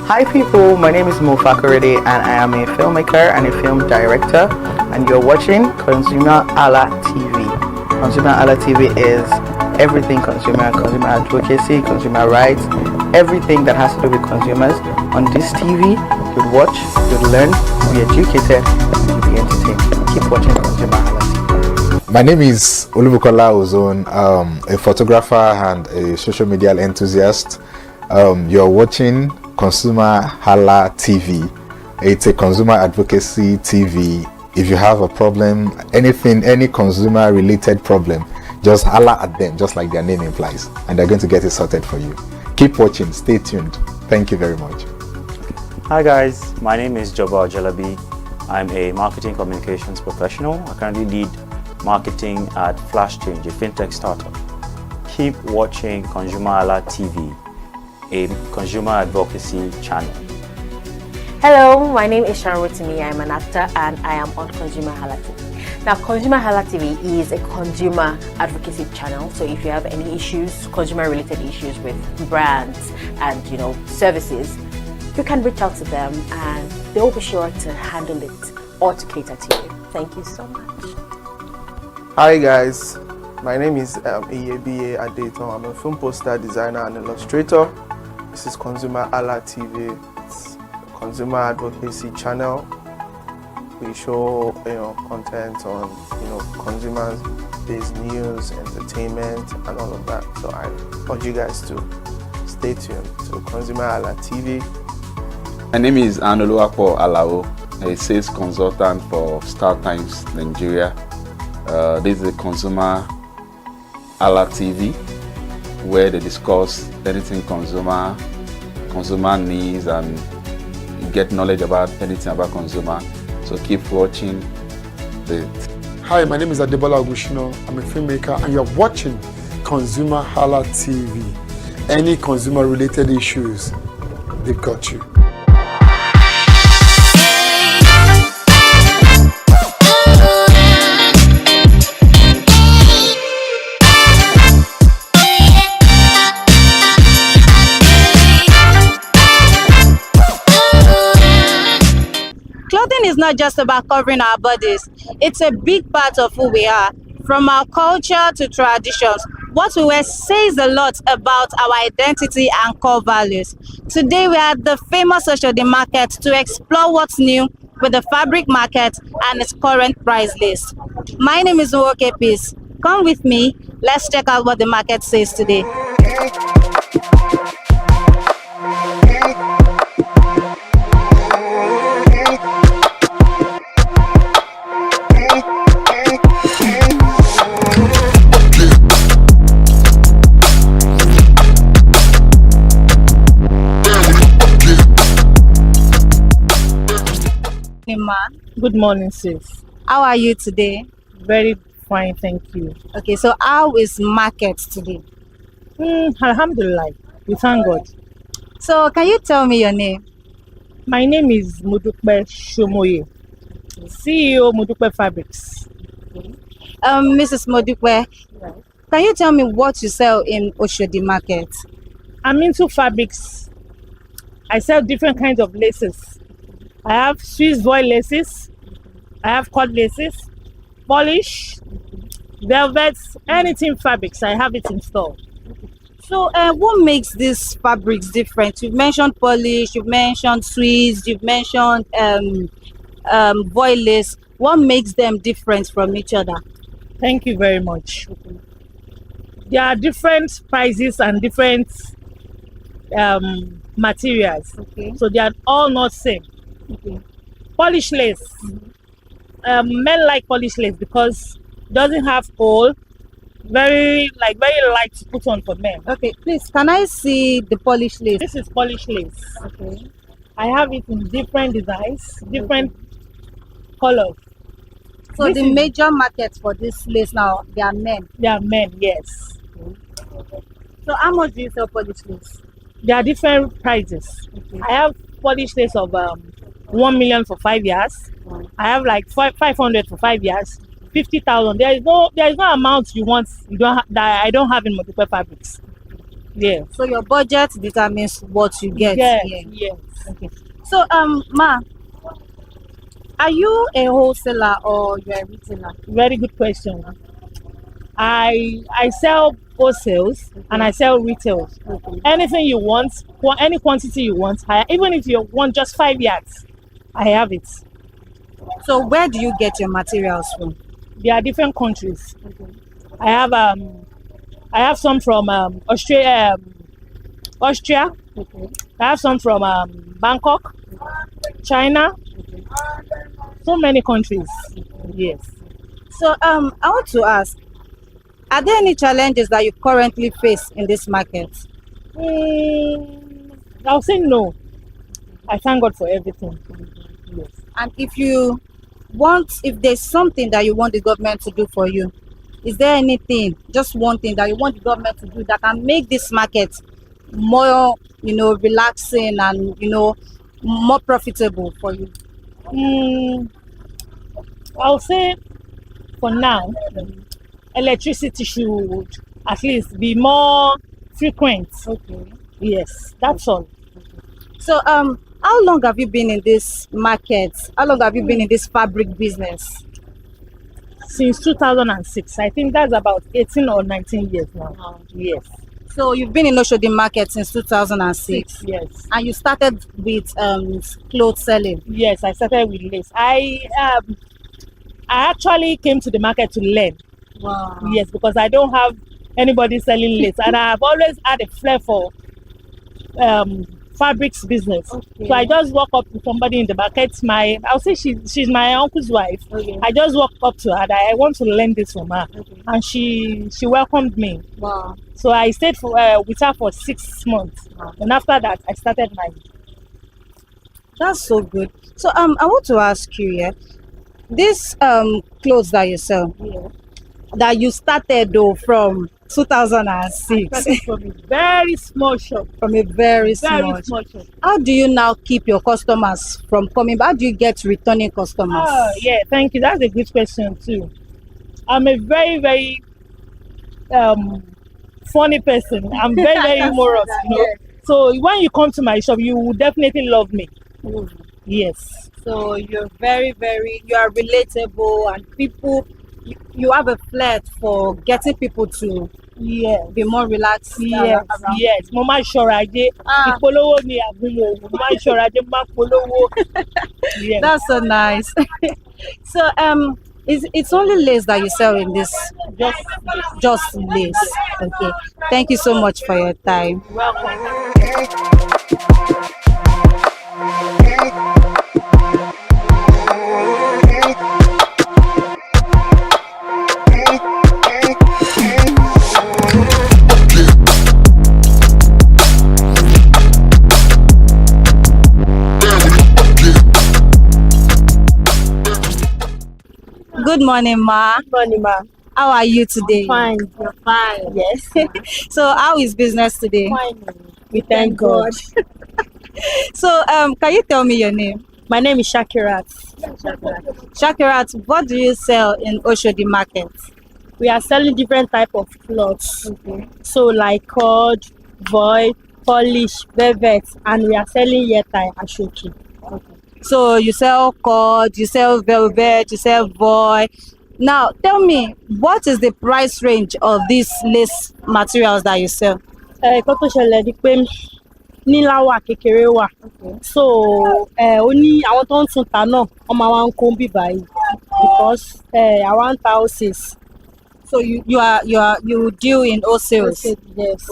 Hi people, my name is Mo Fakorede and I am a filmmaker and a film director, and you're watching ConsumerHalla TV. ConsumerHalla TV is everything consumer advocacy, consumer rights, everything that has to do with consumers. On this TV, you'll watch, you'll learn, you'll be educated, and you'll be entertained. Keep watching ConsumerHalla TV. My name is Olubukola Ozone, a photographer and a social media enthusiast. You're watching ConsumerHalla TV. It's a consumer advocacy TV. If you have a problem, any consumer related problem, just holla at them, just like their name implies, and they're going to get it sorted for you. Keep watching, stay tuned. Thank you very much. Hi guys, my name is Joba Ojalabi. I'm a marketing communications professional. I currently lead marketing at Flash Change, a fintech startup. Keep watching ConsumerHalla TV, a consumer advocacy channel. Hello, my name is Sharon Rotimi. I'm an actor and I am on ConsumerHalla TV. Now, ConsumerHalla TV is a consumer advocacy channel. So if you have any issues, consumer-related issues with brands and services, you can reach out to them and they'll be sure to handle it or to cater to you. Thank you so much. Hi guys, my name is Iyebiye Adeton. I'm a film poster designer and illustrator. This is ConsumerHalla TV. It's a consumer advocacy channel. We show content on consumers-based news, entertainment, and all of that. So I urge you guys to stay tuned to ConsumerHalla TV. My name is Anoluwapo Alao, a sales consultant for Star Times Nigeria. This is a ConsumerHalla TV where they discuss anything consumer needs, and you get knowledge about anything about consumer. So keep watching it. Hi, my name is Adebola Ogushino. I'm a filmmaker and you're watching ConsumerHalla TV. Any consumer related issues, they've got you. Clothing is not just about covering our bodies. It's a big part of who we are. From our culture to traditions, what we wear says a lot about our identity and core values. Today we are at the famous Oshodi market to explore what's new with the fabric market and its current price list. My name is Nwoke Peace. Come with me, let's check out what the market says today. Good morning, sis. How are you today? Very fine, thank you. Okay, so how is market today? Alhamdulillah, we thank God. So can you tell me your name? My name is Mudukpe Shomoye, CEO Mudukpe Fabrics. Mrs. Modukwe, can you tell me what you sell in Oshodi market? I'm into fabrics. I sell different kinds of laces. I have Swiss voile laces, I have cord laces, polish, velvets, anything fabrics, I have it in store. So what makes these fabrics different? You've mentioned polish, you've mentioned Swiss, you've mentioned voile lace. What makes them different from each other? Thank you very much. There are different prices and different materials. Okay. So they are all not same. Okay. Polish lace. Men like polish lace because it doesn't have hole. Very light to put on for men. Okay, please, can I see the polish lace? This is polish lace. Okay. I have it in different designs, different colors. So the major market for this lace now, they are men? They are men, yes. Okay. So how much do you sell polish lace? There are different prices. Okay. I have polish lace of 1 million for 5 years. I have like 500 for 5 years. 50,000. There is no amount you want. That I don't have in multiple fabrics. Yes. So your budget determines what you get. Yes. here. Yes. Okay. So ma, are you a wholesaler or you're a retailer? Very good question. I sell wholesales and I sell retails. Anything you want, any quantity you want, even if you want just 5 yards, I have it. So where do you get your materials from? There are different countries. I have some from Austria. I have some from Bangkok, China. So many countries. Yes. So I want to ask, are there any challenges that you currently face in this market? I'll say no. I thank God for everything. Yes. And if there's something that you want the government to do for you, is there anything, just one thing that you want the government to do that can make this market more, relaxing and, more profitable for you? I'll say for now, electricity should at least be more frequent. Okay. Yes, that's all. So how long have you been in this market? How long have you been in this fabric business? Since 2006. I think that's about 18 or 19 years now. Yes. So you've been in Oshodi market since 2006. Yes. And you started with clothes selling. Yes, I started with lace. I actually came to the market to learn. Wow. Yes, because I don't have anybody selling lace, and I've always had a flair for fabrics business. Okay. So I just walk up to somebody in the market. I'll say she's my uncle's wife. Okay. I just walk up to her. I want to learn this from her, and she welcomed me. Wow. So I stayed with her for 6 months, and after that I started mine. That's so good. So I want to ask you, this clothes that you sell, that you started though from 2006. From a very small shop. From a very small shop. How do you now keep your customers from coming? How do you get returning customers? Oh, yeah, thank you. That's a good question too. I'm a very, very funny person. I'm very, very humorous. So when you come to my shop, you will definitely love me. Yes. So you're very, very, you are relatable, and people, you have a flair for getting people to be more relaxed. Yes. Mo máa ń ṣọ́ra ajé. Ìpolówó ni àgúnmu. Mo máa ń ṣọ́ra ajé, mo máa ń polówó. Yes. That's so nice. So it's only lace that you sell in this? Just lace. Okay. Thank you so much for your time. Welcome. Good morning, ma. Good morning, ma. How are you today? Fine. You're fine. Yes. So how is business today? Fine. We thank God. So can you tell me your name? My name is Shakirat. Shakirat, what do you sell in Oshodi market? We are selling different type of clothes. So like cord, void, polish, velvet, and we are selling yeta and shoki. So you sell cord, you sell velvet, you sell void. Now tell me, what is the price range of these lace materials that you sell? Nǹkan tó ṣẹlẹ̀ ni pé nílá wà kékeré wà. So ó ní àwọn tó ń tún ta náà wọ́n máa wá ń kó bí báyìí because àwa ń ta wholesales. So you deal in wholesales? Yes.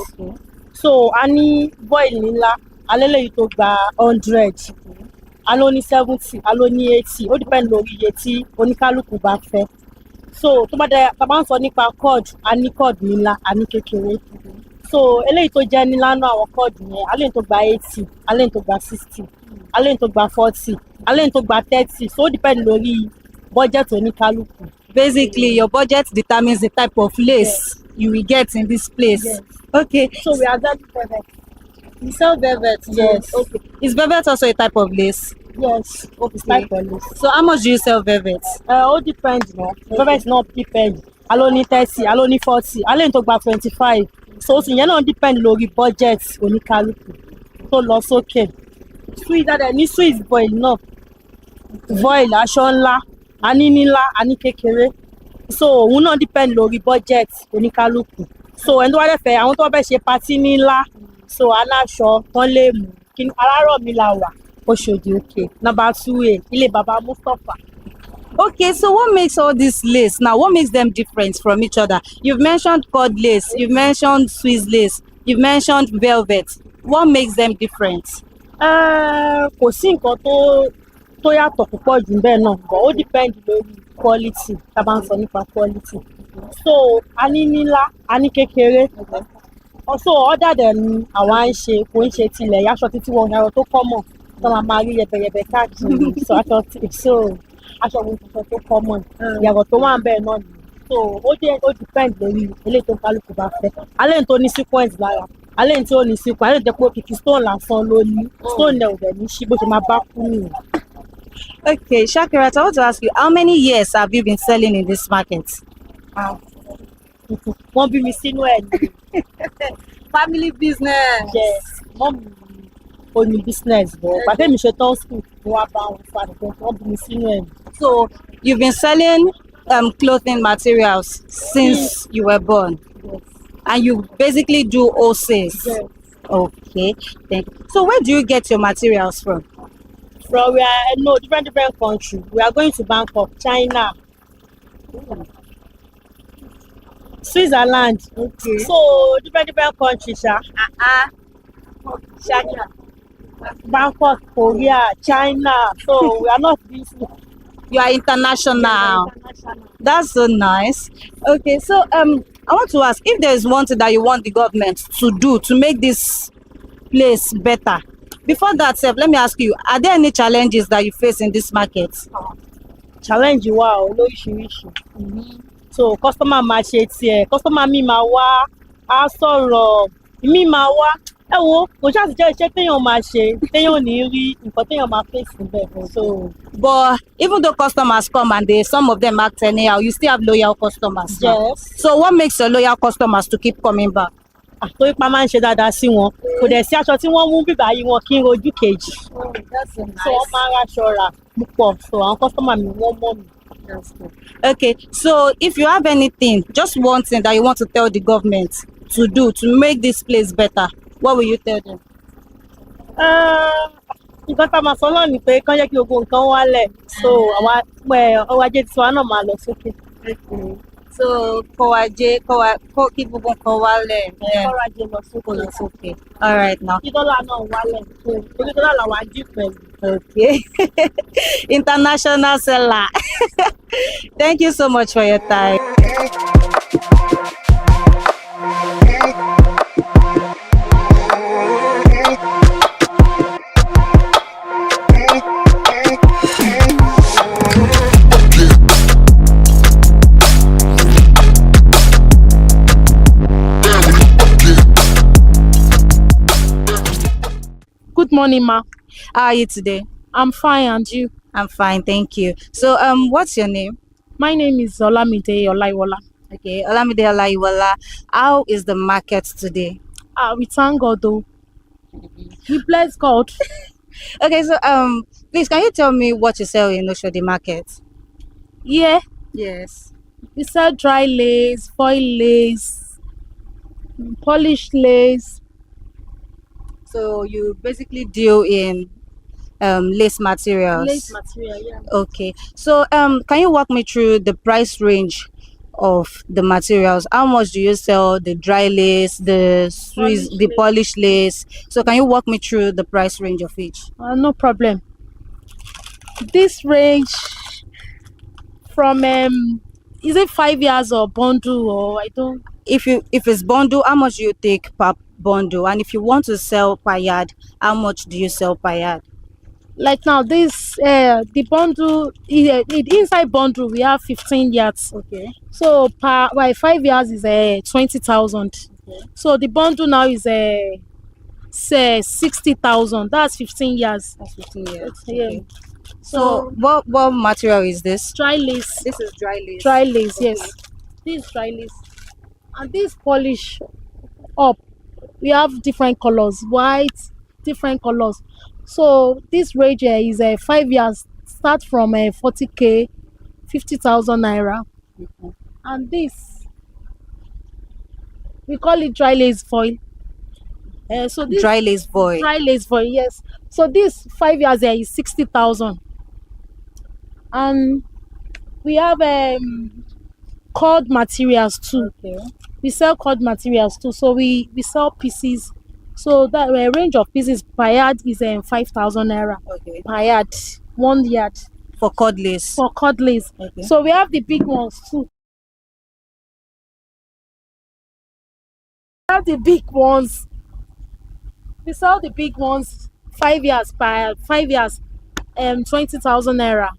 So a ní void nílá alẹ́lẹ́yìí tó gba 100. A ló ní 70, a ló ní 80, ó depend lórí iye tí oníkálukú bá fẹ́. So tó bá ń sọ nípa cord, a ní cord nílá, a ní kékeré. So eléyìí tó jẹ́ nílá náà àwọn cord yẹn, a lẹ́yìn tó gba 80, a lẹ́yìn tó gba 60, a lẹ́yìn tó gba 40, a lẹ́yìn tó gba 30. So ó depend lórí budget oníkálukú. Basically, your budget determines the type of lace you will get in this place. Yes. Okay. So we are selling velvet. You sell velvet? Yes. Okay. Is velvet also a type of lace? Yes. Okay. It's type of lace. So how much do you sell velvet? All depends, no. Velvet is not depend. I only 30, I only 40, I only talk about 25. so ìyẹn náà depend lórí budget oníkálukú tó lọ sókè. Swiss dáadáa ní Swiss voile náà, voile aṣọ ńlá, a ní nílá, a ní kékeré. So òun náà depend lórí budget oníkálukú. So ẹni tó wá dẹ̀ fẹ́ àwọn tó wá fẹ́ ṣe party ńlá, so aláṣọ tán lè mú kí Alárọ̀mí la wà Oṣòdì òkè number 2A ilé baba Mustapha. Okay, so what makes all this lace now? What makes them different from each other? You've mentioned cord lace, you've mentioned Swiss lace, you've mentioned velvet. What makes them different? Kò sí nǹkan tó yàtọ̀ púpọ̀ jù bẹ́ẹ̀ náà, but ó depend lórí quality tá a bá ń sọ nípa quality. So a ní nílá, a ní kékeré. Also other than àwa ń ṣe kò ń ṣe tilẹ̀ aṣọ títí wọn ẹ̀rọ tó common tó máa rí yẹbẹyẹbẹ káàkiri. So aṣọ wo tuntun tó common ìyàgò tó wà ń bẹ́ẹ̀ náà nìyẹn. So ó depend lórí eléyìí tó kálukú bá fẹ́. Alẹ́ tó ní sequence lára, alẹ́ tí ó ní sequence, alẹ́ jẹ́ pé kìkì stone lásán ló ní, stone ẹ̀ ò dẹ̀ ní ṣí bó ṣe máa bá kú nìyẹn. Okay, Shakirat, I want to ask you, how many years have you been selling in this market? Wọ́n bí mi sínú ẹ̀ ní. Family business. Yes, mom ò ní business bọ̀. Bàtẹ́ mi ṣe tán school, mo wá bá wọn padà pé wọ́n bí mi sínú ẹ̀ ní. So you've been selling clothing materials since you were born? Yes. And you basically do wholesales? Yes. Okay, thank you. So where do you get your materials from? From different countries. We are going to Bangkok, China, Switzerland. Okay. So different countries. China, Bangkok, Korea, China. So we are not busy. You are international. That's so nice. Okay, so I want to ask, if there is one thing that you want the government to do to make this place better, before that, Seth, let me ask you, are there any challenges that you face in this market? Challenge wà lóríṣiríṣi. So customer máa ṣe tiẹ̀, customer mi máa wá, á sọ̀rọ̀, mi máa wá. Ẹ wo, kò ṣáà ti jẹ́ iṣẹ́ téèyàn máa ṣe, téèyàn ò ní rí nǹkan téèyàn máa face níbẹ̀. So, but even though customers come and some of them act anyhow, you still have loyal customers. Yes. So what makes your loyal customers to keep coming back? Àtòrí pa máa ń ṣe dáadáa sí wọn, kò dẹ̀ sí aṣọ tí wọ́n mú bíbá yìí wọn kí n rojú kejì. That's so nice. So wọ́n máa ń raṣọ rà púpọ̀, so àwọn customer mi wọ́n mọ̀ mi. That's good. Okay, so if you have anything, just one thing that you want to tell the government to do to make this place better, what will you tell them? Nǹkan tá a máa sọ náà ni pé kán jẹ́ kí gbogbo nǹkan wálẹ̀, so àwa ọrọ̀ ajé tiwa náà máa lọ sókè. So kí gbogbo nǹkan wálẹ̀. Ọrọ̀ ajé lọ sókè. All right now. Kí dọ́là náà wálẹ̀, torí dọ́là làwọn ají pẹ̀lú. Okay. International seller. Thank you so much for your time. Good morning, ma. How are you today? I'm fine, and you? I'm fine, thank you. So what's your name? My name is Olamide Olaiwola. Okay, Olamide Olaiwola. How is the market today? We thank God though. We bless God. Okay, so please can you tell me what you sell in Oshodi market? Yeah, Yes. we sell dry lace, foil lace, polished lace. So you basically deal in lace materials. Lace material, yeah. Okay. So can you walk me through the price range of the materials? How much do you sell the dry lace, the Swiss, Polished the lace. polished lace? So can you walk me through the price range of each? No problem. This range from is it 5 years or bundle or I don't. If it's bundle, how much do you take per bundle? And if you want to sell per yard, how much do you sell per yard? Like now, this the bundle, the inside bundle we have 15 yards. Okay. So per 5 years is 20,000. Okay. So the bundle now is say 60,000. That's 15 years. That's 15 years. Yeah. Okay. So what material is this? Dry lace. This is dry lace. Dry lace, Okay. yes. This dry lace. And this polish. up. We have different colors, white, different colors. So this range here is 5 years, start from 40k, 50,000 naira. And this, we call it dry lace foil. So this Dry lace void. dry lace foil, yes. So this 5 years here is 60,000. And we have cord materials too. Okay. We sell cord materials too. So we sell pieces. So that range of pieces per yard is 5,000 naira Okay. per yard, 1 yard For cord lace. for cord lace. Okay. So we have the big ones too. We have the big ones. We sell the big ones 5 years per 5 years, 20,000 naira.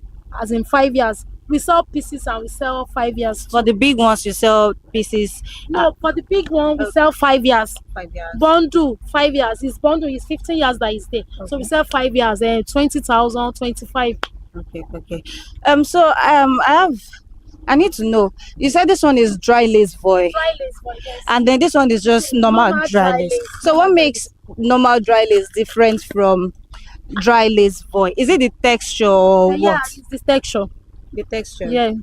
As in 5 years. We sell pieces and we sell 5 years. For the big ones, you sell pieces. No, for the big one, we sell 5 years. 5 years. Bundle 5 years. His bundle is 15 years that is there. So we sell 5 years, 20,000, 25. Okay, okay. I need to know. You said this one is dry lace void, Dry lace one, yes. and then this one is just normal Normal dry dry lace. lace. So what makes normal dry lace different from dry lace void? Is it the texture or Yeah, what? it's the texture. The texture. Yeah.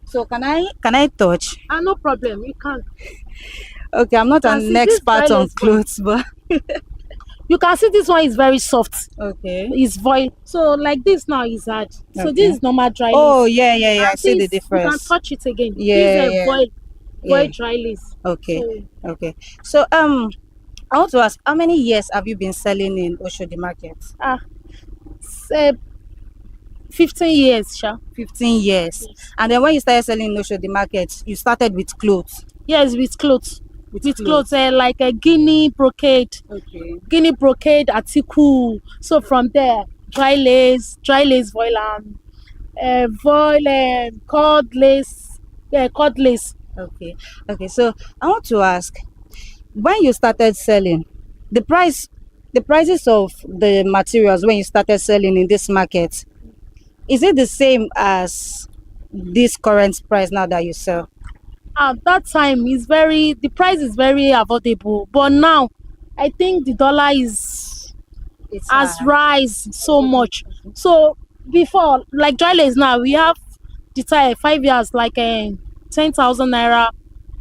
So can I touch? No problem. You can. Okay, I'm not Can an see this expert dry on lace clothes, but You can see this one is very soft. okay. It's void. So like this now is hard. So Okay. this is normal dry lace. Oh yeah, yeah, yeah. I And see the this, difference. You can touch it again. Yeah, This is yeah. void Yeah. dry lace. Okay, So, okay. So I want to ask, how many years have you been selling in Oshodi Market? say 15 years, Sha. 15 years. Yes. And then when you started selling in Oshodi Market, you started with clothes. Yes, with clothes. With clothes. clothes, like a guinea brocade, Okay. article. So from there, dry lace voile and cord lace, cord lace. Okay. Okay. So I want to ask, when you started selling, the prices of the materials when you started selling in this market, is it the same as this current price now that you sell? At that time, the price is very affordable. But now, I think the dollar has rise so much. So before, like dry lace now, we have the time 5 years like 10,000 naira,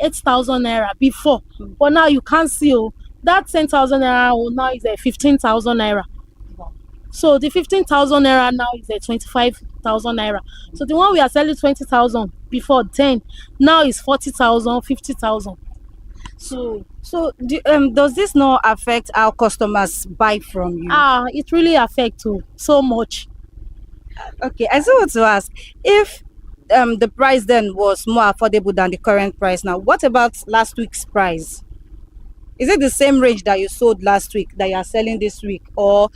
8,000 naira before. But now you can't see that 10,000 naira now is 15,000 naira. So the 15,000 naira now is 25,000 naira. So the one we are selling 20,000 before 10 now is 40,000, 50,000. So does this not affect how customers buy from you? It really affects so much. Okay, I still want to ask, if the price then was more affordable than the current price now, what about last week's price? Is it the same range that you sold last week that you are selling this week, or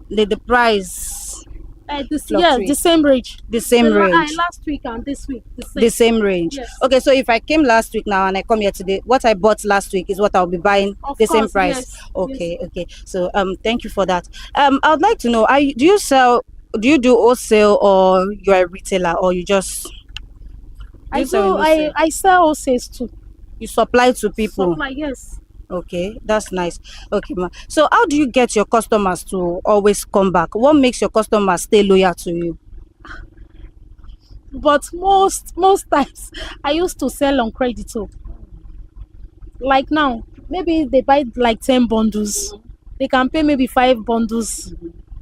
the price The same range. the same range? Last week and this week The same range. Yes. Okay, so if I came last week now and I come here today, what I bought last week is what I'll be buying Of the same course, price. yes, Okay, okay. So thank you for that. I would like to know, do you do wholesale, or you're a retailer, or you just I sell wholesale? I sell wholesales too. You supply to people? Supply, yes. Okay, that's nice. Okay, ma. So how do you get your customers to always come back? What makes your customers stay loyal to you? But most times I used to sell on credit too. Like now, maybe they buy like 10 bundles. They can pay maybe 5 bundles.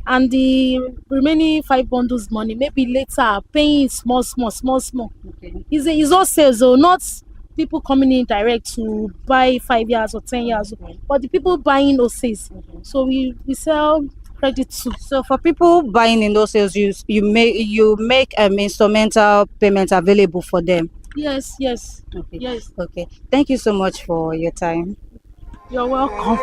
And the remaining 5 bundles money, maybe later paying small. Okay. It's all sales, though, not people coming in direct to buy 5 years or 10 years. But the people buying those sales. So we sell credit too. So for people buying in those sales, you make instrumental payment available for them. Yes. Okay. Yes. Okay. Thank you so much for your time. You're welcome.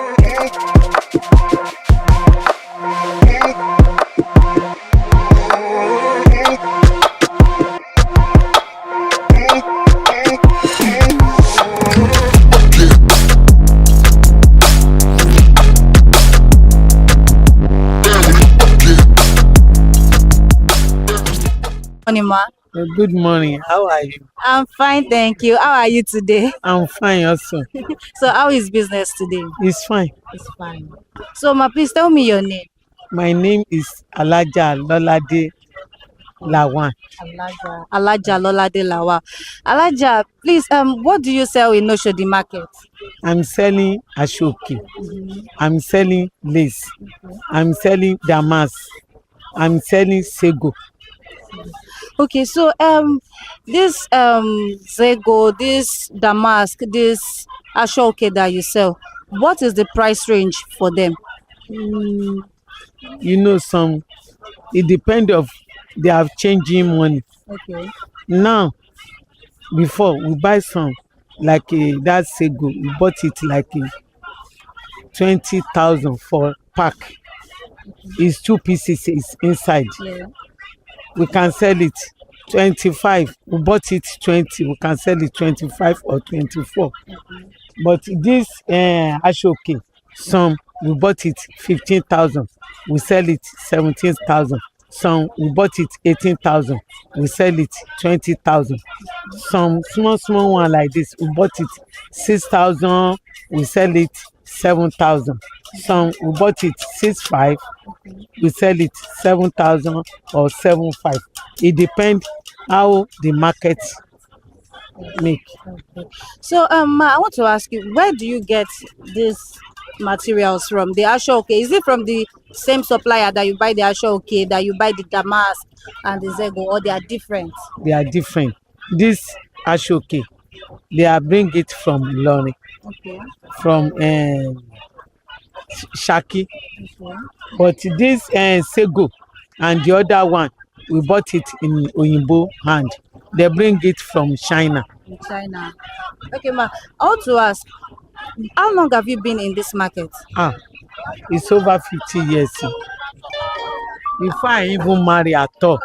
Morning, ma. Good morning. How are you? I'm fine, thank you. How are you today? I'm fine also. So how is business today? It's fine. It's fine. So ma, please tell me your name. My name is Alaja Lolade Lawan. Alaja Lolade Lawa. Alaja, please, what do you sell in Oshodi market? I'm selling ashoki. I'm selling lace. I'm selling damask. I'm selling sego. Okay, so this Zego, this damask, this ashoke that you sell, what is the price range for them? You know, some it depends of they are changing money. Okay. Now, before we buy some like that sego, we bought it like 20,000 for pack. It's 2 pieces is inside. Yeah. We can sell it 25. We bought it 20. We can sell it 25 or 24. But this ashoke, some we bought it 15,000. We sell it 17,000. Some we bought it 18,000. We sell it 20,000. Some small one like this, we bought it 6,000. We sell it 7,000. Some we bought it 6,500. We sell it 7,000 or 7,500. It depends how the market make. So ma, I want to ask you, where do you get these materials from? The ashoke, is it from the same supplier that you buy the ashoke, that you buy the damask and the zego, or they are different? They are different. This ashoke, they are bring it from Lorry, Okay. from Shaki. Okay. But this sego and the other one, we bought it in Oyinbo hand. They bring it from China. In China. Okay, ma, I want to ask, how long have you been in this market? It's over 50 years. Before I even marry at all.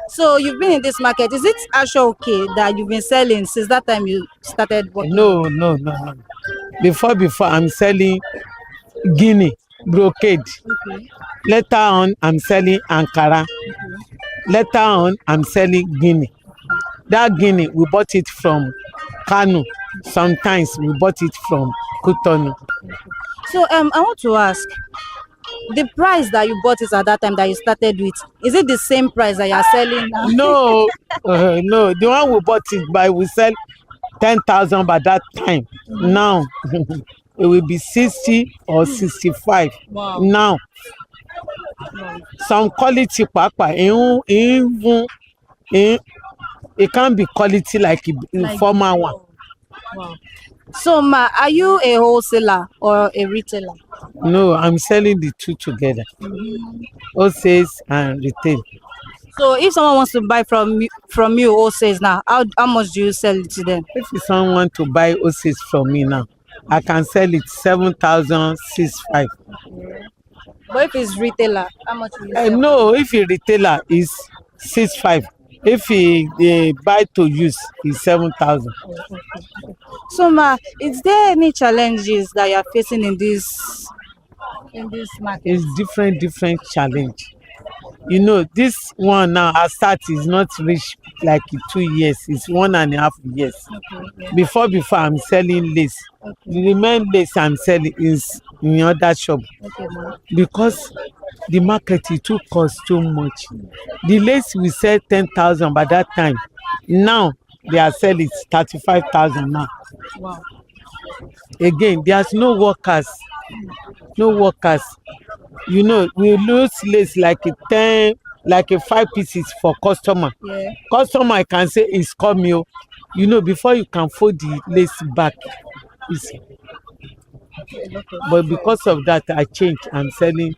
So you've been in this market. Is it ashoke that you've been selling since that time you started working? No. Before I'm selling Guinea brocade. Okay. Later on, I'm selling Ankara. Later on, I'm selling Guinea. That Guinea, we bought it from Kano. Sometimes we bought it from Cotonou. So I want to ask, the price that you bought it at that time that you started with, is it the same price that you are selling now? No, no. The one we bought it by, we sell 10,000 by that time. Now, it will be 60 or 65. Wow. Now, some quality papa, it can't be quality like former one. Wow. So ma, are you a wholesaler or a retailer? No, I'm selling the two together. Wholesale and retail. So if someone wants to buy from you wholesale now, how much do you sell it to them? If someone want to buy wholesale from me now, I can sell it 7,650. But if it's retailer, how much will you sell? No, if a retailer is 6,500. If he buy to use, is 7,000. So ma, is there any challenges that you are facing in this market? It's different challenge. You know, this one now, our start is not reach like 2 years. It's 1.5 years. Okay, yeah. Before I'm selling lace. Okay. The remaining lace I'm selling is in other shop. Okay, ma. Because the market it too cost too much. The lace we sell 10,000 by that time. Now they are selling 35,000 now. Wow. Again, there's no workers. You know, we lose lace like 5 pieces for customer. Yeah. Customer can say it's coming. You know, before you can fold the lace back. But because of that, I changed. I'm selling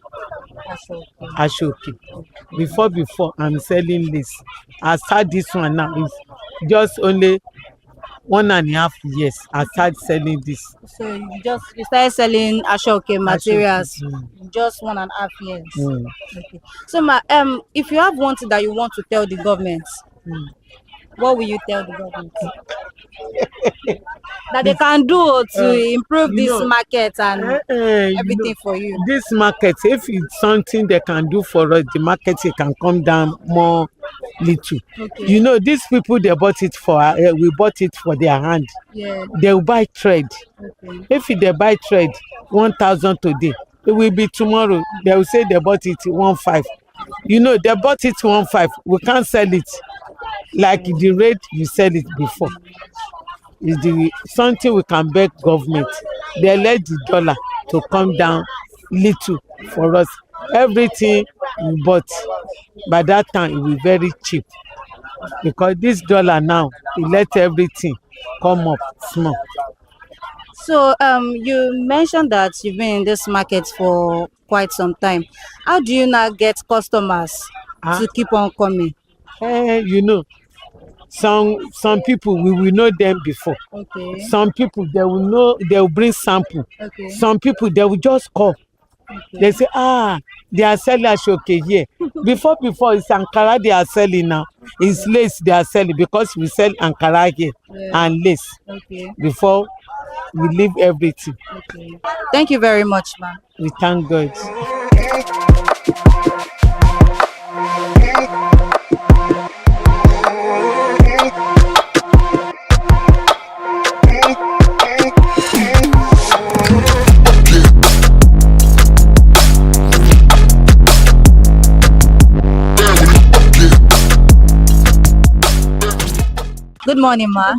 ashoke. Before I'm selling lace. I start this one now. It's just only 1.5 years. I start selling this. So you started selling ashoke materials just 1.5 years. Okay. So ma, if you have one thing that you want to tell the government, what will you tell the government? That they can do to improve this market and everything for you. This market, if it's something they can do for us, the market it can come down more little. Okay. You know, these people they bought it for we bought it for their hand. Yeah. They will buy trade. Okay. If they buy trade 1,000 today, it will be tomorrow. They will say they bought it 1,500. You know, they bought it 1,500. We can't sell it like the rate you sell it before. Is the something we can beg government. They let the dollar to come down little for us. Everything we bought by that time it will be very cheap because this dollar now it let everything come up small. So you mentioned that you've been in this market for quite some time. How do you now get customers to keep on coming? You know, some people we will know them before. Okay. Some people they will know, they will bring sample. Okay. Some people they will just call. Okay. They say they are selling ashoke here. before it's Ankara they are selling now. It's lace they are selling because we sell Ankara here and lace. Okay. Before we leave everything. Okay. Thank you very much, ma. We thank God. Good morning, ma.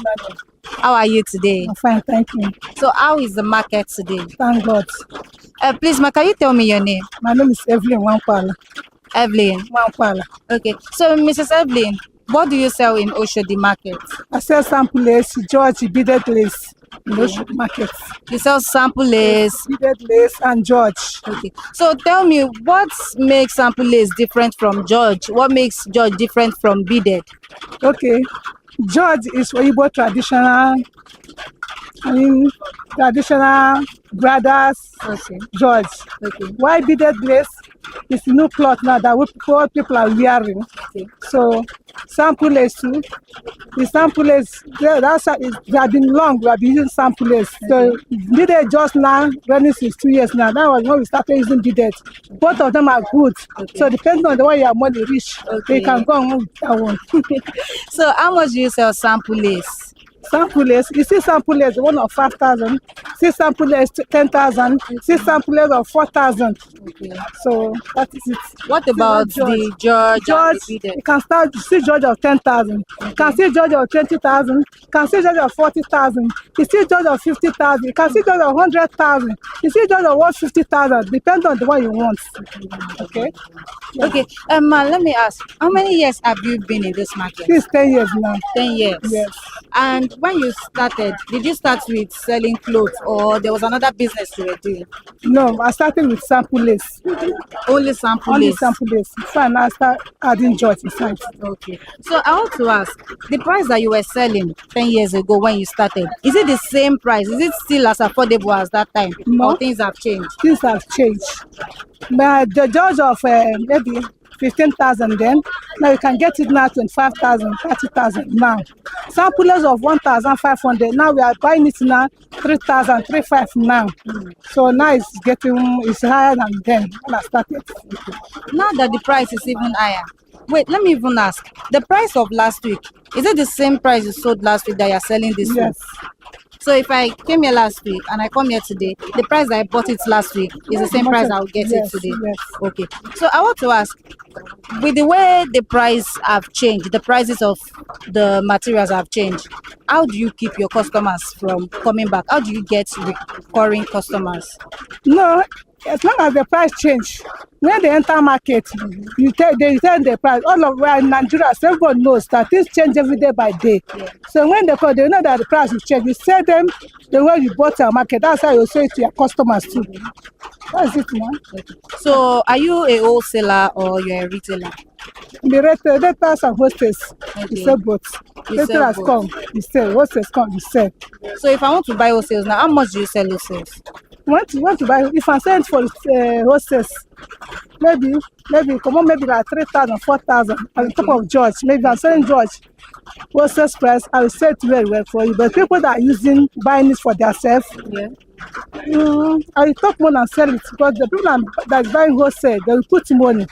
How are you today? I'm fine, thank you. So how is the market today? Thank God. Please, ma, can you tell me your name? My name is Evelyn Wampala. Evelyn. Wampala. Okay. So, Mrs. Evelyn, what do you sell in Oshodi market? I sell sample lace, George beaded lace in Oshodi market. You sell sample lace? Beaded lace and George. Okay. So tell me, what makes sample lace different from George? What makes George different from beaded? Okay. George is Igbo traditional, traditional brothers. Okay. George. Okay. Why beaded lace is new cloth now that people are wearing. Okay. So sample lace too. The sample lace, they have been long. We have been using sample lace. So beaded just now running since 2 years now. That was when we started using beaded. Both of them are good. Okay. So depending on the way your money reach, you can go on with that one. So how much do you sell sample lace? Sample lace, you see sample lace, one of 5,000, see sample lace 10,000, see sample lace of 4,000. Okay. So that is it. What about the George? George, you can start to see George of 10,000. You can see George of 20,000. You can see George of 40,000. You see George of 50,000. You can see George of 100,000. You see George of 150,000. Depends on the one you want. Okay. Yeah. Okay. Ma, let me ask, how many years have you been in this market? This is 10 years now. 10 years. Yes. And when you started, did you start with selling clothes or there was another business you were doing? No, I started with sample lace. Only sample Only lace? sample lace. Fine, I start adding George inside. Okay. So I want to ask, the price that you were selling 10 years ago when you started, is it the same price? Is it still as affordable as that time? No. Or things have changed? Things have changed. But the George of maybe 15,000 then, now you can get it now 25,000, 30,000 now. Samples of 1,500, now we are buying it now 3,000, 3,500 now. So now it's higher than then when I started. Now that the price is even higher, wait, let me even ask, the price of last week, is it the same price you sold last week that you're selling this week? So if I came here last week and I come here today, the price that I bought it last week is the same price I will get it today? Yes. Okay. So I want to ask, with the way the price have changed, the prices of the materials have changed, how do you keep your customers from coming back? How do you get recurring customers? No, as long as the price change, when they enter market, they tell the price. All of we're in Nigeria, so everyone knows that things change every day by day. Yeah. So when they call, they know that the price will change. You sell them the way you bought your market. That's how you sell it to your customers too. That's it, man. Okay. So are you a wholesaler or you're a retailer? The retailers and hostess, you sell both. Retailers come, you sell. Hostess come, you sell. So if I want to buy wholesales now, how much do you sell wholesales? Want to buy, if I sell it for hostess, maybe come on, maybe like 3,000, 4,000 on the top of George. Maybe I'm selling George wholesale price, I will sell it very well for you. But people that are buying it for themselves, I will talk more and sell it because the people that is buying wholesale, they will put money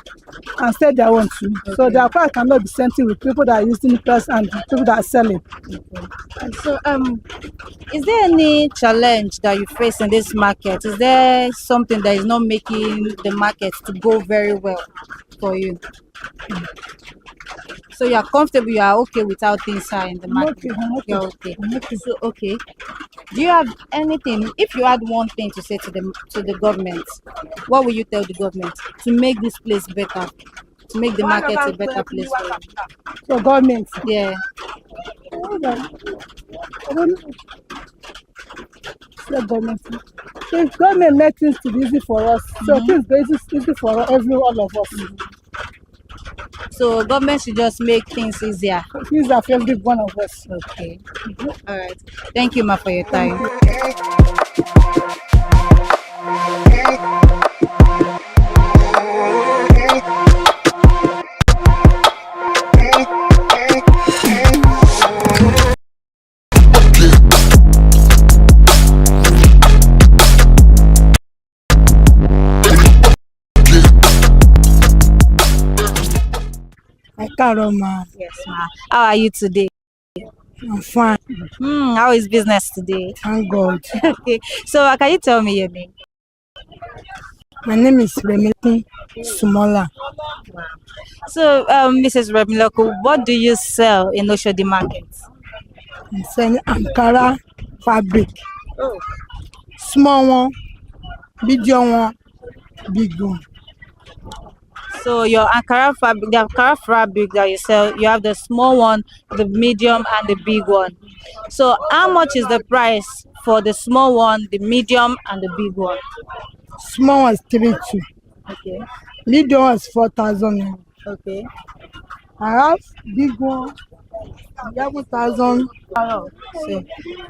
and sell their own too. So their price cannot be same thing with people that are using it plus and people that are selling. So, is there any challenge that you face in this market? Is there something that is not making the market to go very well for you? So you are comfortable, you are okay without things are in the market. You're okay. So okay. Do you have anything? If you had one thing to say to the government, what will you tell the government to make this place better? To make the market a better place for you? So government. Yeah. I don't know. The government. If government make things to be easy for us, so things go easy for all of us. So government should just make things easier. Easier for every one of us. Okay. All right. Thank you, ma, for your time. Yes, ma. How are you today? I'm fine. How is business today? Thank God. Okay. So can you tell me your name? My name is Remilton Sumola. So, Mrs. Remiloko, what do you sell in Oshodi Market? I'm selling Ankara fabric. Oh. Small one, medium one, big one. So your Ankara fabric, the Ankara fabric that you sell, you have the small one, the medium, and the big one. So how much is the price for the small one, the medium, and the big one? Small one is 3,200. Okay. Medium one is 4,000. Okay. I have big one, 11,000.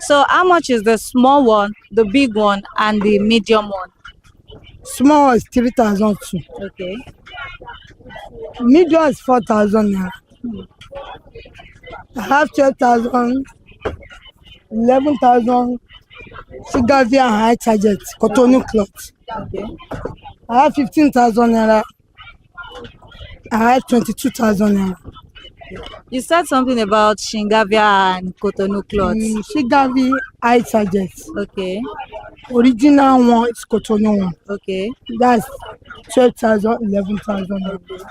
So how much is the small one, the big one, and the medium one? Small one is 3,002. Okay. Medium is 4,000 naira. I have 12,000, 11,000. Sigavia and high target, Cotonou cloth. Okay. I have 15,000 naira. I have 22,000 naira. You said something about Shingavia and Cotonou cloth. Shigavi high target. Okay. Original one is Cotonou one. Okay. That's 12,000, 11,000. Okay.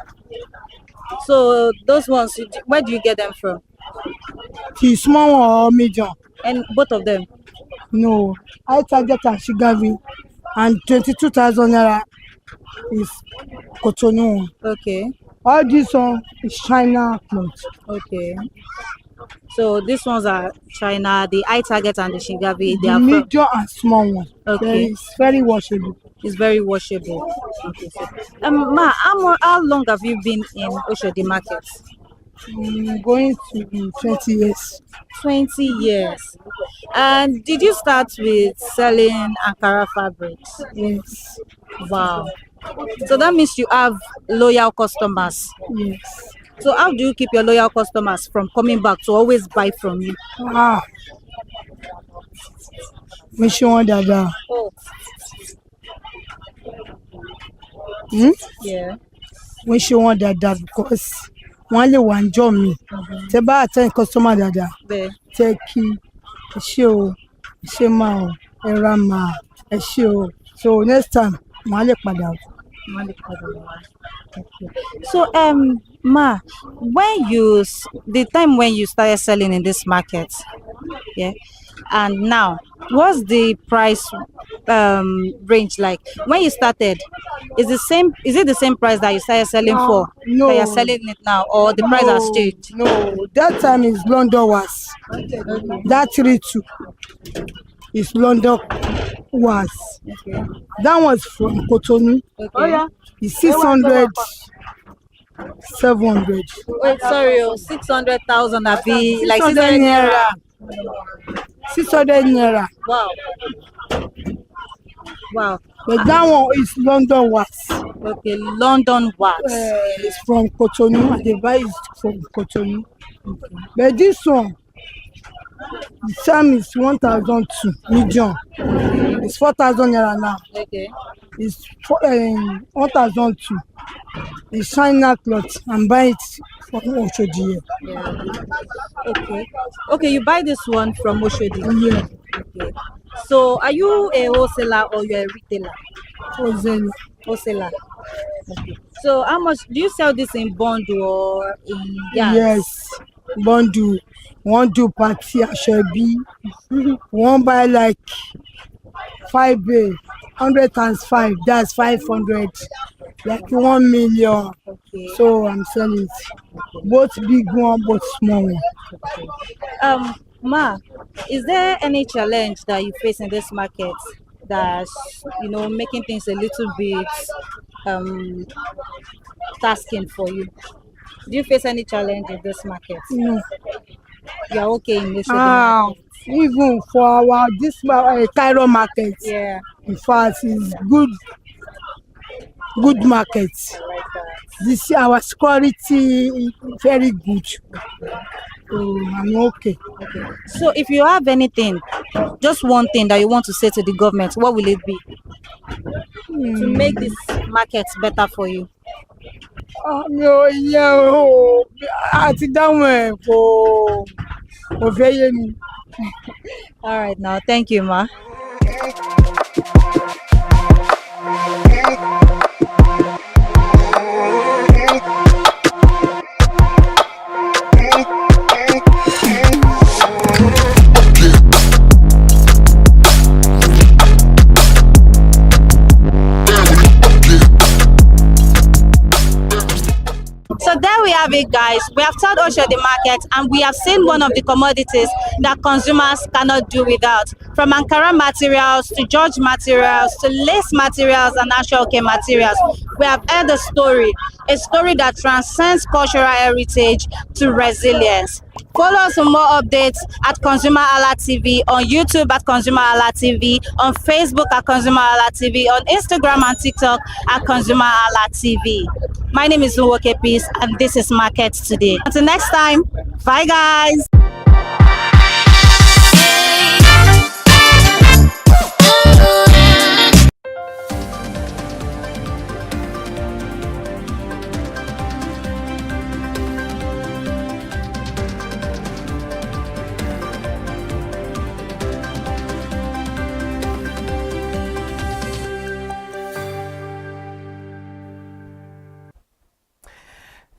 So those ones, where do you get them from? The small one or medium? And both of them? No, high target and Shigavi, and 22,000 naira is Cotonou one. Okay. All this one is China cloth. Okay. So these ones are China, the high target and the Shingavi. They The are medium and small one. Okay. It's very washable. It's very washable. Okay. So, ma, how long have you been in Oshodi Market? Going to be 20 years. 20 years. And did you start with selling Ankara fabrics? Yes. Wow. So that means you have loyal customers. Yes. So how do you keep your loyal customers from coming back to always buy from you? Which one that? Oh. Yeah. Which one that because one lè wà ńjọ́ mi. Tẹ́ bá attend customer dáadáa. Tẹ́ kí ẹ ṣé o, ẹ ṣé máa o, ẹ ra máa, ẹ ṣé o. So next time, màá lè padà. Okay. So ma, the time when you started selling in this market, yeah, and now what's the price range like? When you started, is it the same price that you started selling for? No. That you're selling it now, or the price has changed? No, that time is London was. That 3,200 is London was. Okay. That was from Cotonou. Okay. Oh yeah. It's 600, 700. Wait, sorry, 600,000 be like 600 naira. 600 naira. Wow. Wow. But that one is London wax. Okay, London wax. It's from Cotonou. And the buy is from Cotonou. Okay. But this one The same is 1,002 medium. It's 4,000 naira now. Okay. It's 1,002. It's China cloth. I'm buying it from Oshodi here. Yeah. Okay. Okay, you buy this one from Oshodi. Yeah. Okay. So are you a wholesaler or you're a retailer? Wholesale. Wholesaler. Okay. So how much do you sell this in bundle or in yards? Yes. Bundle. One do party Ashebi. One buy like 5 bay. 100 times 5. That's 500. Like 1 million. Okay. So I'm selling it. Both big one, both small one. Ma, is there any challenge that you face in this market that's making things a little bit tasking for you? Do you face any challenge in this market? No. You're okay in this market? Even for our Cairo market. Yeah. In fact, it's good market. This our security is very good. So I'm okay. So if you have anything, just one thing that you want to say to the government, what will it be to make this market better for you? Mi ò yẹ o àti dáhùn ẹ̀ kò fẹ́ yé mi. All right, now thank you, ma. So there we have it, guys. We have toured Oshodi Market and we have seen one of the commodities that consumers cannot do without. From Ankara materials to George materials to lace materials and Ashoke materials. We have heard a story that transcends cultural heritage to resilience. Follow us for more updates at ConsumerHallaTV, on YouTube at ConsumerHallaTV, on Facebook at ConsumerHallaTV, on Instagram and TikTok at ConsumerHallaTV. My name is Nwoke Peace and this is Market Today. Until next time, bye guys.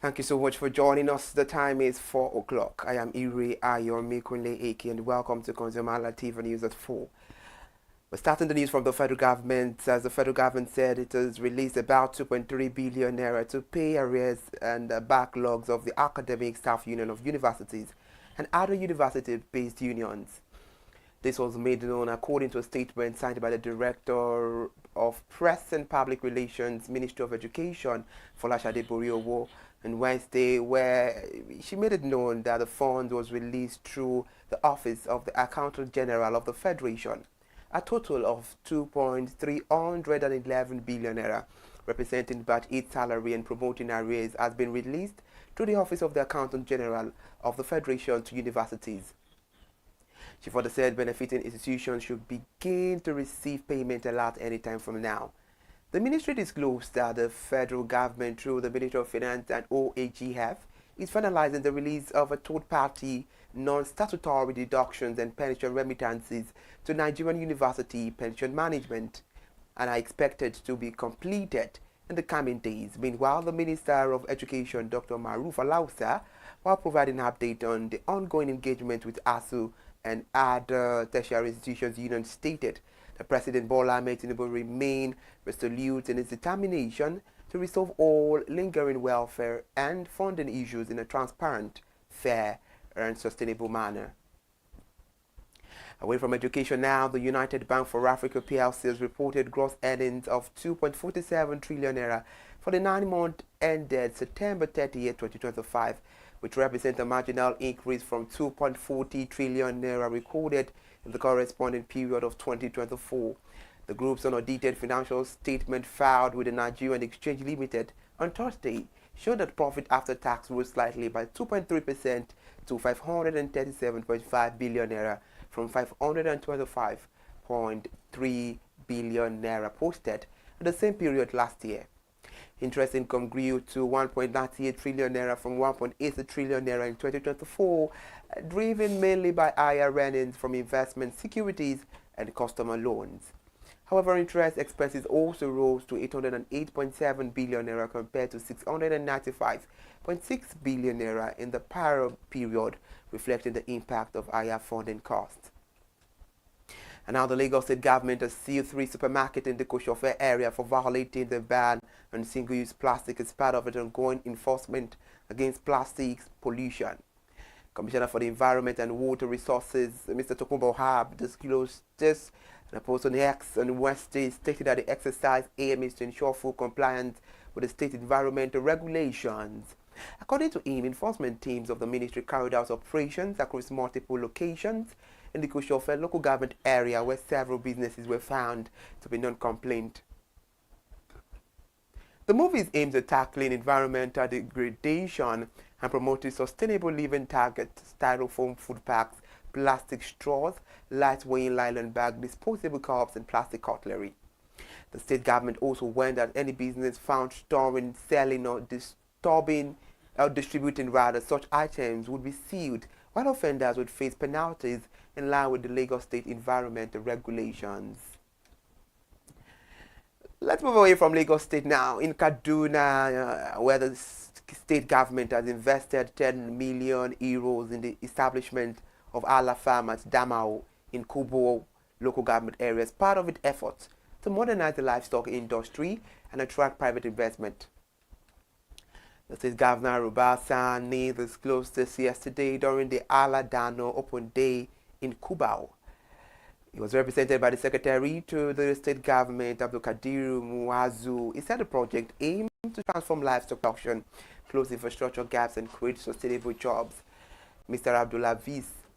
Thank you so much for joining us. The time is 4 o'clock. I am Iri Ayomikunle Eke and welcome to ConsumerHallaTV News at 4. We're starting the news from the federal government, as the federal government said it has released about 2.3 billion naira to pay arrears and backlogs of the Academic Staff Union of Universities and other university-based unions. This was made known according to a statement signed by the Director of Press and Public Relations, Ministry of Education, Folashade Boriowo, on Wednesday, where she made it known that the fund was released through the Office of the Accountant General of the Federation. A total of 2.311 billion naira, representing batch 8 salary and promoting arrears, has been released through the Office of the Accountant General of the Federation to universities. She further said benefiting institutions should begin to receive payment alert anytime from now. The ministry disclosed that the federal government, through the Ministry of Finance and OAGF, is finalizing the release of a third-party non-statutory deductions and pension remittances to Nigerian University Pension Management, and are expected to be completed in the coming days. Meanwhile, the Minister of Education, Dr. Maruf Alausa, while providing an update on the ongoing engagement with ASU and other tertiary institutions union, stated that President Bola Ahmed Tinubu remain resolute in his determination to resolve all lingering welfare and funding issues in a transparent, fair, and sustainable manner. Away from education now, the United Bank for Africa PLC has reported gross earnings of 2.47 trillion naira for the 9-month ended September 30th, 2025, which represents a marginal increase from 2.40 trillion naira recorded in the corresponding period of 2024. The group's unaudited financial statement filed with the Nigerian Exchange Limited on Thursday showed that profit after tax rose slightly by 2.3% to 537.5 billion naira from 525.3 billion naira posted at the same period last year. Interest income grew to 1.98 trillion naira from 1.8 trillion naira in 2024, driven mainly by higher earnings from investment securities and customer loans. However, interest expenses also rose to 808.7 billion naira compared to 695.6 billion naira in the prior period, reflecting the impact of higher funding costs. And now the Lagos State government has sealed 3 supermarkets in the Koshofe area for violating the ban on single-use plastic as part of its ongoing enforcement against plastics pollution. Commissioner for the Environment and Water Resources, Mr. Tokumbo Hab, disclosed this in a post on X on Wednesday, stated that the exercise aim is to ensure full compliance with the state environmental regulations. According to him, enforcement teams of the ministry carried out operations across multiple locations in the Koshofe local government area where several businesses were found to be non-compliant. The movie aims at tackling environmental degradation and promoting sustainable living targets, styrofoam food packs, plastic straws, lightweight nylon bag, disposable cups, and plastic cutlery. The state government also warned that any business found storing, selling, or distributing such items would be sealed, while offenders would face penalties in line with the Lagos State environmental regulations. Let's move away from Lagos State now. In Kaduna, where the state government has invested 10 million euros in the establishment of Ala Farm at Damao in Kubo local government area as part of its efforts to modernize the livestock industry and attract private investment. The state governor Rubasani disclosed this yesterday during the Ala Dano Open Day in Kubao. He was represented by the secretary to the state government, Abdulkadir Muazu. He said the project aimed to transform livestock production, close infrastructure gaps, and create sustainable jobs. Mr.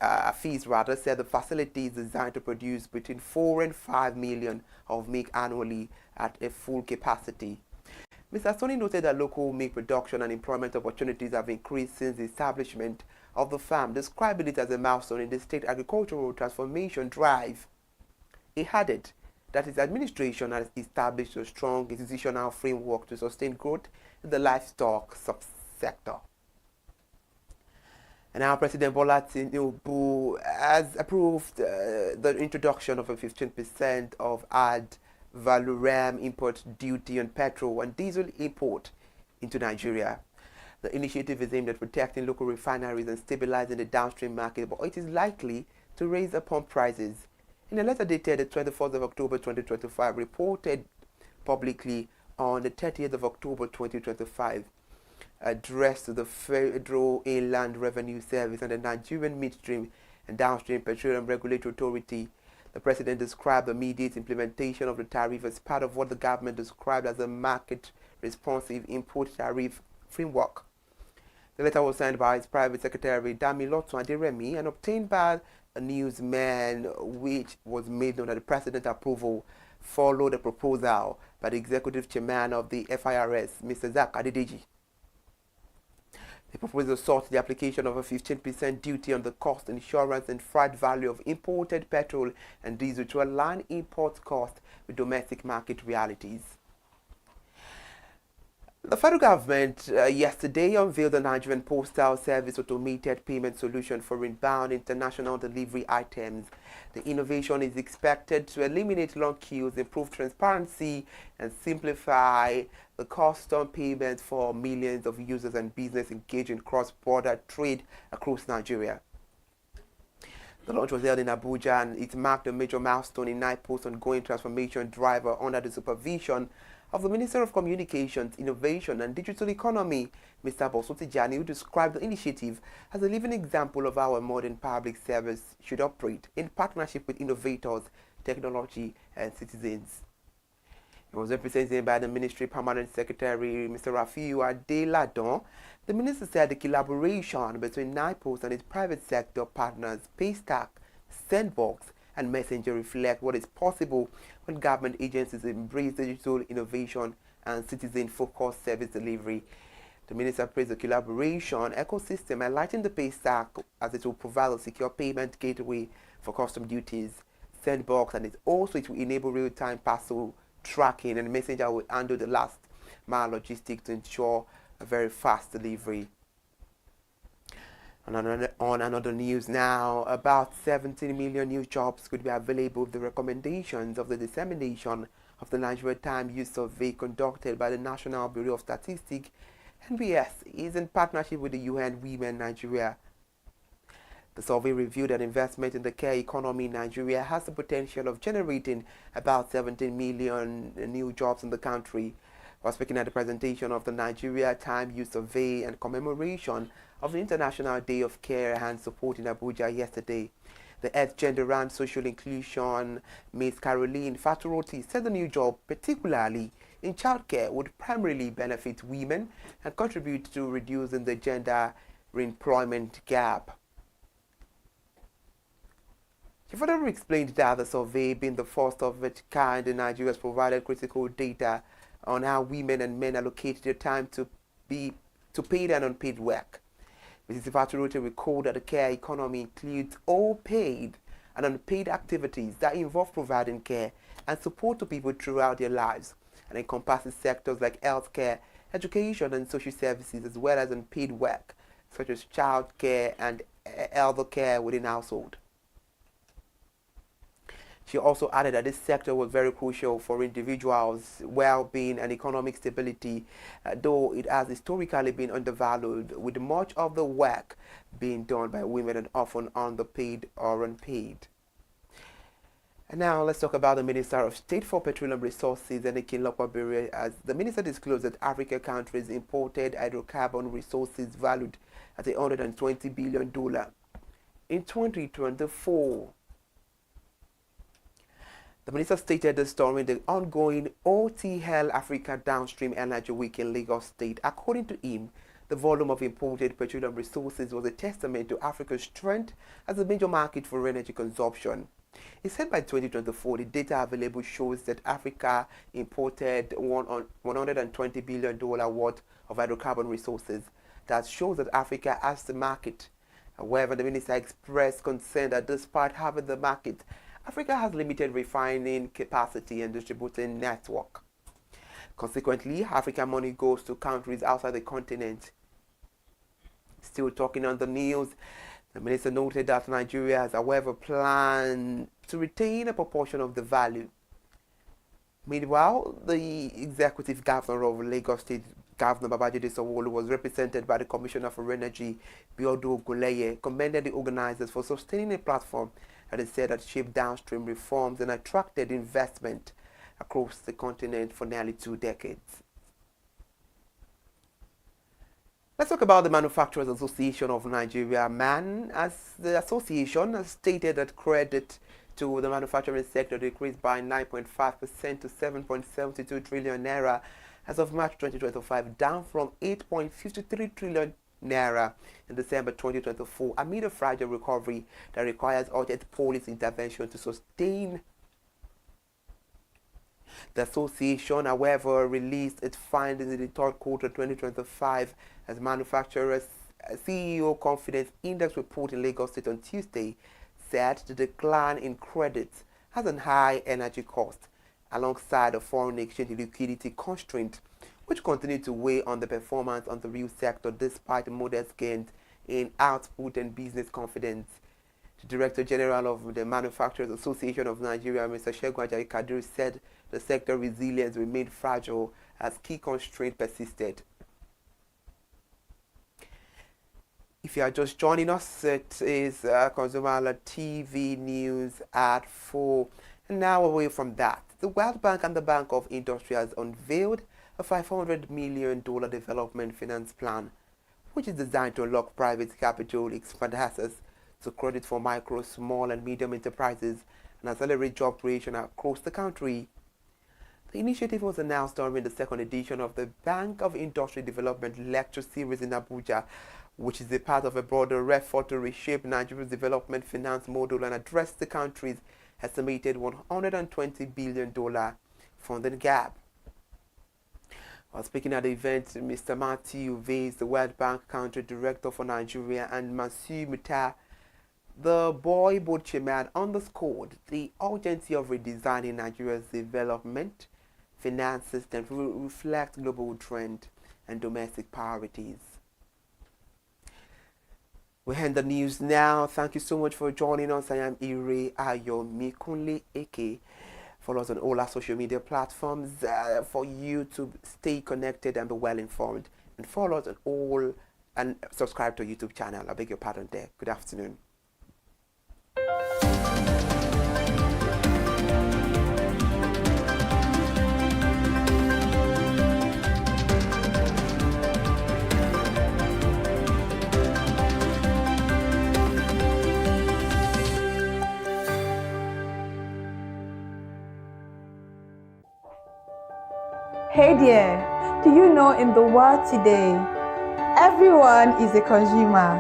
Hafiz said the facility is designed to produce between 4 and 5 million of milk annually at a full capacity. Mr. Soni noted that local milk production and employment opportunities have increased since the establishment of the farm, describing it as a milestone in the state agricultural transformation drive. He added that his administration has established a strong institutional framework to sustain growth in the livestock subsector. And now President Bola Tinubu has approved the introduction of a 15% of ad valorem import duty on petrol and diesel import into Nigeria. The initiative is aimed at protecting local refineries and stabilizing the downstream market, but it is likely to raise the pump prices. In a letter dated the 24th of October 2025, reported publicly on the 30th of October 2025, addressed to the Federal Inland Revenue Service and the Nigerian Midstream and Downstream Petroleum Regulatory Authority, the President described the immediate implementation of the tariff as part of what the government described as a market-responsive import tariff framework. The letter was signed by his private secretary, Damilotu Aderemi, and obtained by a newsman, which was made known that the President's approval followed a proposal by the executive chairman of the FIRS, Mr. Zak Adedeji. The proposal sought the application of a 15% duty on the cost, insurance, and freight value of imported petrol and diesel to align import costs with domestic market realities. The federal government yesterday unveiled the Nigerian Postal Service automated payment solution for inbound international delivery items. The innovation is expected to eliminate long queues, improve transparency, and simplify the custom payment for millions of users and businesses engaged in cross-border trade across Nigeria. The launch was held in Abuja, and it marked a major milestone in NIPO's ongoing transformation drive under the supervision of the Minister of Communications, Innovation and Digital Economy, Mr. Boso Tijani, who described the initiative as a living example of how a modern public service should operate in partnership with innovators, technology, and citizens. It was represented by the Ministry Permanent Secretary, Mr. Rafiu Adeladon. The Minister said the collaboration between NIPOS and its private sector partners, Paystack, Sandbox, and Messenger reflect what is possible when government agencies embrace digital innovation and citizen-focused service delivery. The minister praised the collaboration ecosystem and lightened the pay stack as it will provide a secure payment gateway for custom duties, sandbox, and it will enable real-time parcel tracking, and Messenger will handle the last mile logistics to ensure a very fast delivery. On another news now, about 17 million new jobs could be available if the recommendations of the dissemination of the Nigeria Time Youth Survey conducted by the National Bureau of Statistics (NBS) is in partnership with the UN Women Nigeria. The survey revealed that investment in the care economy in Nigeria has the potential of generating about 17 million new jobs in the country. While speaking at the presentation of the Nigeria Time Youth Survey and commemoration of the International Day of Care and Support in Abuja yesterday, the Health, Gender and Social Inclusion Ms. Caroline Faturoti said the new job, particularly in childcare, would primarily benefit women and contribute to reducing the gender employment gap. She further explained that the survey, being the first of its kind in Nigeria, has provided critical data on how women and men allocate their time to paid and unpaid work. Mrs. Faturoti recalled that the care economy includes all paid and unpaid activities that involve providing care and support to people throughout their lives, and encompasses sectors like healthcare, education and social services, as well as unpaid work such as child care and elder care within household. She also added that this sector was very crucial for individuals' well-being and economic stability, though it has historically been undervalued, with much of the work being done by women and often underpaid or unpaid. And now let's talk about the Minister of State for Petroleum Resources, Enikin Lokpabere, as the minister disclosed that African countries imported hydrocarbon resources valued at $120 billion in 2024. The minister stated this during the ongoing OTL Africa Downstream Energy Week in Lagos State. According to him, the volume of imported petroleum resources was a testament to Africa's strength as a major market for energy consumption. He said by 2024, the data available shows that Africa imported $120 billion worth of hydrocarbon resources. That shows that Africa has the market. However, the minister expressed concern that despite having the market, Africa has limited refining capacity and distributing network. Consequently, African money goes to countries outside the continent. Still talking on the news, the minister noted that Nigeria has, however, planned to retain a proportion of the value. Meanwhile, the executive governor of Lagos State, Governor Babajide Sanwo-Olu, was represented by the Commissioner for Energy, Biodo Guleye, commended the organizers for sustaining a platform that is said that shaped downstream reforms and attracted investment across the continent for nearly 2 decades. Let's talk about the Manufacturers Association of Nigeria, MAN, as the association has stated that credit to the manufacturing sector decreased by 9.5% to 7.72 trillion naira as of March 2025, down from 8.53 trillion naira in December 2024, amid a fragile recovery that requires urgent policy intervention to sustain. The association, however, released its findings in the third quarter 2025 as manufacturers' CEO Confidence Index report in Lagos State on Tuesday said the decline in credit has a high energy cost, alongside a foreign exchange liquidity constraint, which continue to weigh on the performance of the real sector despite modest gains in output and business confidence. The Director General of the Manufacturers Association of Nigeria, Mr. Segun Ajayi Kadir, said the sector resilience remained fragile as key constraints persisted. If you are just joining us, it is ConsumerHallaTV News at 4. And now away from that, the World Bank and the Bank of Industry has unveiled a $500 million development finance plan, which is designed to unlock private capital, expand access to credit for micro, small and medium enterprises, and accelerate job creation across the country. The initiative was announced during the second edition of the Bank of Industry Development Lecture Series in Abuja, which is a part of a broader effort to reshape Nigeria's development finance model and address the country's estimated $120 billion funding gap. While speaking at the event, Mr. Matthew Vase, the World Bank Country Director for Nigeria, and Masu Muta, the Boy Board Chairman, underscored the urgency of redesigning Nigeria's development finance system to reflect global trend and domestic priorities. We end the news now. Thank you so much for joining us. I am Ire Ayomikunle Eke. Follow us on all our social media platforms for you to stay connected and be well informed. And follow us on all and subscribe to our YouTube channel. I beg your pardon there. Good afternoon. Hey there, do you know in the world today, everyone is a consumer,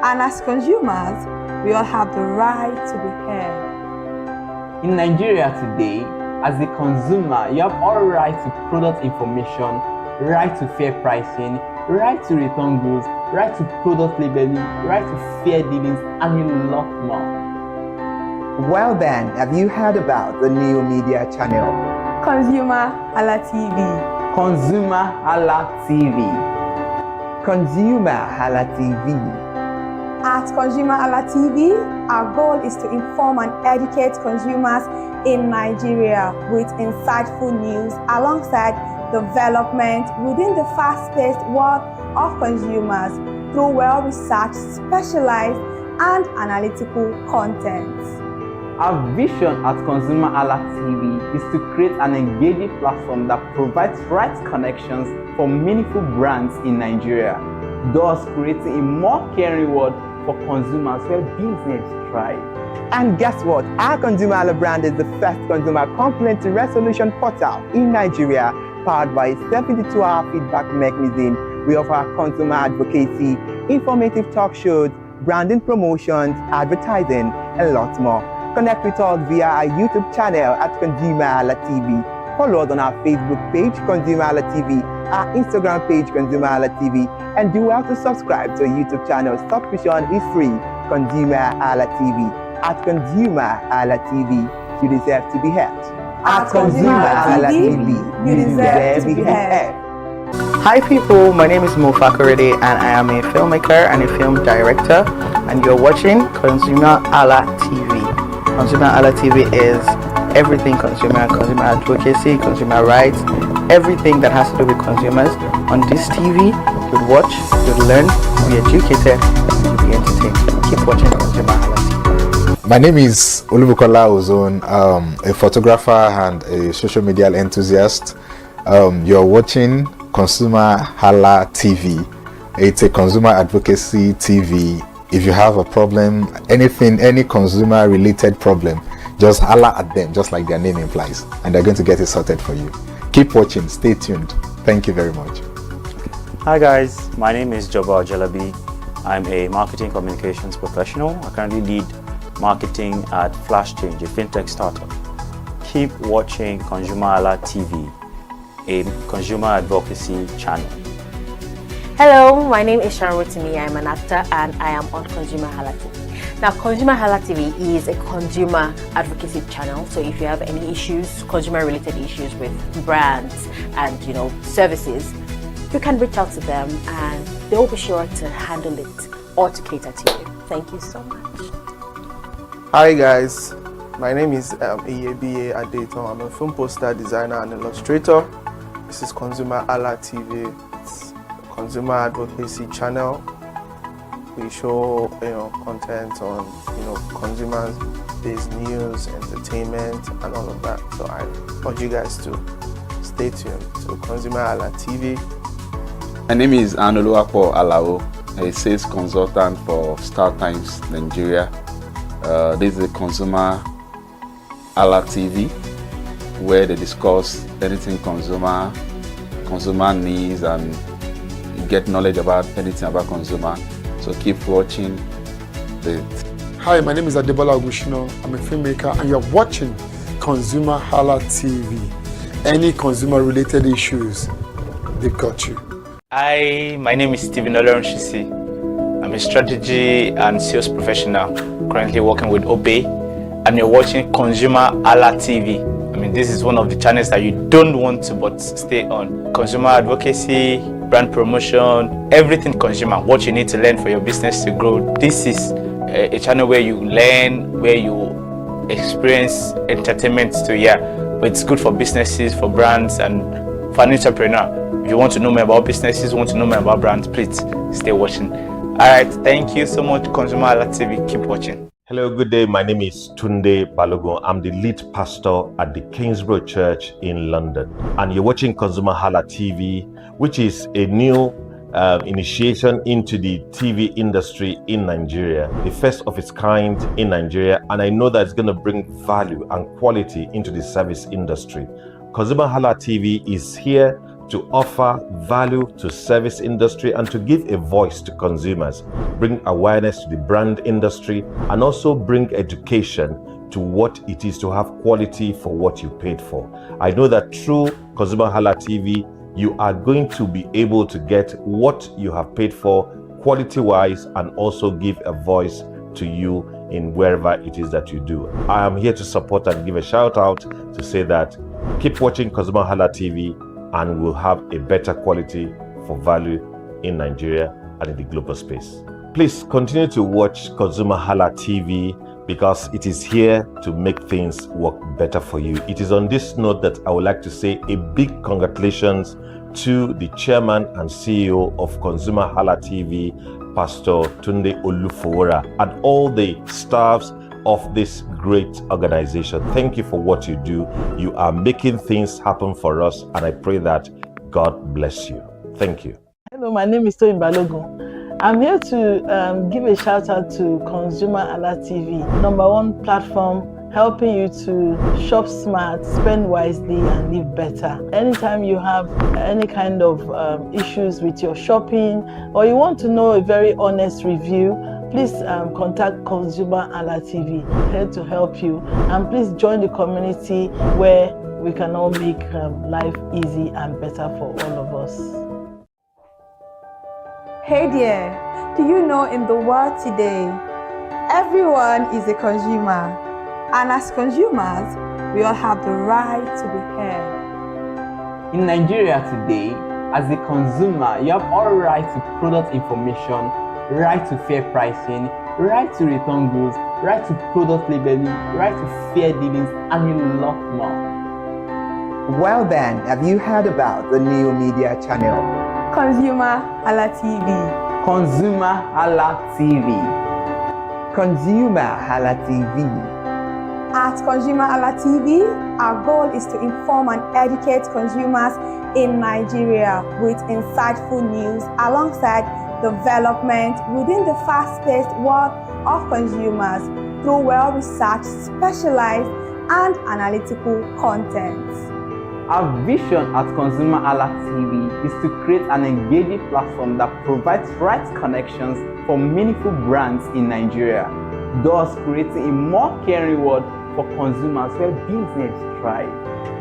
and as consumers, we all have the right to be heard. In Nigeria today, as a consumer, you have all right to product information, right to fair pricing, right to return goods, right to product labeling, right to fair dealings, and a lot more. Well then, have you heard about the new media channel? ConsumerHalla TV. ConsumerHallaTV. ConsumerHalla TV. At ConsumerHalla TV, our goal is to inform and educate consumers in Nigeria with insightful news alongside development within the fast-paced world of consumers through well-researched, specialized, and analytical content. Our vision at ConsumerHalla TV is to create an engaging platform that provides right connections for meaningful brands in Nigeria, thus creating a more caring world for consumers where business thrive. And guess what? Our ConsumerHalla brand is the first consumer complaint resolution portal in Nigeria, powered by a 72-hour feedback mechanism. We offer consumer advocacy, informative talk shows, branding promotions, advertising, and lots more. Connect with us via our YouTube channel at ConsumerHallaTV. Follow us on our Facebook page, ConsumerHallaTV, our Instagram page, ConsumerHallaTV, and do well to subscribe to our YouTube channel. Subscription is free. ConsumerHallaTV. At ConsumerHallaTV, you deserve to be heard. At ConsumerHallaTV, you deserve to be heard. Hi people, my name is Mofakorede and I am a filmmaker and a film director, and you're watching ConsumerHallaTV. ConsumerHallaTV is everything consumer advocacy, consumer rights, everything that has to do with consumers. On this TV, you'll watch, you'll learn, you'll be educated, and you'll be entertained. Keep watching ConsumerHalla. My name is Olubukola Ozone, a photographer and a social media enthusiast. You're watching ConsumerHalla TV. It's a consumer advocacy TV. If you have a problem, anything, any consumer related problem, just holla at them, just like their name implies, and they're going to get it sorted for you. Keep watching, stay tuned. Thank you very much. Hi guys, my name is Joba Jalabi. I'm a marketing communications professional. I currently lead marketing at FlashChange, a fintech startup. Keep watching ConsumerHalla TV, a consumer advocacy channel. Hello, my name is ConsumerHalla. I'm an actor and I am on ConsumerHalla TV. Now, ConsumerHalla TV is a consumer advocacy channel. So if you have any issues, consumer-related issues with brands and services, you can reach out to them and they will be sure to handle it or to cater to you. Thank you so much. Hi guys, my name is Iyebiye Adeton. I'm a film poster designer and illustrator. This is ConsumerHalla TV. It's a consumer advocacy channel. We show content on consumers-based news, entertainment, and all of that. So I urge you guys to stay tuned to ConsumerHalla TV. My name is Anoluwapo Alao, a sales consultant for Star Times Nigeria. This is a ConsumerHalla TV, where they discuss anything consumer needs and get knowledge about anything about consumer. So keep watching Hi, my name is Adebola Ogushino. I'm a filmmaker and you're watching ConsumerHalla TV. Any consumer related issues, they got you. Hi, my name is Stephen Olorunshisi. I'm a strategy and sales professional, currently working with Obey, and you're watching ConsumerHalla TV. I mean, this is one of the channels that you don't want to but stay on. Consumer advocacy, brand promotion, everything consumer, what you need to learn for your business to grow. This is a channel where you learn, where you experience entertainment to, but it's good for businesses, for brands, and for an entrepreneur. If you want to know more about businesses, want to know more about brands, please stay watching. All right, thank you so much, ConsumerHalla TV. Keep watching. Hello, good day. My name is Tunde Balogun. I'm the lead pastor at the Kingsborough Church in London. And you're watching ConsumerHalla TV, which is a new initiation into the TV industry in Nigeria, the first of its kind in Nigeria. And I know that it's going to bring value and quality into the service industry. ConsumerHalla TV is here to offer value to service industry and to give a voice to consumers, bring awareness to the brand industry, and also bring education to what it is to have quality for what you paid for. I know that through ConsumerHalla TV, you are going to be able to get what you have paid for quality-wise and also give a voice to you in wherever it is that you do. I am here to support and give a shout out to say that keep watching ConsumerHalla TV and we'll have a better quality for value in Nigeria and in the global space. Please continue to watch ConsumerHalla TV because it is here to make things work better for you. It is on this note that I would like to say a big congratulations to the chairman and CEO of ConsumerHalla TV, Pastor Tunde Olufowora, and all the staffs of this great organization. Thank you for what you do. You are making things happen for us, and I pray that God bless you. Thank you. Hello, my name is Toyin Balogun. I'm here to give a shout out to ConsumerHalla TV, #1 platform helping you to shop smart, spend wisely, and live better. Anytime you have any kind of issues with your shopping, or you want to know a very honest review, please contact ConsumerHalla TV, here to help you. And please join the community where we can all make life easy and better for all of us. Hey there, do you know in the world today, everyone is a consumer. And as consumers, we all have the right to be heard. In Nigeria today, as a consumer, you have all right to product information, right to fair pricing, right to return goods, right to product labeling, right to fair dealings, and a lot more. Well then, have you heard about the new media channel? ConsumerHalla TV. ConsumerHalla TV. ConsumerHalla TV. At ConsumerHalla TV, our goal is to inform and educate consumers in Nigeria with insightful news alongside development within the fast-paced world of consumers through well-researched, specialized, and analytical content. Our vision at ConsumerHalla TV is to create an engaging platform that provides right connections for meaningful brands in Nigeria, thus creating a more caring world for consumers where business thrive.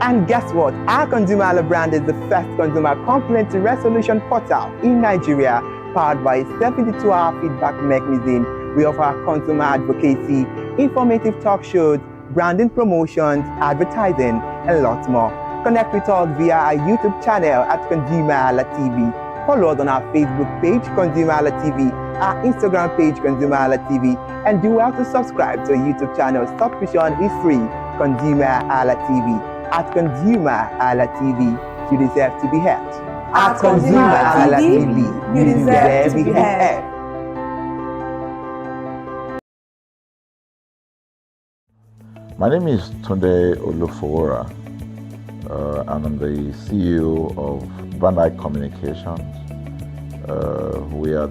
And guess what? Our ConsumerHalla brand is the first consumer complaint resolution portal in Nigeria, powered by a 72-hour feedback mechanism. We offer consumer advocacy, informative talk shows, branding promotions, advertising, and lots more. Connect with us via our YouTube channel at ConsumerHalla TV. Follow us on our Facebook page, ConsumerHalla TV, our Instagram page, ConsumerHalla TV, and do well to subscribe to our YouTube channel. Subscription is free. ConsumerHalla TV. At ConsumerHalla TV, you deserve to be heard. At ConsumerHalla TV, you deserve to be heard. My name is Tunde Olufowora. I'm the CEO of Brand Eye Communications. We are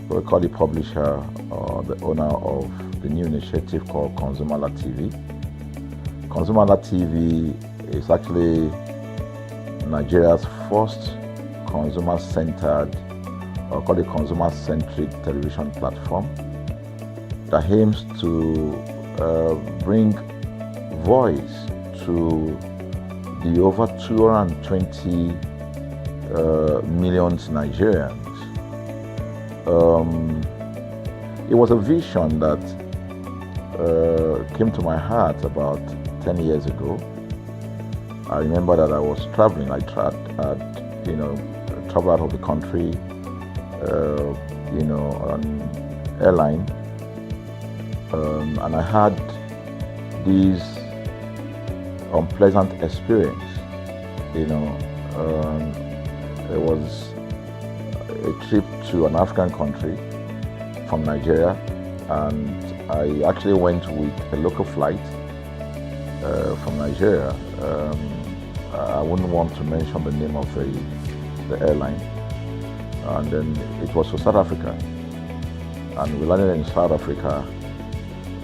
we call the publisher or the owner of the new initiative called ConsumerHalla TV. ConsumerHalla TV is actually Nigeria's first consumer-centered, or call it consumer-centric television platform that aims to bring voice to the over 220 million Nigerians. It was a vision that came to my heart about 10 years ago. I remember that I was traveling. I traveled out of the country, on airline, and I had this unpleasant experience. It was a trip to an African country from Nigeria, and I actually went with a local flight from Nigeria. I wouldn't want to mention the name of the airline. And then it was to South Africa. And we landed in South Africa.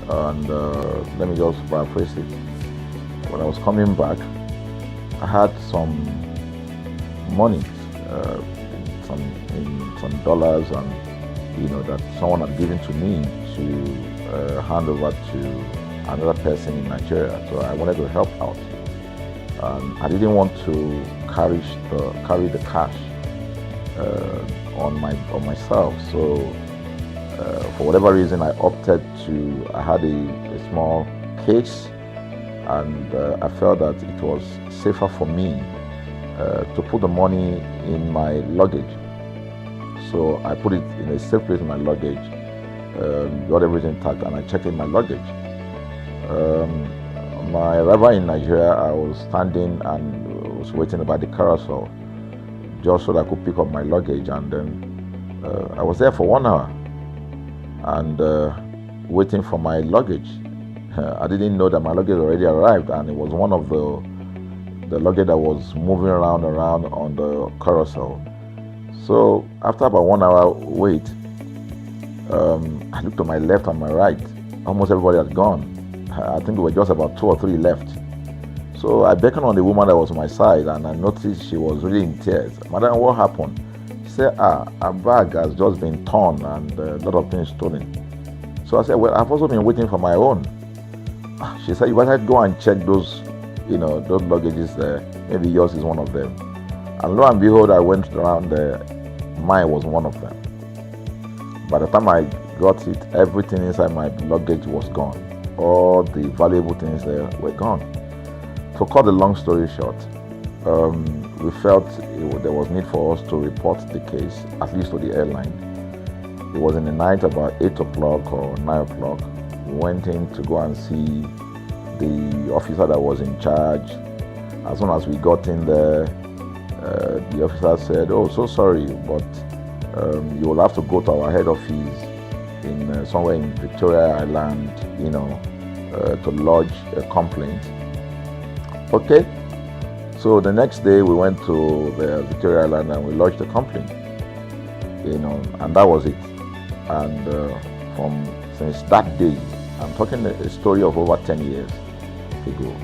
And let me just paraphrase it. When I was coming back, I had some money, some dollars, and that someone had given to me to hand over to another person in Nigeria. So I wanted to help out. I didn't want to carry the cash on myself. So for whatever reason, I opted to. I had a small case, and I felt that it was safer for me to put the money in my luggage. So I put it in a safe place in my luggage, got everything intact, and I checked in my luggage. My arrival in Nigeria, I was standing and was waiting by the carousel just so that I could pick up my luggage, and then I was there for 1 hour and waiting for my luggage. I didn't know that my luggage already arrived, and it was one of the luggage that was moving around on the carousel. So after about 1 hour wait, I looked to my left and my right. Almost everybody had gone. I think there were just about 2 or 3 left. So I beckoned on the woman that was on my side, and I noticed she was really in tears. Madam, what happened? She said, her bag has just been torn and a lot of things stolen. So I said, well, I've also been waiting for my own. She said, you better go and check those luggages there. Maybe yours is one of them. And lo and behold, I went around there. Mine was one of them. By the time I got it, everything inside my luggage was gone. All the valuable things there were gone. To cut the long story short, we felt there was need for us to report the case, at least to the airline. It was in the night, about 8 o'clock or 9 o'clock. We went in to go and see the officer that was in charge. As soon as we got in there, the officer said, "Oh, so sorry, but you will have to go to our head office in somewhere in Victoria Island, to lodge a complaint." Okay. So the next day we went to the Victoria Island and we lodged a complaint, and that was it. And since that day, I'm talking a story of over 10 years ago,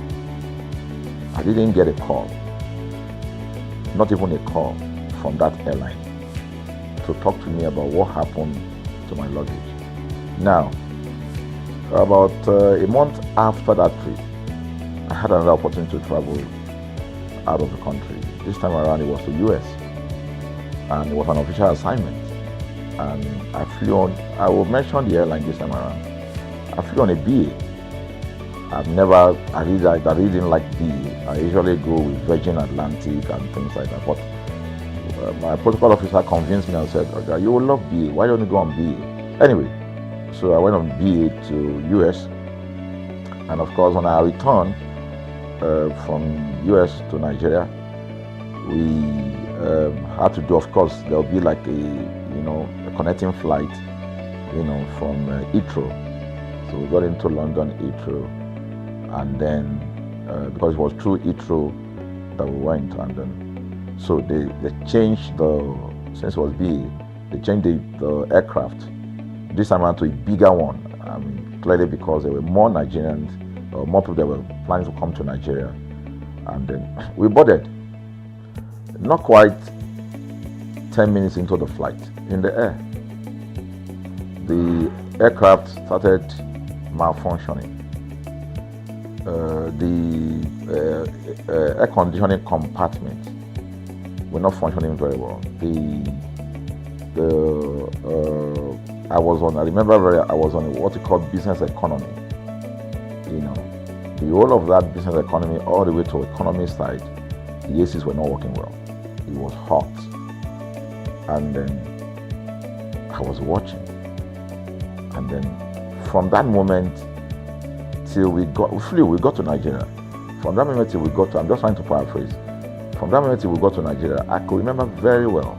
I didn't get a call, not even a call from that airline to talk to me about what happened to my luggage. Now, about a month after that trip, I had another opportunity to travel out of the country. This time around it was to US, and it was an official assignment. And I flew on, I will mention the airline this time around. I flew on a BA. I really didn't like BA. I usually go with Virgin Atlantic and things like that. But my protocol officer convinced me and said, "Okay, you will love BA. Why don't you go on BA?" Anyway, so I went on BA to US. And of course, when I returned from US to Nigeria, we had to do, of course, there'll be like a connecting flight, from Heathrow. So we got into London Heathrow, and then because it was through Heathrow that we went, and then so they changed since it was BA, they changed the aircraft this time around to a bigger one. I mean, clearly because there were more Nigerians, or more people that were planning to come to Nigeria, and then we boarded. Not quite 10 minutes into the flight, in the air, the aircraft started malfunctioning. the air conditioning compartment were not functioning very well. I was on what you call business economy. You know, the whole of that business economy all the way to economy side, the ACs were not working well. It was hot. And then I was watching. And then from that moment till we got to Nigeria. From that moment till we got to, I'm just trying to paraphrase. From that moment till we got to Nigeria, I could remember very well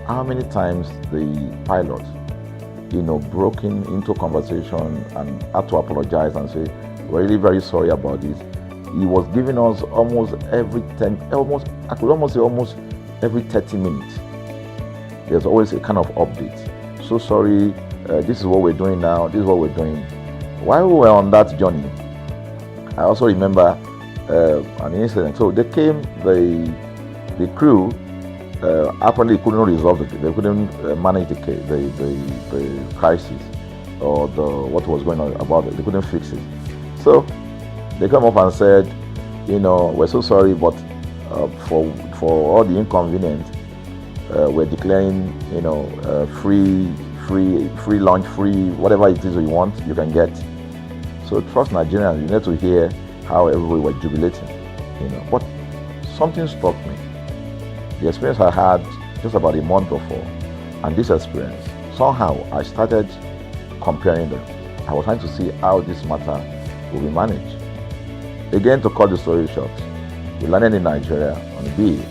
how many times the pilot, broke into conversation and had to apologize and say, we're really very sorry about this. He was giving us almost every 30 minutes. There's always a kind of update. So sorry, this is what we're doing now, this is what we're doing. While we were on that journey, I also remember an incident. So they came, the crew apparently couldn't resolve it. They couldn't manage the crisis or what was going on about it. They couldn't fix it. So they come up and said, we're so sorry, but for all the inconvenience, we're declaring, free lunch, free whatever it is you want, you can get. So trust Nigerians, you need to hear how everybody was jubilating, But something struck me. The experience I had just about a month before, and this experience, somehow I started comparing them. I was trying to see how this matter will be managed. Again, to cut the story short, we landed in Nigeria on the BA.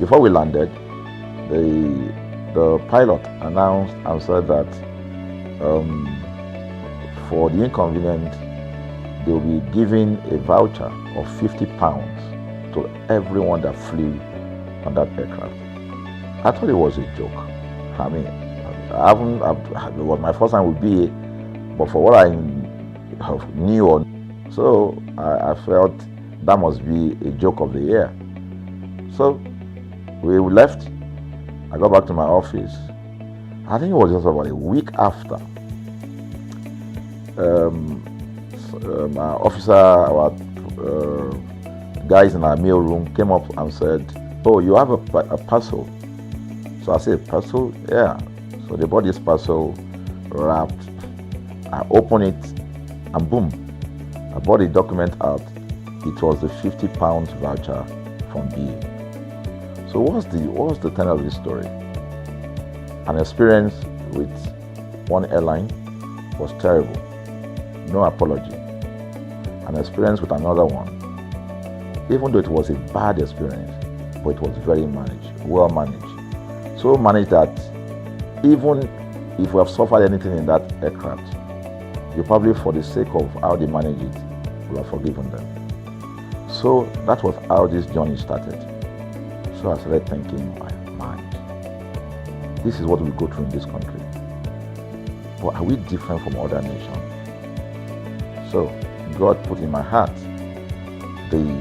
Before we landed, the pilot announced and said that for the inconvenient, they will be giving a voucher of £50 to everyone that flew on that aircraft. I thought it was a joke. I mean, it was my first time with BA, but for what I knew, so I felt that must be a joke of the year. So we left. I got back to my office. I think it was just about a week after. Our guys in our meal room came up and said, "Oh, you have a parcel." So I said, "Parcel? Yeah." So they bought this parcel wrapped. I opened it and boom, I bought the document out. It was the £50 voucher from BA. So what's the tenor of this story? An experience with one airline was terrible. No apology. An experience with another one, even though it was a bad experience, but it was very well managed. So managed that even if we have suffered anything in that aircraft, you probably, for the sake of how they manage it, will have forgiven them. So that was how this journey started. So I started thinking, my mind, this is what we go through in this country. But are we different from other nations? So God put in my heart the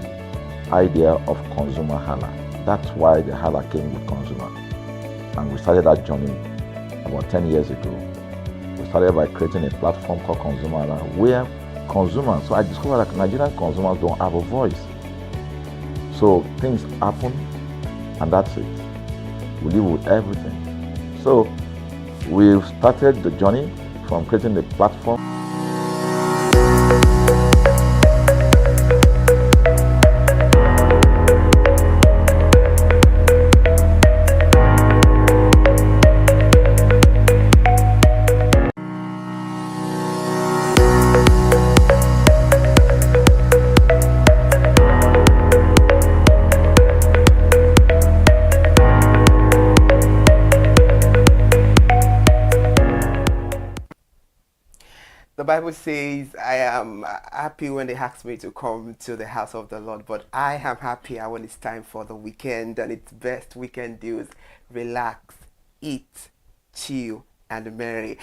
idea of ConsumerHalla. That's why the Hala came with consumer. And we started that journey about 10 years ago. We started by creating a platform called ConsumerHalla, where consumers, so I discovered that Nigerian consumers don't have a voice. So things happen, and that's it. We live with everything. So we've started the journey from creating the platform. The Bible says, I am happy when they ask me to come to the house of the Lord, but I am happier when it's time for the weekend and its best weekend deals. Relax, eat, chill, and merry.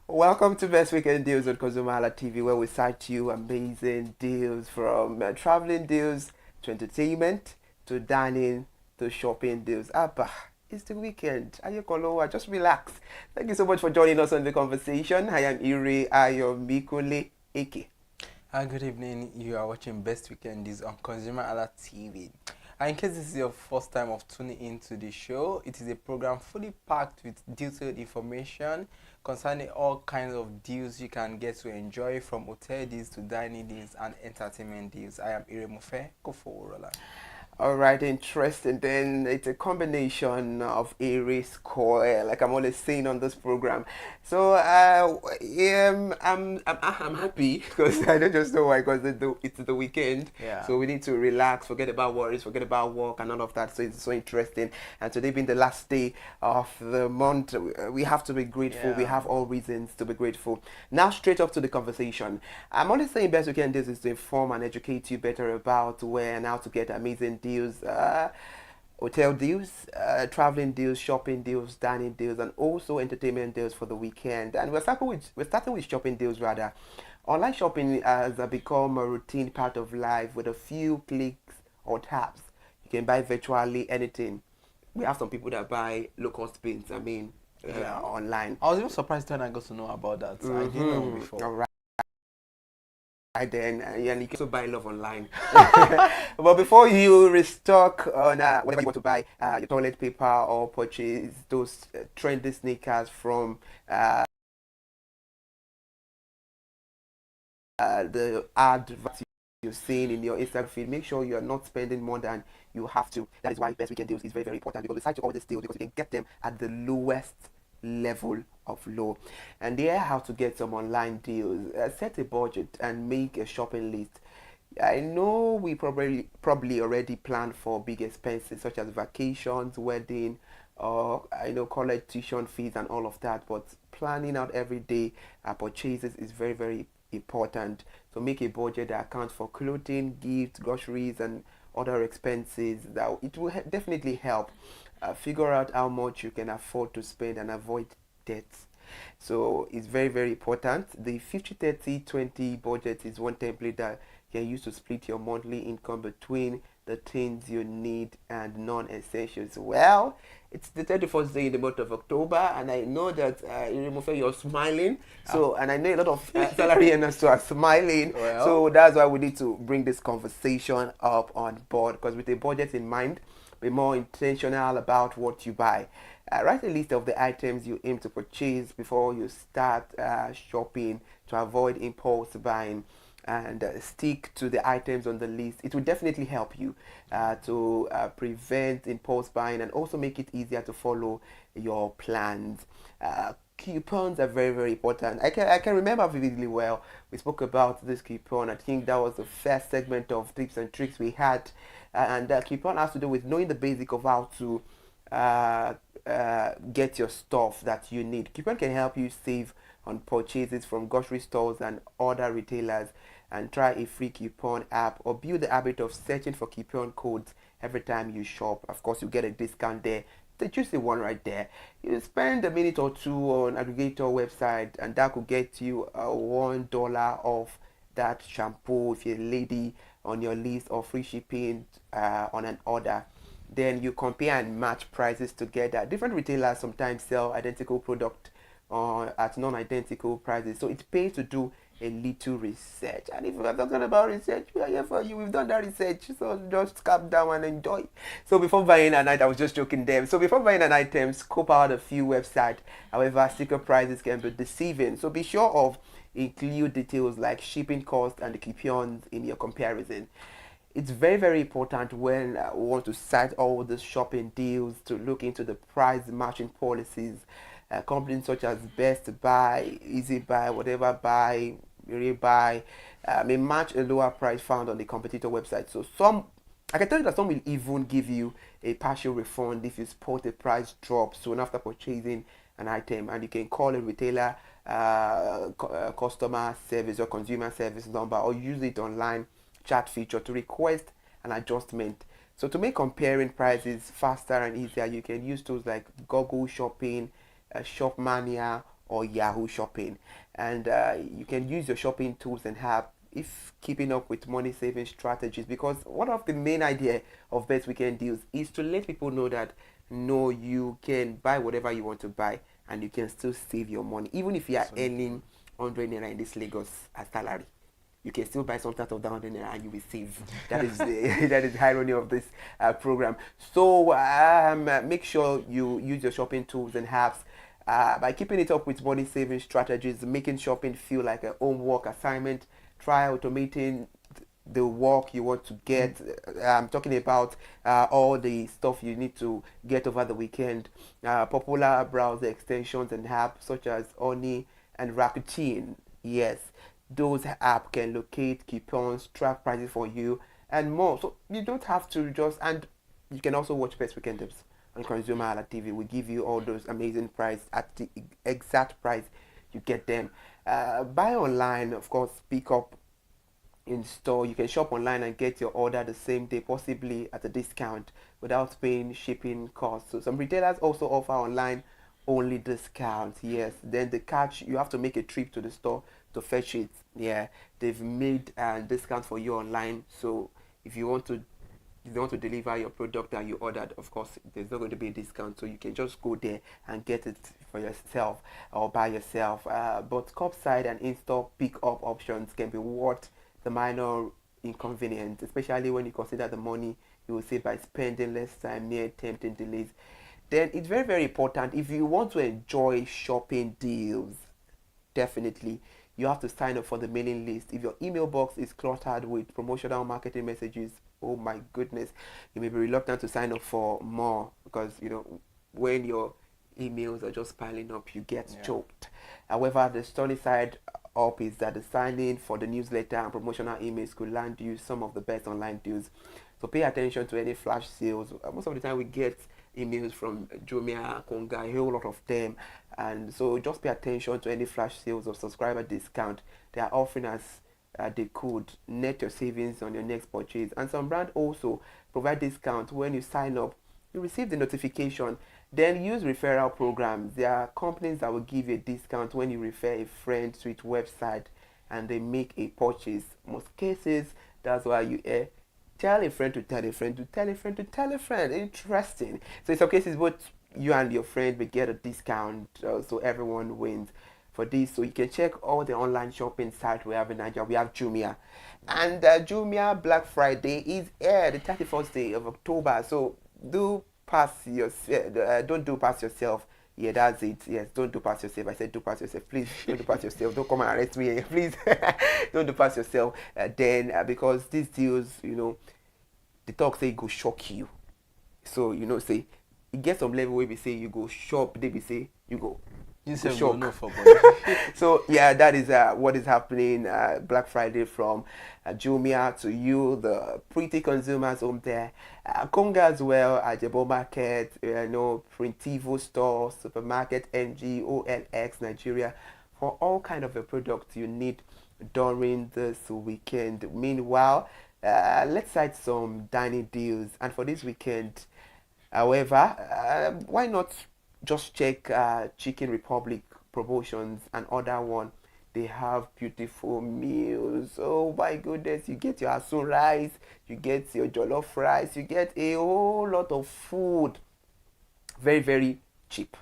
Welcome to Best Weekend Deals on ConsumerHallaTV, where we cite you amazing deals from traveling deals to entertainment to dining to shopping deals. Abba, it's the weekend. Ayekolowa, just relax. Thank you so much for joining us on the conversation. I am Ire Ayomikule Eke. Good evening. You are watching Best Weekend Deals on ConsumerHalla TV. In case this is your first time of tuning into the show, it is a program fully packed with detailed information concerning all kinds of deals you can get to enjoy, from hotel deals to dining deals and entertainment deals. I am Iremufe Koforola. All right, interesting. Then it's a combination of Aries core, like I'm always saying on this program. So I'm happy because I don't just know why, because it's the weekend. Yeah. So we need to relax, forget about worries, forget about work and all of that. So it's so interesting. And today being the last day of the month, we have to be grateful. We have all reasons to be grateful. Now straight up to the conversation. I'm only saying Best Weekend Deals is to inform and educate you better about where and how to get amazing deals, hotel deals, traveling deals, shopping deals, dining deals, and also entertainment deals for the weekend. And we're starting with shopping deals rather. Online shopping has become a routine part of life. With a few clicks or taps, you can buy virtually anything. We have some people that buy low-cost pins. I mean, online. I was even surprised when I got to know about that. I didn't know before. All right. Then and you can also buy love online. But before you restock on whatever you want to buy, your toilet paper, or purchase those trendy sneakers from the ad you're seeing in your Instagram feed, make sure you are not spending more than you have to. That is why Best Weekend Deals is very, very important, because besides all these deals, because you can get them at the lowest level of low. And there, how to get some online deals. Set a budget and make a shopping list. I know we probably already plan for big expenses such as vacations, wedding, or I know college tuition fees and all of that, but planning out every day purchases is very, very important. So make a budget that accounts for clothing, gifts, groceries, and other expenses. That it will definitely help. Figure out how much you can afford to spend and avoid debts. So it's very, very important. The 50-30-20 budget is one template that you can use to split your monthly income between the things you need and non-essentials. Well, it's the 31st day in the month of October, and I know that you're smiling. So, and I know a lot of salary earners too are smiling. Well. So that's why we need to bring this conversation up on board, because with a budget in mind, be more intentional about what you buy. Write a list of the items you aim to purchase before you start shopping to avoid impulse buying, and stick to the items on the list. It will definitely help you to prevent impulse buying and also make it easier to follow your plans. Coupons are very, very important. I can remember vividly well. We spoke about this coupon. I think that was the first segment of tips and tricks we had. And that coupon has to do with knowing the basic of how to get your stuff that you need. Coupon can help you save on purchases from grocery stores and other retailers, and try a free coupon app, or build the habit of searching for coupon codes every time you shop. Of course, you get a discount there. The juicy one right there. You spend a minute or two on aggregator website, and that could get you $1 off that shampoo if you're a lady on your list, or free shipping on an order. Then you compare and match prices together. Different retailers sometimes sell identical product at non-identical prices, so it pays to do a little research. And if we're talking about research, we are here for you. We've done that research, so just calm down and enjoy. So before buying an item, I was just joking them. So before buying an item, scope out a few websites. However, sticker prices can be deceiving, so be sure of include details like shipping costs and the coupons in your comparison. It's very, very important when we want to cite all the shopping deals to look into the price matching policies. Companies such as Best Buy, Easy Buy, Whatever Buy, Rebuy may match a lower price found on the competitor website. So I can tell you that some will even give you a partial refund if you spot a price drop soon after purchasing an item, and you can call a retailer customer service or consumer service number, or use it online chat feature to request an adjustment. So to make comparing prices faster and easier, you can use tools like Google Shopping, Shopmania, or Yahoo Shopping. And you can use your shopping tools and app if keeping up with money saving strategies, because one of the main idea of Best Weekend Deals is to let people know that no, you can buy whatever you want to buy and you can still save your money, even if you are earning 100 naira in this Lagos as salary. you can still buy something out of that 100 naira and you will save. That is that is the irony of this program. So make sure you use your shopping tools and apps by keeping it up with money saving strategies, making shopping feel like a homework assignment. Try automating the work you want to get. I'm talking about all the stuff you need to get over the weekend. Popular browser extensions and apps such as Oni and Rakuten. Yes, those apps can locate coupons, track prices for you, and more. So you don't have to just, and you can also watch Best Weekend Tips on ConsumerHallaTV. We give you all those amazing price at the exact price you get them. Buy online, of course, pick up in store. You can shop online and get your order the same day, possibly at a discount without paying shipping costs. So some retailers also offer online only discounts. Yes, then the catch, you have to make a trip to the store to fetch it. Yeah, they've made discounts for you online. So if you want to deliver your product that you ordered, of course there's not going to be a discount, so you can just go there and get it for yourself or by yourself. But curbside and in-store pick-up options can be worth the minor inconvenience, especially when you consider the money you will save by spending less time near tempting delays. Then it's very, very important, if you want to enjoy shopping deals, definitely you have to sign up for the mailing list. If your email box is cluttered with promotional marketing messages, oh my goodness, you may be reluctant to sign up for more, because when your emails are just piling up, you get choked. However, the sunny side up is that the signing for the newsletter and promotional emails could land you some of the best online deals. So pay attention to any flash sales. Most of the time we get emails from Jumia, Konga, a whole lot of them, and so just pay attention to any flash sales or subscriber discount they are offering, as they could net your savings on your next purchase. And some brands also provide discount when you sign up. You receive the notification. Then use referral programs. There are companies that will give you a discount when you refer a friend to its website and they make a purchase. Most cases, that's why you tell a friend to tell a friend to tell a friend to tell a friend. Interesting. So in some cases, both you and your friend will get a discount, so everyone wins for this. So you can check all the online shopping sites we have in Nigeria. We have Jumia, and Jumia Black Friday is the 31st day of October. So don't do pass yourself. Yeah, that's it. Yes, don't do pass yourself. I said do pass yourself. Please don't do pass yourself. Don't come and arrest me. Please don't do pass yourself. Because these deals, the talk say go shock you. So say it gets some level where we say you go shop. They be say you go. Shock. So yeah, that is what is happening Black Friday from Jumia to you, the pretty consumers home there. Konga as well, Ajebo Market, Printivo Store, Supermarket, NG, OLX, Nigeria, for all kind of a product you need during this weekend. Meanwhile, let's cite some dining deals. And for this weekend, however, why not just check Chicken Republic promotions and other one. They have beautiful meals. Oh my goodness, you get your asun rice, you get your jollof rice, you get a whole lot of food. Very, very cheap.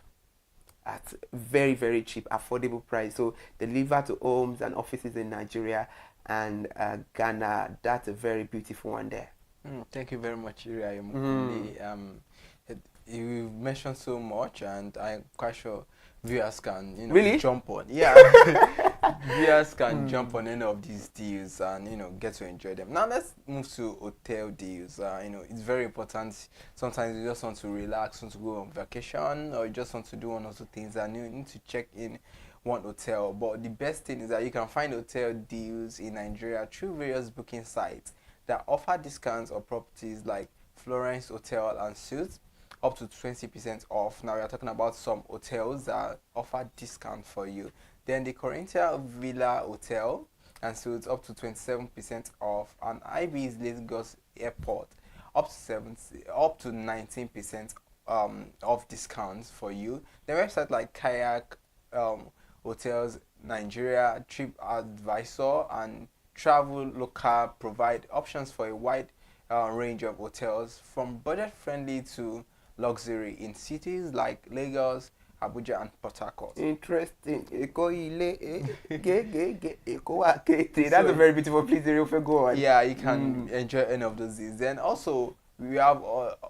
At very, very cheap, affordable price. So deliver to homes and offices in Nigeria and Ghana. That's a very beautiful one there. Thank you very much, Iri. You mentioned so much, and I'm quite sure viewers can really jump on. Yeah, viewers can jump on any of these deals and get to enjoy them. Now let's move to hotel deals. It's very important. Sometimes you just want to relax, want to go on vacation, or you just want to do one or two things, and you need to check in one hotel. But the best thing is that you can find hotel deals in Nigeria through various booking sites that offer discounts on properties like Florence Hotel and Suites, up to 20% off. Now we are talking about some hotels that offer discount for you. Then the Corinthia Villa Hotel and Suites up to 27% off, and IB's Lagos Airport up to 19% off discounts for you. The website like Kayak Hotels Nigeria, TripAdvisor, and Travel Local provide options for a wide range of hotels, from budget friendly to luxury, in cities like Lagos, Abuja, and Port Harcourt. Interesting. That's a very beautiful place to go on. Yeah, you can enjoy any of those days. Then also, we have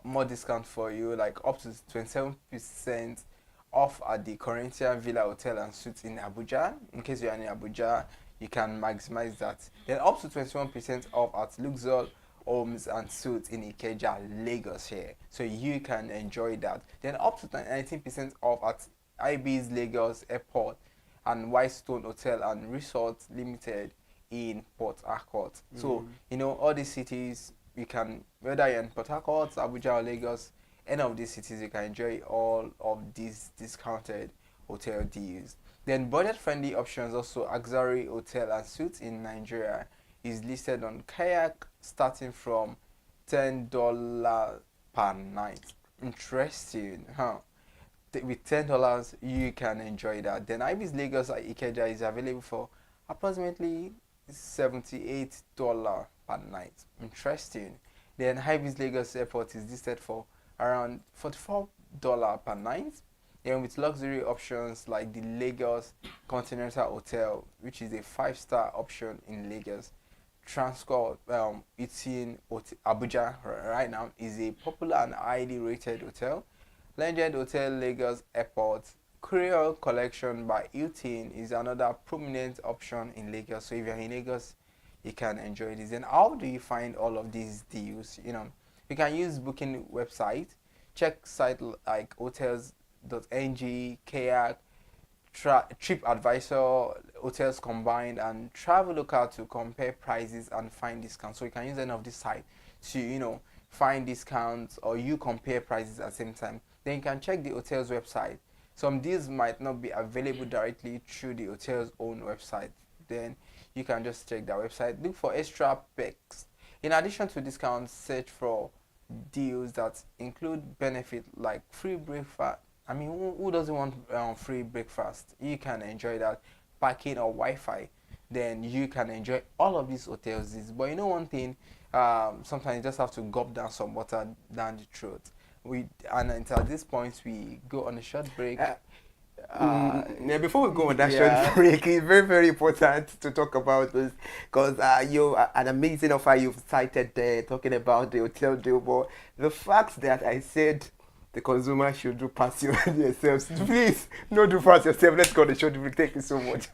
more discount for you, like up to 27% off at the Corinthian Villa Hotel and Suites in Abuja. In case you're in Abuja, you can maximize that. Then up to 21% off at Luxor Homes and Suites in Ikeja, Lagos here. So you can enjoy that. Then up to 19% off at IB's Lagos Airport and Whitestone Hotel and Resort Limited in Port Harcourt. So, you know, all these cities, you can, whether you're in Port Harcourt, Abuja or Lagos, any of these cities, you can enjoy all of these discounted hotel deals. Then budget-friendly options also, Auxiliary Hotel and Suites in Nigeria is listed on Kayak starting from $10 per night. Interesting, huh? With $10, you can enjoy that. Then Ibis Lagos at Ikeja is available for approximately $78 per night. Interesting. Then Ibis Lagos Airport is listed for around $44 per night. Then with luxury options like the Lagos Continental Hotel, which is a 5-star option in Lagos. Transcorp, it's in Abuja right now, is a popular and highly rated hotel. Legend Hotel Lagos Airport, Creole Collection by Hilton is another prominent option in Lagos. So if you're in Lagos, you can enjoy this. And how do you find all of these deals? You know, you can use booking website, check site like hotels.ng, Kayak, TripAdvisor, Hotels Combined, and Traveloka to compare prices and find discounts. So you can use any of this site to, you know, find discounts, or you compare prices at the same time. Then you can check the hotel's website. Some deals might not be available directly through the hotel's own website. Then you can just check their website, look for extra perks. In addition to discounts, search for deals that include benefit like free breakfast. I mean, who doesn't want free breakfast? You can enjoy that. Parking or Wi-Fi. Then you can enjoy all of these hotels. But you know one thing, sometimes you just have to gulp down some water down the throat. And until this point, we go on a short break. Before we go on that short break, it's very, very important to talk about this, because you're an amazing offer you've cited there, talking about the hotel deal. But the fact that I said the consumer should do pass yourselves, please, no do pass yourself. Let's go on the short break. Thank you so much.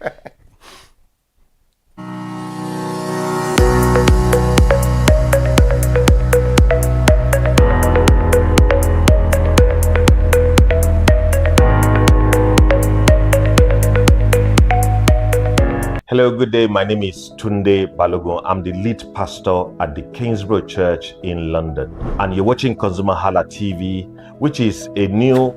Hello, good day. My name is Tunde Balogun. I'm the lead pastor at the Kingsborough Church in London. And you're watching ConsumerHalla TV, which is a new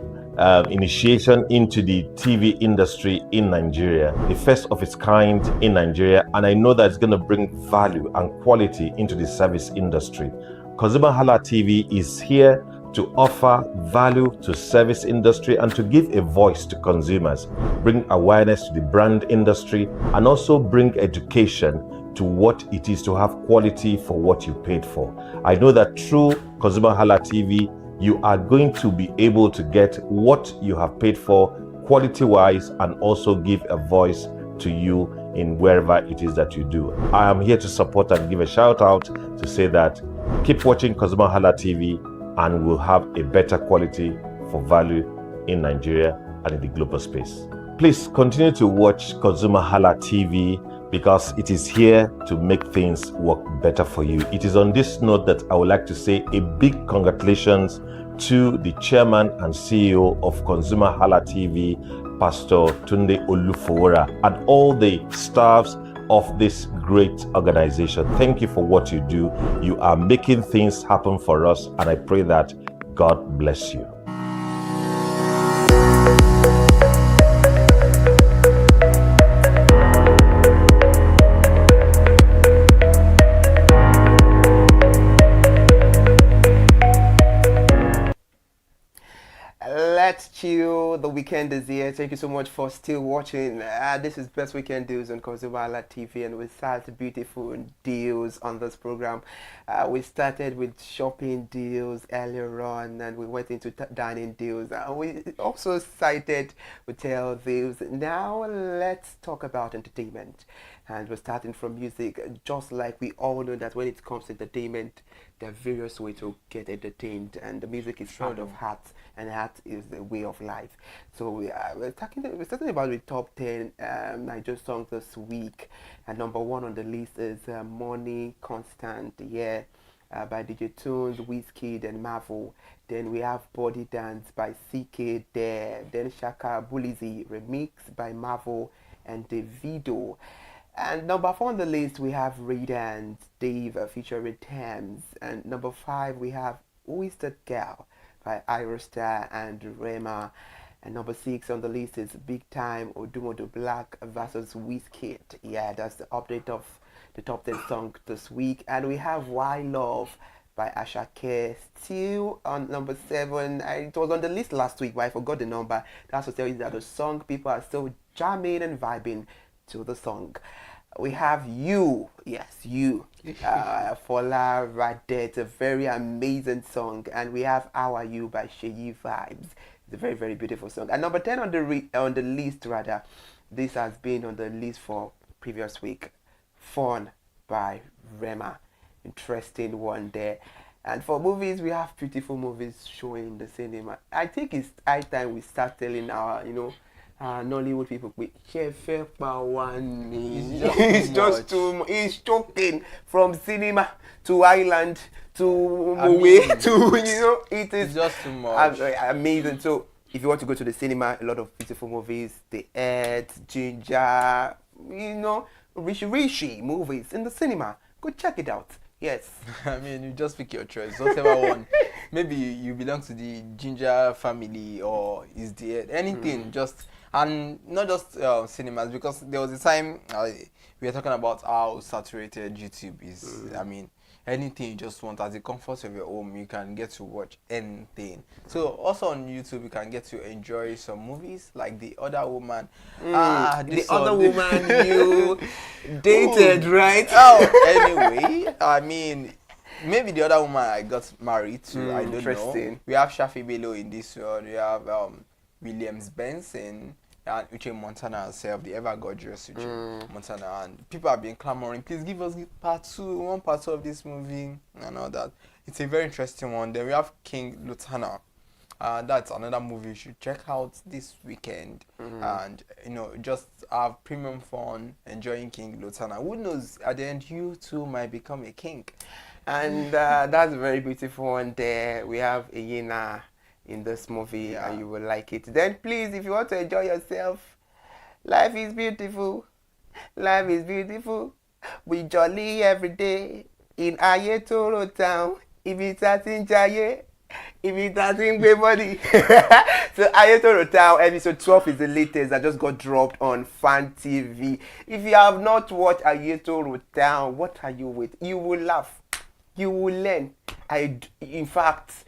initiation into the TV industry in Nigeria, the first of its kind in Nigeria. And I know that it's going to bring value and quality into the service industry. ConsumerHalla TV is here to offer value to service industry and to give a voice to consumers, bring awareness to the brand industry, and also bring education to what it is to have quality for what you paid for. I know that through ConsumerHalla TV, you are going to be able to get what you have paid for quality-wise, and also give a voice to you in wherever it is that you do. I am here to support and give a shout out to say that keep watching ConsumerHalla TV, and we'll have a better quality for value in Nigeria and in the global space. Please continue to watch ConsumerHalla TV, because it is here to make things work better for you. It is on this note that I would like to say a big congratulations to the chairman and CEO of ConsumerHalla TV, Pastor Tunde Olufowora, and all the staffs of this great organization. Thank you for what you do. You are making things happen for us, and I pray that God bless you. let's chill. The weekend is here. Thank you so much for still watching. This is Best Weekend Deals on ConsumerHallaTV, and we start beautiful deals on this program. We started with shopping deals earlier on, and we went into dining deals. We also cited hotel deals. Now let's talk about entertainment. And we're starting from music, just like we all know that when it comes to entertainment, there are various ways to get entertained, and the music is part of heart, and heart is the way of life. So we're talking about the top 10 Nigerian songs this week, and number 1 on the list is Money Constant, by DJ Tunes, Wizkid, and Marvel. Then we have Body Dance by CK There. Then Shaka Bulizi remix by Marvel and Davido. And number 4 on the list, we have Radiant Dave featuring Thames. And number 5, we have Who Is That Girl by Irostar and Rema. And number 6 on the list is Big Time Odumodu Black versus Wizkid. Yeah, that's the update of the top 10 song this week. And we have Why Love by Ashake still on number 7. It was on the list last week, but I forgot the number. That's to tell you that the song, people are still jamming and vibing to the song. We have You, yes, You, Fola Radet, a very amazing song. And we have How Are You by Sheyi Vibes. It's a very, very beautiful song. And number 10 on the list, rather, this has been on the list for previous week, Fun by Rema. Interesting one there. And for movies, we have beautiful movies showing in the cinema. I think it's high time we start telling our, Nollywood people, it's just too much. It's choking from cinema to island to Mowe to it is just too much. Amazing. So if you want to go to the cinema, a lot of beautiful movies, The Earth, Ginger, Rishi movies in the cinema. Go check it out. Yes. I mean, you just pick your choice. Whatever one. Maybe you belong to the Ginger family or is The Earth. Anything, just. And not just cinemas, because there was a time we were talking about how saturated YouTube is. I mean, anything you just want, at the comfort of your home, you can get to watch anything. So also on YouTube, you can get to enjoy some movies like The Other Woman. The Other Woman you dated, right? Anyway, I mean, maybe The Other Woman I got married to. I don't know. We have Shafi Bello in this one. We have Williams Benson and Uche Montana herself, the ever gorgeous Uche Montana, and people have been clamoring, please give us part 2 of this movie and all that. It's a very interesting one. Then we have King Lutana. That's another movie you should check out this weekend, and just have premium fun enjoying King Lutana. Who knows, at the end you too might become a king. And that's a very beautiful one there. We have Iyena in this movie, and you will like it. Then please, if you want to enjoy yourself, life is beautiful. Life is beautiful. We jolly every day in Ayetoro town. If it's in Jaye, if it's in Gbebody. So Ayetoro town episode 12 is the latest that just got dropped on Fan TV. If you have not watched Ayetoro town, what are you with? You will laugh. You will learn. In fact,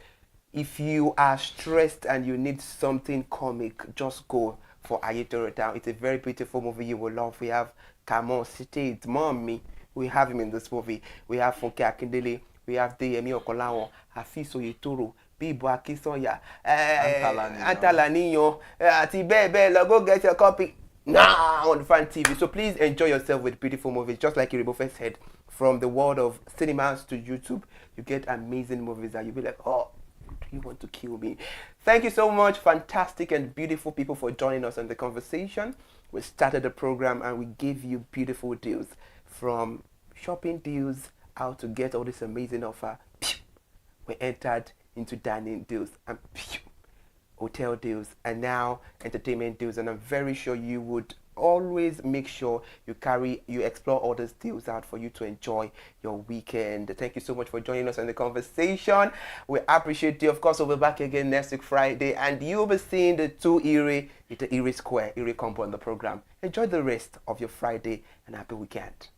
if you are stressed and you need something comic, just go for Ayetoro Town. It's a very beautiful movie you will love. We have Kamon City, it's Mommy. We have him in this movie. We have Funke Akindele. We have Deyemi Okolawon, Hafiz Oyetoro, Bibo Akinsanya, Antalanino, àti bẹ́ẹ̀ bẹ́ẹ̀ lọ. Go get your copy now on Fan TV. So please enjoy yourself with beautiful movies, just like Iribofes said. From the world of cinemas to YouTube, you get amazing movies that you'll be like, oh, you want to kill me. Thank you so much, fantastic and beautiful people, for joining us on the conversation. We started the program and we gave you beautiful deals, from shopping deals, how to get all this amazing offer. We entered into dining deals and hotel deals, and now entertainment deals. And I'm very sure you would always make sure you explore all these deals out for you to enjoy your weekend. Thank you so much for joining us on the conversation. We appreciate you. Of course, we'll be back again next week Friday, and you'll be seeing the 2 Erie, the Erie Square, Erie combo on the program. Enjoy the rest of your Friday and happy weekend.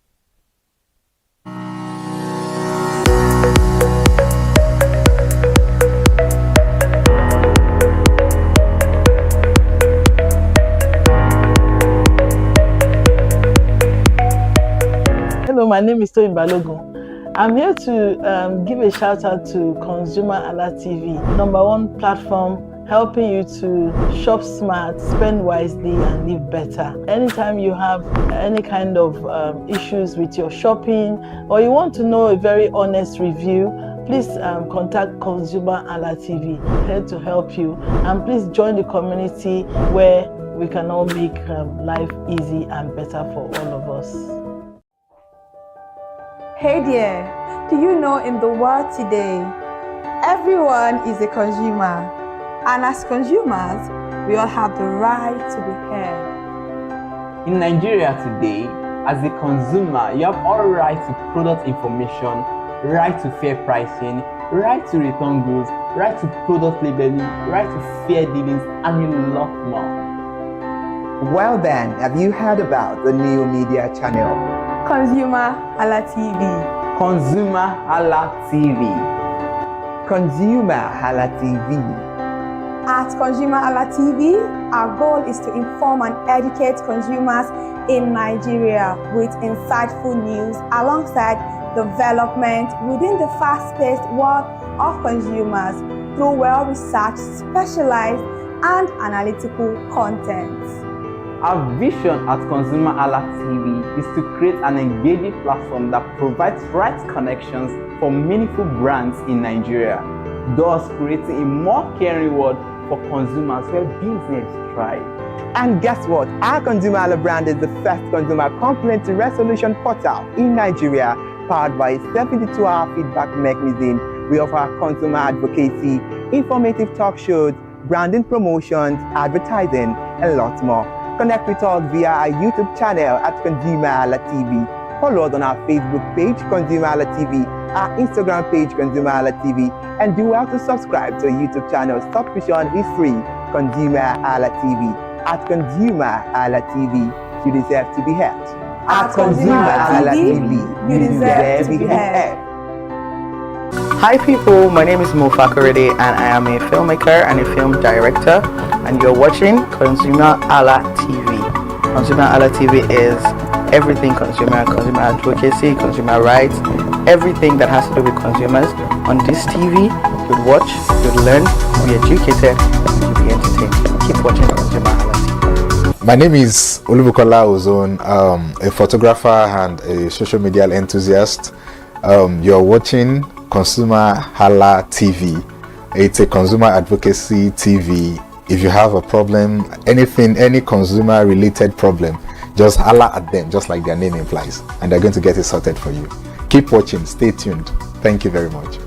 my name is Toyin Balogun. I'm here to give a shout out to ConsumerHalla TV, #1 platform helping you to shop smart, spend wisely, and live better. Anytime you have any kind of issues with your shopping, or you want to know a very honest review, please contact ConsumerHalla TV, here to help you. And please join the community where we can all make life easy and better for all of us. Hey there, do you know in the world today, everyone is a consumer, and as consumers, we all have the right to be heard. In Nigeria today, as a consumer, you have all right to product information, right to fair pricing, right to return goods, right to product labeling, right to fair dealings, and a lot more. Well then, have you heard about the new media channel? ConsumerHalla TV. ConsumerHalla TV. ConsumerHalla TV. At ConsumerHalla TV, our goal is to inform and educate consumers in Nigeria with insightful news alongside development within the fast-paced world of consumers through well-researched, specialized, and analytical content. Our vision at ConsumerHalla TV is to create an engaging platform that provides right connections for meaningful brands in Nigeria, thus creating a more caring world for consumers where business thrive. And guess what? Our ConsumerHalla brand is the first consumer complaint resolution portal in Nigeria, powered by a 72-hour feedback mechanism. We offer consumer advocacy, informative talk shows, branding promotions, advertising, and lots more. Connect with us via our YouTube channel at ConsumerHalla TV. Follow us on our Facebook page, ConsumerHalla TV, our Instagram page, ConsumerHalla TV, and do well to subscribe to our YouTube channel. Subscription is free. ConsumerHalla TV. At ConsumerHalla TV, you deserve to be heard. At ConsumerHalla TV, you deserve to be heard. Hi people, my name is Mo Fakorede and I am a filmmaker and a film director, and you're watching ConsumerHalla TV. ConsumerHalla TV is everything consumer advocacy, consumer rights, everything that has to do with consumers. On this TV, you'll watch, you'll learn, you'll be educated, you'll be entertained. Keep watching ConsumerHalla TV. My name is Olubukola Ozone, a photographer and a social media enthusiast. You're watching ConsumerHalla TV. It's a consumer advocacy TV. If you have a problem, anything, any consumer related problem, just holla at them, just like their name implies, and they're going to get it sorted for you. Keep watching, stay tuned. Thank you very much.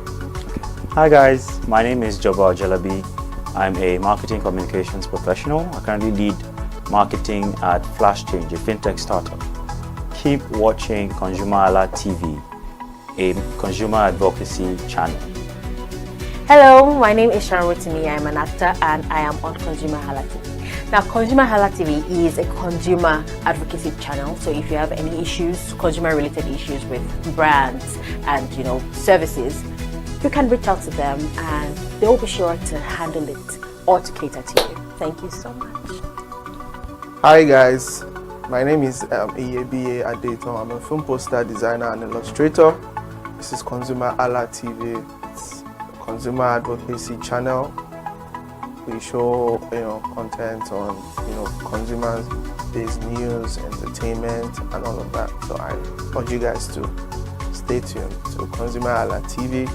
Hi guys, my name is Joba Jalabi. I'm a marketing communications professional. I currently lead marketing at Flash Change, a fintech startup. Keep watching ConsumerHalla TV, a consumer advocacy channel. Hello, my name is Rotimi. I'm an actor and I am on ConsumerHalla TV. Now, ConsumerHalla TV is a consumer advocacy channel. So if you have any issues, consumer-related issues with brands and services, you can reach out to them and they will be sure to handle it or to cater to you. Thank you so much. Hi guys, my name is Iyebiye Adeton. I'm a film poster designer and illustrator. This is ConsumerHalla TV. It's a consumer advocacy channel. We show content on consumers-based news, entertainment, and all of that. So I want you guys to stay tuned to ConsumerHalla TV.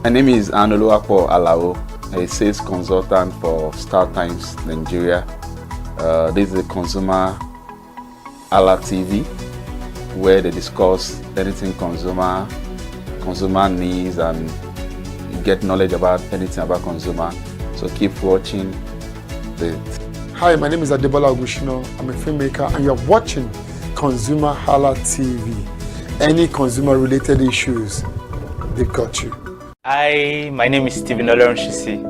My name is Anoluwapo Alao, a sales consultant for Star Times Nigeria. This is a ConsumerHalla TV, where they discuss anything consumer needs, and you get knowledge about anything about consumer. So keep watching. Hi, my name is Adebola Ogushino. I'm a filmmaker and you're watching ConsumerHalla TV. Any consumer related issues, they've got you. Hi, my name is Stephen Olorunshisi.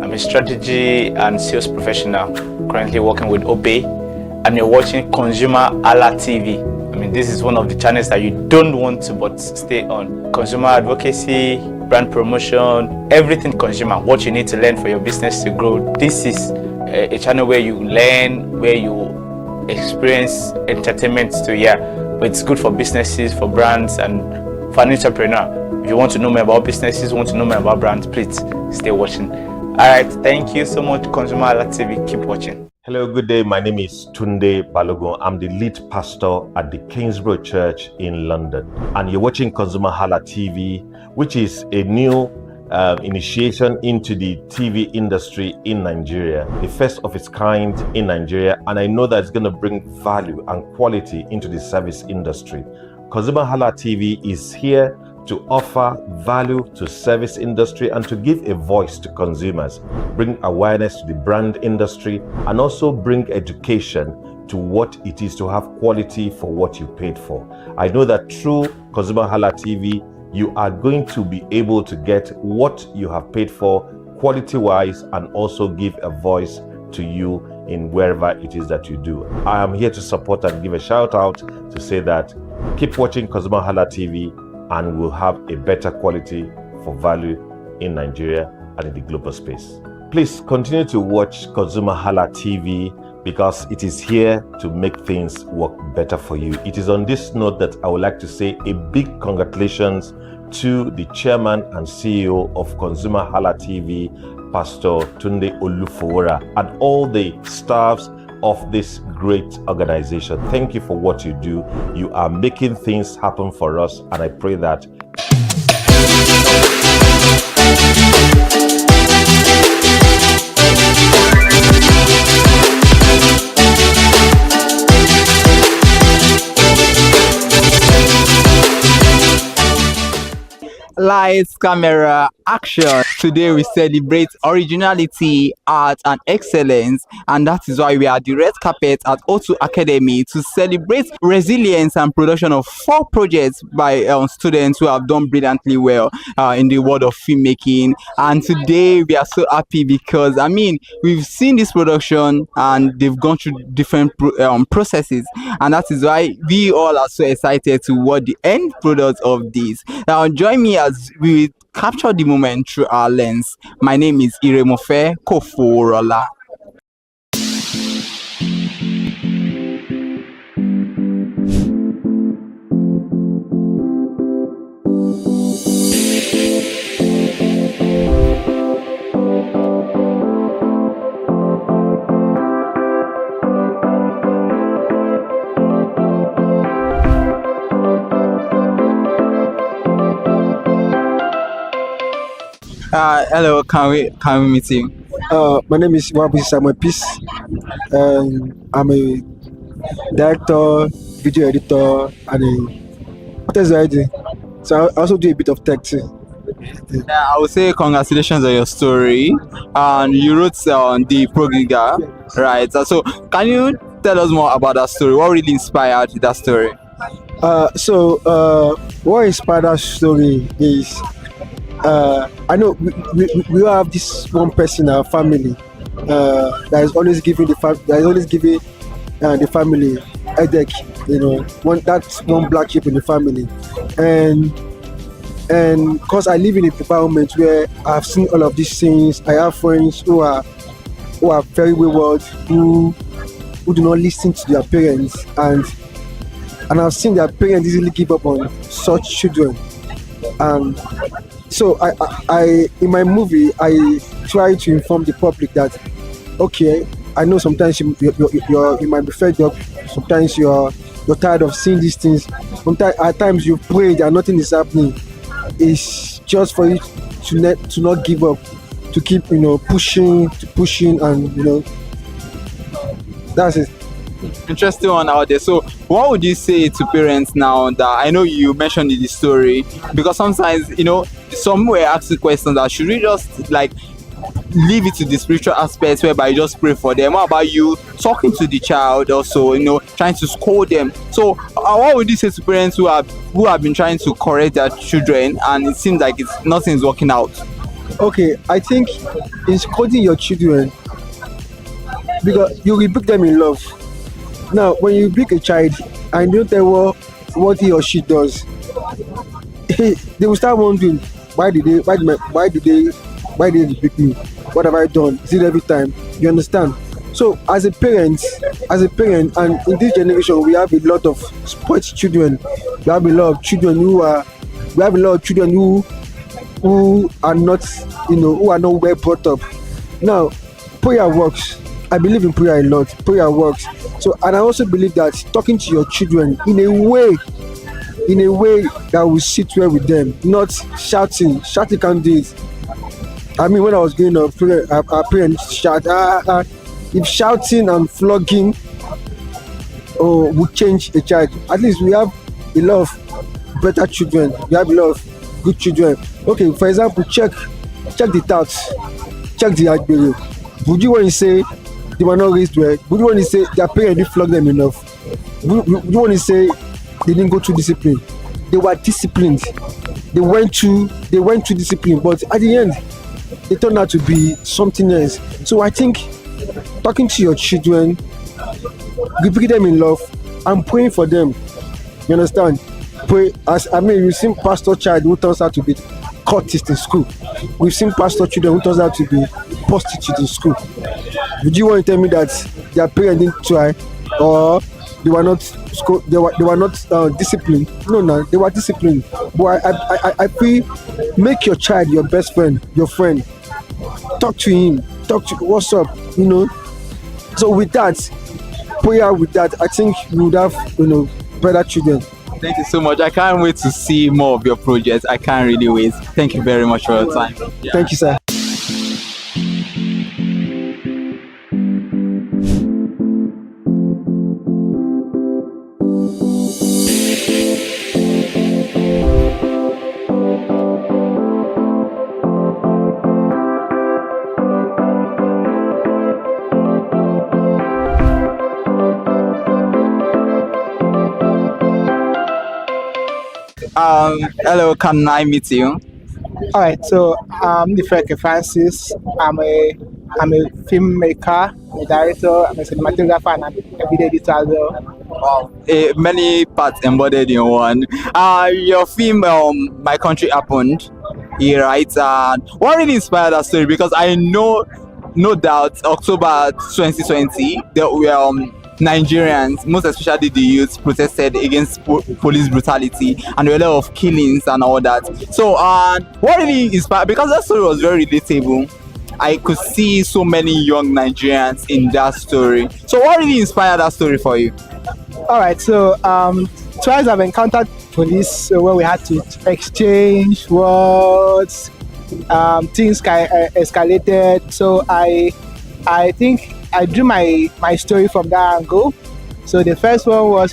I'm a strategy and sales professional, currently working with Obey, and you're watching ConsumerHalla TV. I mean, this is one of the channels that you don't want to but stay on. Consumer advocacy, brand promotion, everything consumer, what you need to learn for your business to grow. This is a channel where you learn, where you experience entertainment to but it's good for businesses, for brands, and for an entrepreneur. If you want to know more about businesses, want to know more about brands, please stay watching. All right, thank you so much, ConsumerHalla TV. Keep watching. Hello, good day. My name is Tunde Balogun. I'm the lead pastor at the Kingsborough Church in London. And you're watching ConsumerHalla TV, which is a new initiation into the TV industry in Nigeria, the first of its kind in Nigeria. And I know that it's going to bring value and quality into the service industry. ConsumerHalla TV is here to offer value to service industry and to give a voice to consumers, bring awareness to the brand industry, and also bring education to what it is to have quality for what you paid for. I know that through ConsumerHalla TV, you are going to be able to get what you have paid for quality-wise and also give a voice to you in wherever it is that you do. I am here to support and give a shout out to say that keep watching ConsumerHalla TV and we'll have a better quality for value in Nigeria and in the global space. Please continue to watch ConsumerHalla TV because it is here to make things work better for you. It is on this note that I would like to say a big congratulations to the chairman and CEO of ConsumerHalla TV, Pastor Tunde Olufowora, and all the staffs of this great organization. Thank you for what you do. You are making things happen for us, and I pray that Lights, camera, action. Today we celebrate originality, art and excellence, and that is why we are the red carpet at O2 Academy to celebrate resilience and production of 4 projects by students who have done brilliantly well in the world of filmmaking. And today we are so happy because we've seen this production and they've gone through different processes, and that is why we all are so excited to watch the end product of this. Now join me as we capture the moment through our lens. My name is Iremofe Koforola. Hello, can we meet you? My name is Wabu Samuel Peace. I'm a director, video editor, and what else do I do? So I also do a bit of tech too. Yeah, I would say congratulations on your story. And you wrote the Progiga, right? So can you tell us more about that story? What really inspired that story? What inspired that story is I know we all have this one person in our family that is always giving the family headache, that's one black sheep in the family, and because I live in an environment where I've seen all of these things. I have friends who are very wayward, who do not listen to their parents, and I've seen their parents easily give up on such children. So I in my movie I try to inform the public that okay, I know sometimes you might be fed up, sometimes you're tired of seeing these things. Sometimes at times you pray and nothing is happening. It's just for you to not give up, to keep pushing, and that's it. Interesting one out there. So what would you say to parents now that I know you mentioned in the story, because sometimes some were asking questions that should we just leave it to the spiritual aspects whereby you just pray for them? What about you talking to the child also, trying to scold them? So what would you say to parents who have been trying to correct their children and it seems like nothing's working out? Okay, I think in scolding your children, because you rebuke them in love. Now, when you rebuke a child and you don't tell what he or she does, they will start wondering, why did they rebuke me? What have I done? Is it every time? You understand? So as a parent, as a parent, and in this generation we have a lot of sports children. We have a lot of children who are not, who are not well brought up. Now, prayer works. I believe in prayer a lot. Prayer works. So, and I also believe that talking to your children in a way that will sit well with them, not shouting. Shouting can't do it. I mean, when I was growing up, our parents shout. If shouting and flogging would change a child, at least we have a lot of better children. We have a lot of good children. Okay, for example, check the touts, check the agbero. Would you want to say they were not raised well? Would you want to say their parents didn't flog them enough? Would you want to say they didn't go through discipline? They were disciplined. They went through discipline, but at the end, they turned out to be something else. So I think talking to your children, giving them in love, and praying for them. You understand? Pray. We've seen pastor child who turns out to be cultist in school. We've seen pastor children who turns out to be prostitutes in school. Would you want to tell me that their parents didn't try, or they were not disciplined? No, they were disciplined. But I feel, make your child your best friend, your friend. Talk to him. What's up, So with that, prayer with that, I think we would have, better children. Thank you so much. I can't wait to see more of your projects. I can't really wait. Thank you very much for your time. Yeah. Thank you, sir. Hello, can I meet you? All right, so I'm Ifeke Francis. I'm a filmmaker, I'm a director, I'm a cinematographer, and I'm a video editor as well. Wow, many parts embodied in one. Your film, My Country Happened, right? What really inspired that story? Because I know, no doubt, October 2020, there were Nigerians, most especially the youth, protested against police brutality, and there were a lot of killings and all that. So, what really inspired? Because that story was very relatable. I could see so many young Nigerians in that story. So, what really inspired that story for you? All right, so twice I've encountered police where we had to exchange words. Things escalated. So I think I drew my story from that angle. So the first one was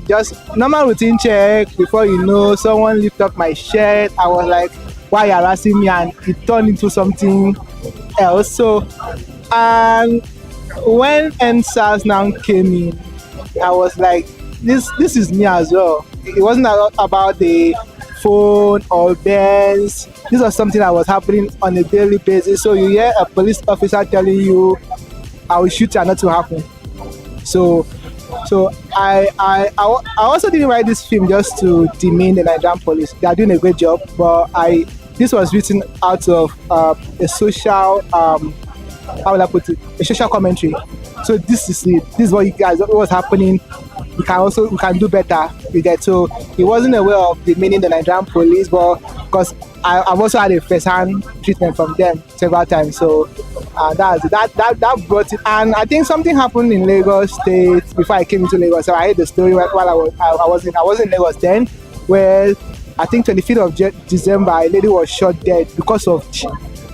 just normal routine check. Before you know, someone lifted up my shirt. I was like, why are you harassing me? And it turned into something else. So, and when NSAS now came in, I was like, this is me as well. It wasn't about the phone or bands. This was something that was happening on a daily basis. So you hear a police officer telling you, I will shoot you and nothing will happen. So I also didn't write this film just to demean the Nigerian police. They are doing a great job, but this was written out of a social how will I put it? A social commentary. So this is it. This is what you guys, what was happening. We can do better. You get, so it wasn't a way of demeaning the Nigerian police, but because I've also had a first-hand treatment from them several times. So that brought it. And I think something happened in Lagos State before I came into Lagos. So I heard the story while I was in Lagos then, where I think 25th of December, a lady was shot dead because of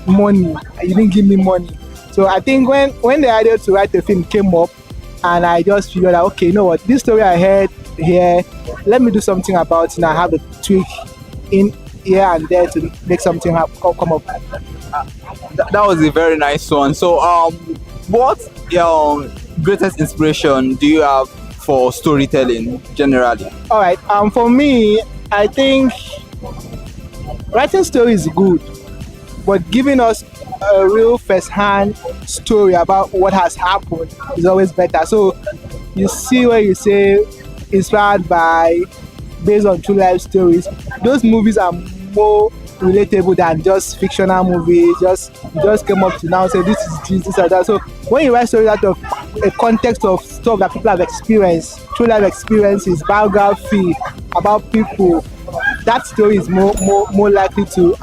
money. You didn't give me money. So I think when the idea to write the film came up, and I just figured out, okay, you know what, this story I heard here, let me do something about it, and I have a tweak in here and there to make something come up. That was a very nice one. So, what greatest inspiration do you have for storytelling generally? All right, for me, I think writing stories is good, but giving us a real first-hand story about what has happened is always better. So you see where you say inspired by, based on true life stories, those movies are more relatable than just fictional movies. You just came up to now say this is or that. So when you write stories out of a context of stuff that people have experienced, true life experiences, biography about people, that story is more likely to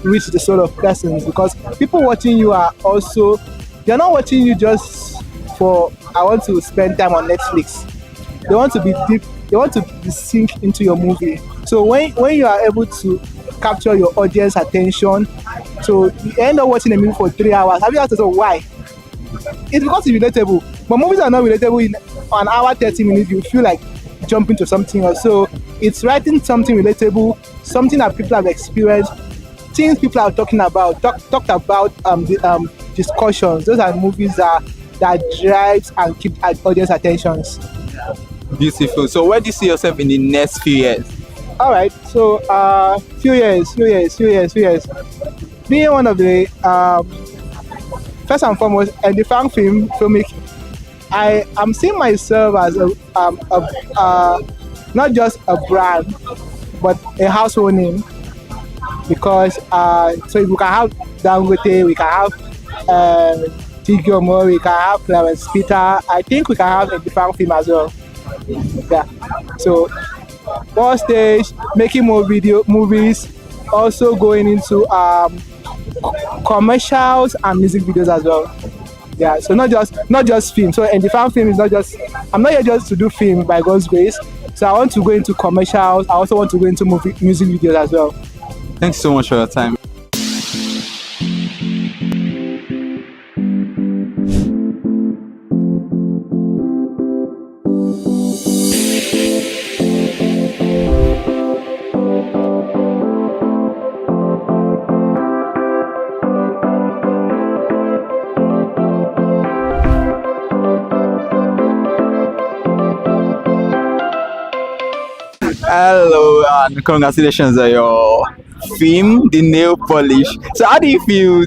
reach the soul of persons, because people watching you are also, they're not watching you just for, I want to spend time on Netflix. They want to be deep, they want to be sink into your movie. So when you are able to capture your audience attention, so you end up watching a movie for 3 hours. Have you asked yourself why? It's because it's relatable. But movies are not relatable. In 1 hour 30 minutes, you feel like jumping to something else. So it's writing something relatable, something that people have experienced, things people are talking about, talked about, discussions. Those are movies that drives and keep audience attentions. Beautiful. So where do you see yourself in the next few years? All right. So few years. Being one of the first and foremost, and the fan filmmaking, I am seeing myself as a not just a brand, but a household name. Because so we can have Dangote, we can have Tigiomo, we can have Clarence Peter. I think we can have a different film as well. Yeah. So on stage, making more movies, also going into commercials and music videos as well. Yeah, so not just film. So and the fan film is not just, I'm not here just to do film by God's grace. So I want to go into commercials. I also want to go into music videos as well. Thanks so much for your time. Hello and congratulations on your film, The Nail Polish. So how do you feel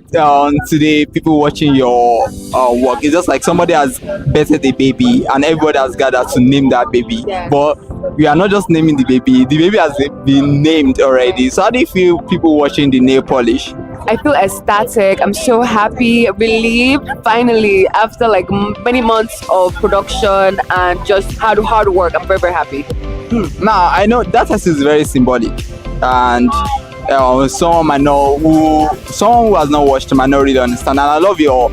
today, people watching your work? It's just like somebody has betted a baby and everybody has gathered to name that baby. Yes. But we are not just naming the baby has been named already. So how do you feel people watching The Nail Polish? I feel ecstatic. I'm so happy, relieved. Finally, after like many months of production and just hard work, I'm very, very happy. Now, I know that is very symbolic, and someone who has not watched might not really understand. And I love your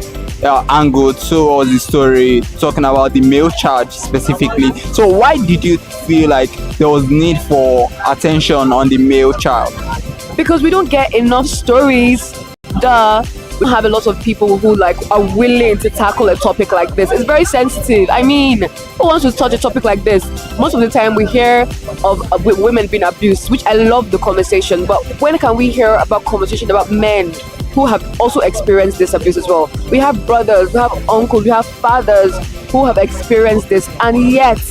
angle towards the story, talking about the male charge specifically. So why did you feel like there was need for attention on the male child? Because we don't get enough stories. We have a lot of people who like are willing to tackle a topic like this. It's very sensitive. I mean, who wants to touch a topic like this? Most of the time we hear of women being abused, which I love the conversation, but when can we hear about conversation about men who have also experienced this abuse as well? We have brothers, we have uncles, we have fathers who have experienced this, and yet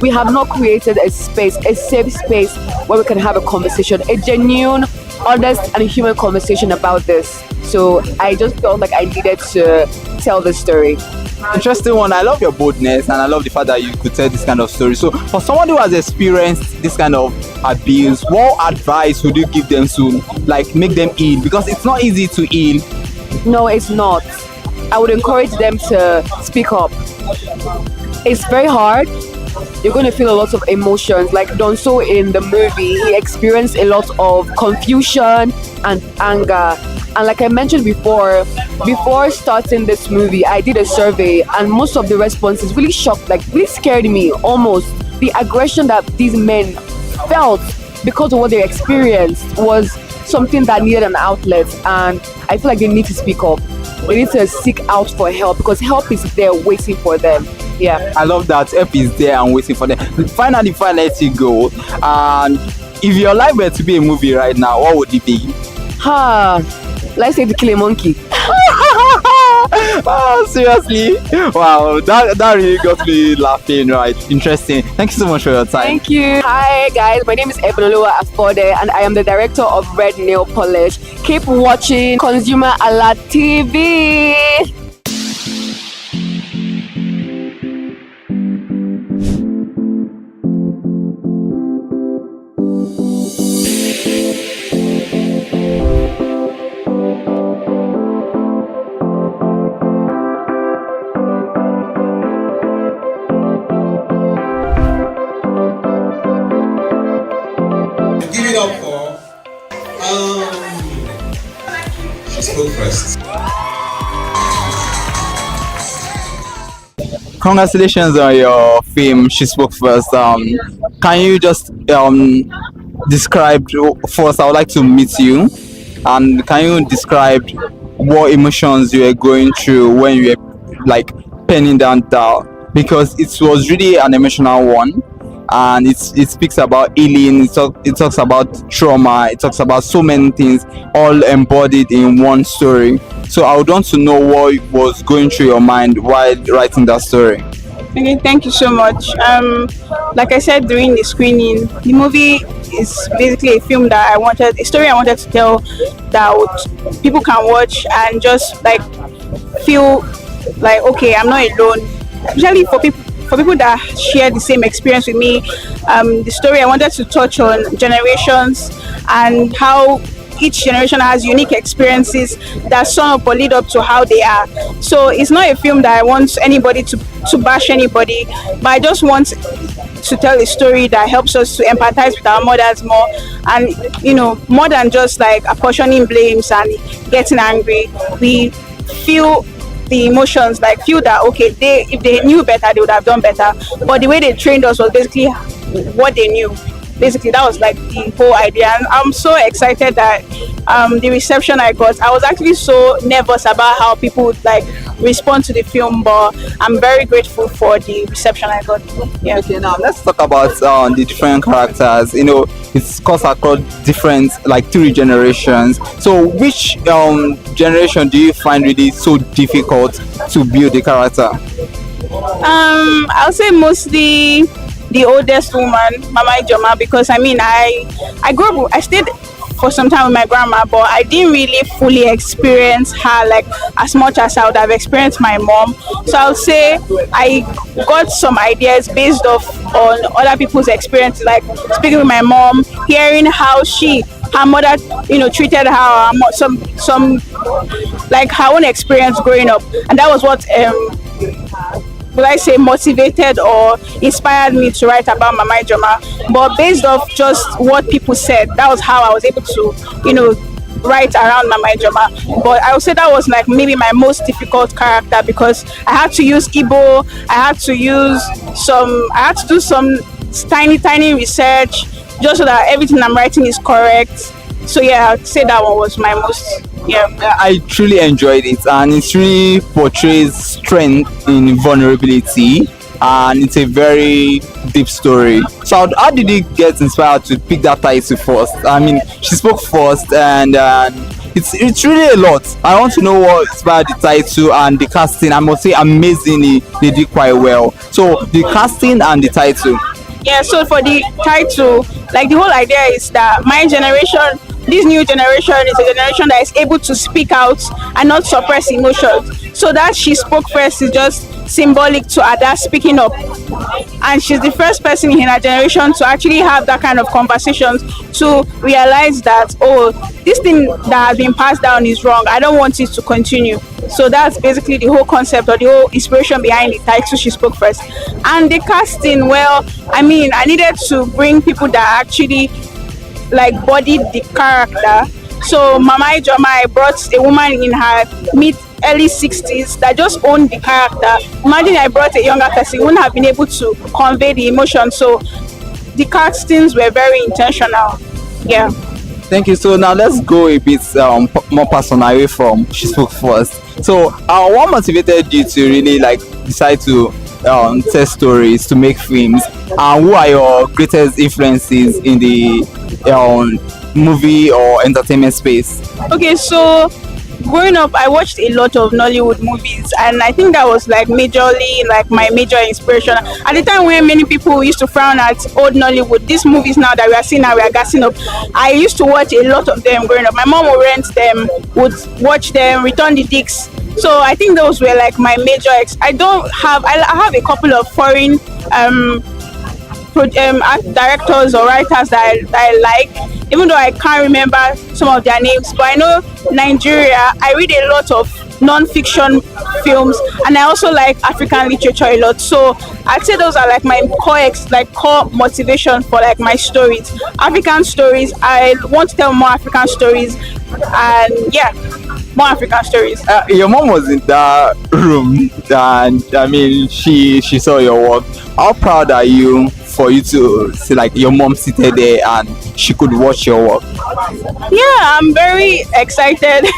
we have not created a space, a safe space where we can have a conversation, a genuine, honest and human conversation about this. So I just felt like I needed to tell the story. Interesting one. I love your boldness and I love the fact that you could tell this kind of story. So for someone who has experienced this kind of abuse, what advice would you give them to like make them heal? Because it's not easy to heal. No, it's not. I would encourage them to speak up. It's very hard. You're going to feel a lot of emotions. Like Donso in the movie, he experienced a lot of confusion and anger. And like I mentioned before starting this movie, I did a survey and most of the responses really shocked, like really scared me almost. The aggression that these men felt because of what they experienced was something that needed an outlet, and I feel like they need to speak up. They need to seek out for help because help is there waiting for them. Yeah. I love that help is there and waiting for them. Finally, before I let you go, and if your life were to be a movie right now, what would it be? Let's say To Kill a Monkey. Oh, seriously? Wow, that really got me laughing, right? Interesting. Thank you so much for your time. Thank you. Hi guys, my name is Ebenoluwa Afode and I am the director of Red Nail Polish. Keep watching ConsumerHalla TV. first. Congratulations on your film. She spoke first. Can you just describe first? I would like to meet you, and can you describe what emotions you were going through when you were like penning down that? Because it was really an emotional one, and it speaks about healing. It talks about trauma. It talks about so many things, all embodied in one story. So I would want to know what was going through your mind while writing that story. Okay, thank you so much. Like I said during the screening, the movie is basically a film that a story I wanted to tell that people can watch and just like feel like, okay, I'm not alone. Especially for people that share the same experience with me. The story I wanted to touch on generations and how each generation has unique experiences that sum up or lead up to how they are. So it's not a film that I want anybody to bash anybody, but I just want to tell a story that helps us to empathize with our mothers more, and more than just like apportioning blames and getting angry. We feel the emotions, like feel that okay, if they knew better they would have done better, but the way they trained us was basically what they knew. Basically that was like the whole idea, and I'm so excited that the reception I got. I was actually so nervous about how people would like respond to the film, but I'm very grateful for the reception I got. Yeah. Okay, now let's talk about the different characters. It's cuts across different, like 3 generations. So which generation do you find really so difficult to build the character? I'll say mostly the oldest woman, Mama Ijoma, because I grew up, I stayed for some time with my grandma, but I didn't really fully experience her like as much as I would have experienced my mom. So I'll say I got some ideas based on other people's experiences, like speaking with my mom, hearing how her mother treated her, some like her own experience growing up, and that was what will I say motivated or inspired me to write about Mama Ijoma. But based off just what people said, that was how I was able to write around Mama Ijoma. But I would say that was like maybe my most difficult character, because I had to use Igbo, I had to do some tiny research just so that everything I'm writing is correct. So yeah, I'd say that one was my most. Yeah, I truly enjoyed it, and it really portrays strength in vulnerability, and it's a very deep story. So how did you get inspired to pick that title first? She spoke first, and it's really a lot. I want to know what inspired the title and the casting. I must say amazingly they did quite well. So the casting and the title. Yeah, so for the title, like the whole idea is that my generation, this new generation, is a generation that is able to speak out and not suppress emotions. So that she spoke first is just symbolic to Ada speaking up. And she's the first person in her generation to actually have that kind of conversations, to realize that, oh, this thing that has been passed down is wrong. I don't want it to continue. So that's basically the whole concept or the whole inspiration behind the title, She Spoke First. And the casting, well, I needed to bring people that actually like bodied the character. So Mama Ijoma, I brought a woman in her early 60s that just owned the character. Imagine I brought a younger person who wouldn't have been able to convey the emotion. So the castings were very intentional. Yeah. Thank you. So now let's go a bit more personal away from She Spoke First. So what motivated you to really like decide to tell stories, to make films, and who are your greatest influences in the movie or entertainment space? Okay, so growing up I watched a lot of Nollywood movies, and I think that was like majorly like my major inspiration. At the time when many people used to frown at old Nollywood, these movies now that we are seeing now, we are gassing up, I used to watch a lot of them growing up. My mom would rent them, would watch them, return the discs. So I think those were like my major I have a couple of foreign directors or writers that I like, even though I can't remember some of their names. But I know Nigeria, I read a lot of non-fiction films, and I also like African literature a lot. So I'd say those are like my core motivation for like my stories. African stories, I want to tell more African stories, and yeah, more African stories. Your mom was in that room, and I mean, she saw your work. How proud are you for you to see like your mom seated there and she could watch your work? Yeah, I'm very excited.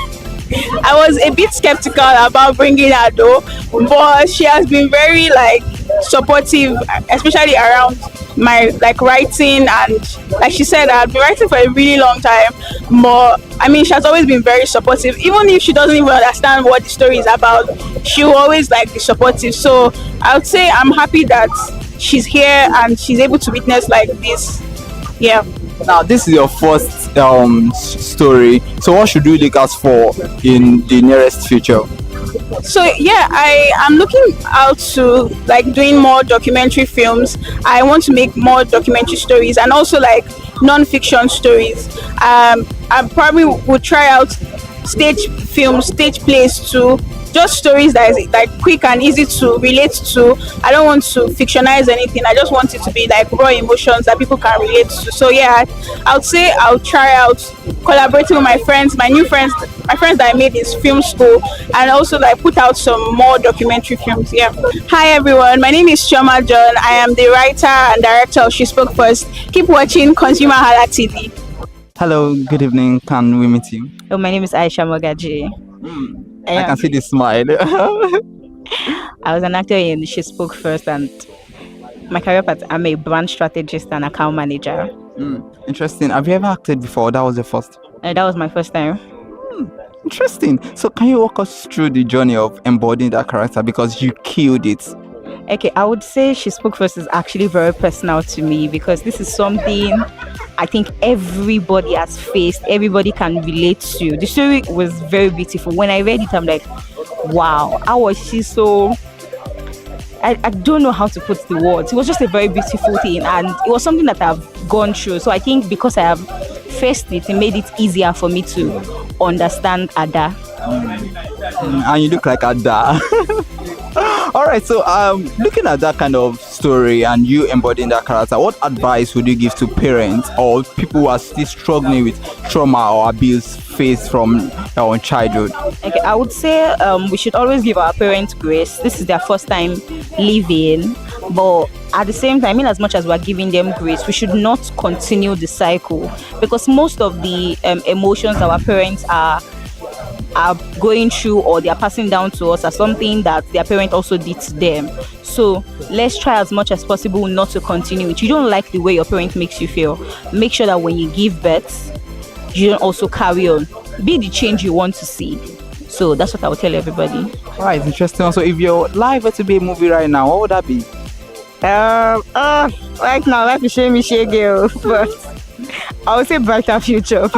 I was a bit skeptical about bringing her though, but she has been very like supportive, especially around my like writing, and like she said, I've been writing for a really long time. But I mean, she has always been very supportive, even if she doesn't even understand what the story is about. She will always like be supportive. So I would say I'm happy that she's here and she's able to witness like this. Yeah. Now this is your first story, so what should we look out for in the nearest future? So yeah, I am looking out to like doing more documentary films. I want to make more documentary stories and also like non-fiction stories. I probably would try out stage films, stage plays too. Just stories that is like quick and easy to relate to. I don't want to fictionize anything. I just want it to be like raw emotions that people can relate to. So yeah, I would say I'll try out collaborating with my friends, my new friends, my friends that I made in film school, and also like put out some more documentary films. Yeah. Hi everyone, my name is Chioma John. I am the writer and director of She Spoke First. Keep watching ConsumerHalla TV. Hello, good evening. Can we meet you? Oh, my name is Aisha Mogaji. I can see the smile. I was an actor in She Spoke First, and my career path, I'm a brand strategist and account manager. Interesting. Have you ever acted before? That was the first. And that was my first time. Interesting. So can you walk us through the journey of embodying that character, because you killed it? Okay, I would say She Spoke First is actually very personal to me, because this is something I think everybody has faced, everybody can relate to. The story was very beautiful. When I read it, I'm like, wow, how was she so... I don't know how to put the words. It was just a very beautiful thing, and it was something that I've gone through. So I think because I have faced it, it made it easier for me to understand Ada. And you look like Ada. All right, so looking at that kind of story and you embodying that character, what advice would you give to parents or people who are still struggling with trauma or abuse faced from our childhood? Okay, I would say we should always give our parents grace. This is their first time living, but at the same time, in as much as we're giving them grace, we should not continue the cycle, because most of the emotions our parents are going through or they are passing down to us are something that their parent also did to them. So let's try as much as possible not to continue it. You don't like the way your parent makes you feel, make sure that when you give birth, you don't also carry on. Be the change you want to see. So that's what I would tell everybody. All right, interesting. Also, if your life were to be a movie right now, what would that be? Right now, life is shame girl, but I would say brighter future.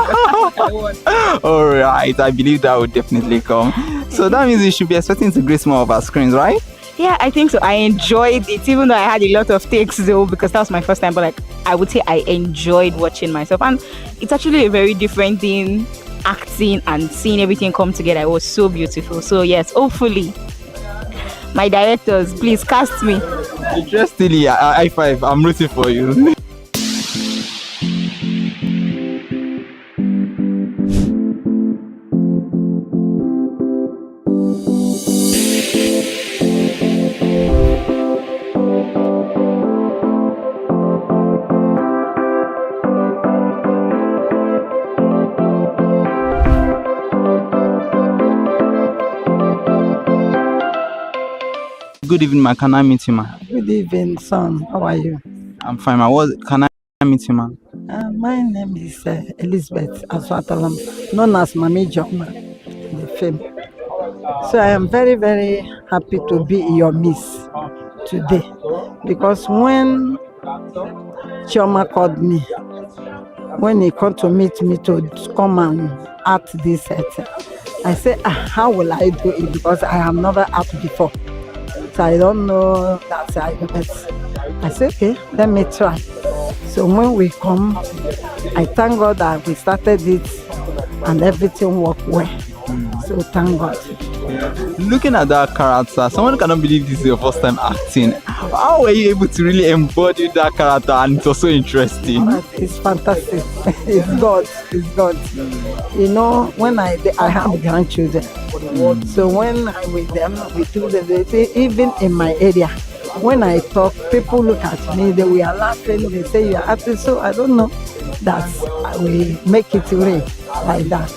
All right, I believe that would definitely come. So that means you should be expecting to grace more of our screens, right? Yeah, I think so. I enjoyed it, even though I had a lot of takes though, because that was my first time. But like, I would say I enjoyed watching myself, and it's actually a very different thing, acting and seeing everything come together. It was so beautiful. So yes, hopefully, my directors, please cast me. Interestingly, high five. I'm rooting for you. Good evening, ma. Can I meet you, ma? Good evening, son. How are you? I'm fine, ma. Can I meet you, ma? My name is Elizabeth Aswatalam, known as Mami Joma in the film. So I am very, very happy to be in your midst today, because when Chioma called me, when he called to meet me to come and act this set, I said, how will I do it? Because I have never acted before. So I don't know that I said, okay, let me try. So when we come, I thank God that we started it and everything worked well. So thank God. Looking at that character, someone cannot believe this is your first time acting. How were you able to really embody that character and it was so interesting? It's fantastic. It's God. It's God. You know, when I have grandchildren, so when I'm with them, we do they say, even in my area, when I talk, people look at me, they were laughing, they say you're acting, so I don't know that I will make it real like that.